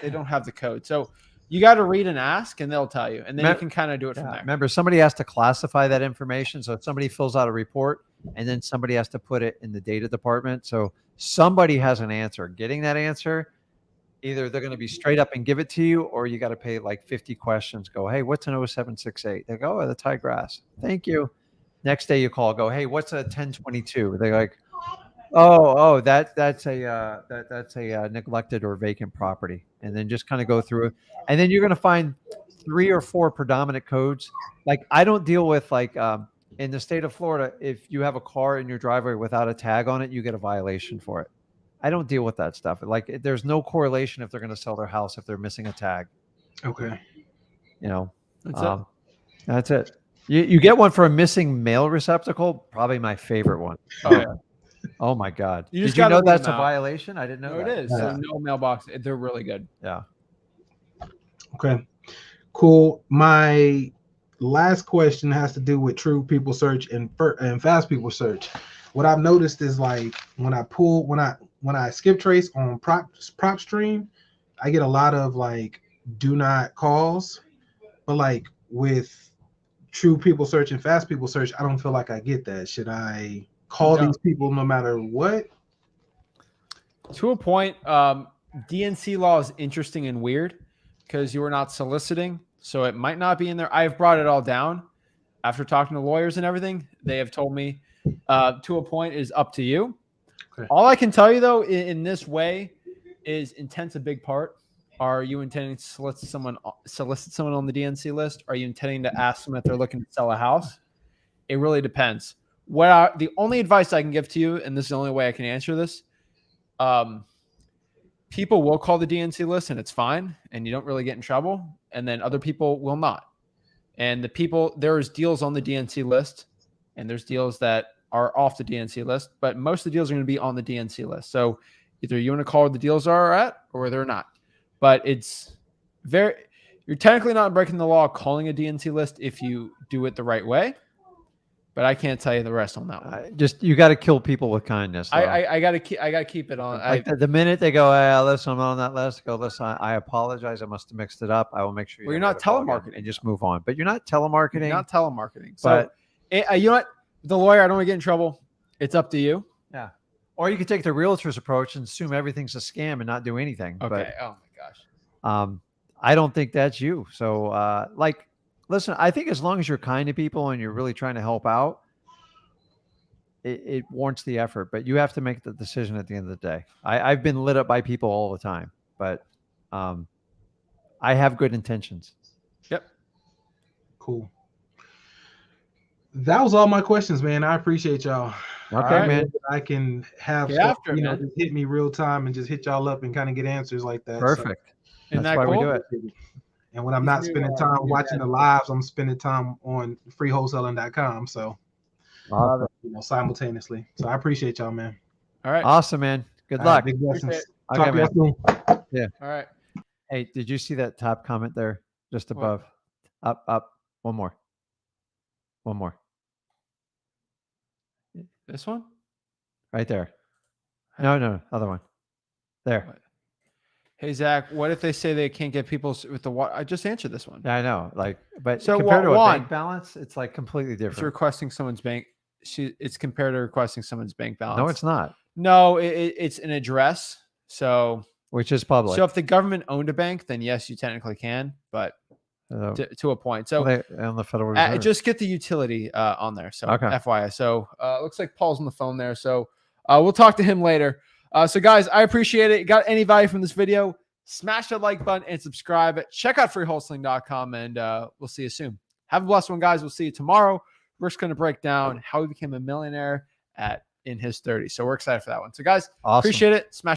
They don't have the code. So you got to read and ask, and they'll tell you, and then you can kind of do it from there. Remember, somebody has to classify that information. So if somebody fills out a report, and then somebody has to put it in the data department. So somebody has an answer. Getting that answer, either they're going to be straight up and give it to you, or you got to pay like 50 questions. Go, "Hey, what's an 0768? They go, "Oh, that's high grass." Thank you. Next day you call, go, "Hey, what's a 1022? They're like, oh, that's a neglected or vacant property," and then just kind of go through it, and then you're going to find 3 or 4 predominant codes. Like, I don't deal with like in the state of Florida, if you have a car in your driveway without a tag on it, you get a violation for it. I don't deal with that stuff. Like, there's no correlation if they're going to sell their house if they're missing a tag. Okay. That's it. You get one for a missing mail receptacle. Probably my favorite one. Oh my God! Did you know that's a violation? I didn't know. No, that. it is. So no mailbox. They're really good. Yeah. Okay. Cool. My last question has to do with true people search and fast people search. What I've noticed is like when I skip trace on PropStream, I get a lot of like do not calls, but like with true people search and fast people search, I don't feel like I get that. Should I call these people no matter what? To a point, DNC law is interesting and weird because you are not soliciting, so it might not be in there. I've brought it all down after talking to lawyers and everything. They have told me to a point is up to you. Okay. All I can tell you though in this way is intent's a big part. Are you intending to solicit someone on the DNC list? Are you intending to ask them if they're looking to sell a house? It really depends. The only advice I can give to you, and this is the only way I can answer this, people will call the DNC list and it's fine, and you don't really get in trouble, and then other people will not. And there's deals on the DNC list, and there's deals that are off the DNC list, but most of the deals are going to be on the DNC list. So either you want to call where the deals are at or they're not. But you're technically not breaking the law calling a DNC list if you do it the right way. But I can't tell you the rest on that one. You got to kill people with kindness. I got to keep it on. Like the minute they go, "Hey, listen, I'm on that list," go, "Listen, I apologize. I must have mixed it up. I will make sure you're not telemarketing and just move on." But you're not telemarketing. You're not telemarketing. So you know what? The lawyer, I don't want to get in trouble. It's up to you. Yeah. Or you could take the realtor's approach and assume everything's a scam and not do anything. Okay. But, oh my gosh. I don't think that's you. So listen, I think as long as you're kind to people and you're really trying to help out, it warrants the effort, but you have to make the decision at the end of the day. I've been lit up by people all the time, but I have good intentions. Yep. Cool. That was all my questions, man. I appreciate y'all. Okay, man. I can have Get stuff, after it, man. just hit me real time and just hit y'all up and kind of get answers like that. Perfect. Isn't That's that why we cool? do it. And when I'm not spending time watching the lives, I'm spending time on freewholesaling.com. So, Awesome. simultaneously. So I appreciate y'all, man. All right. Awesome, man. Good All right, luck. big blessings. Appreciate it. Talk Okay, to y'all soon. Yeah. All right. Hey, did you see that top comment there just What? above? Up. One more. This one? Right there. No, other one. There. What? Hey, Zach, what if they say they can't get people with the water? I just answered this one. Yeah, I know. But So, compared to a Juan, bank balance, it's like completely It's different. requesting someone's bank. It's compared to requesting someone's bank balance. No, it's not. No, it's an address. So, Which is public. so if the government owned a bank, then yes, you technically can, but to a point. So on the Federal Reserve. just get the utility on there. So Okay. FYI. So looks like Paul's on the phone there. So we'll talk to him later. So guys, I appreciate it. You got any value from this video? Smash that like button and subscribe. Check out freewholesaling.com and we'll see you soon. Have a blessed one, guys. We'll see you tomorrow. We're just going to break down how he became a millionaire in his 30s. So we're excited for that one. So guys, Awesome. appreciate it. Smash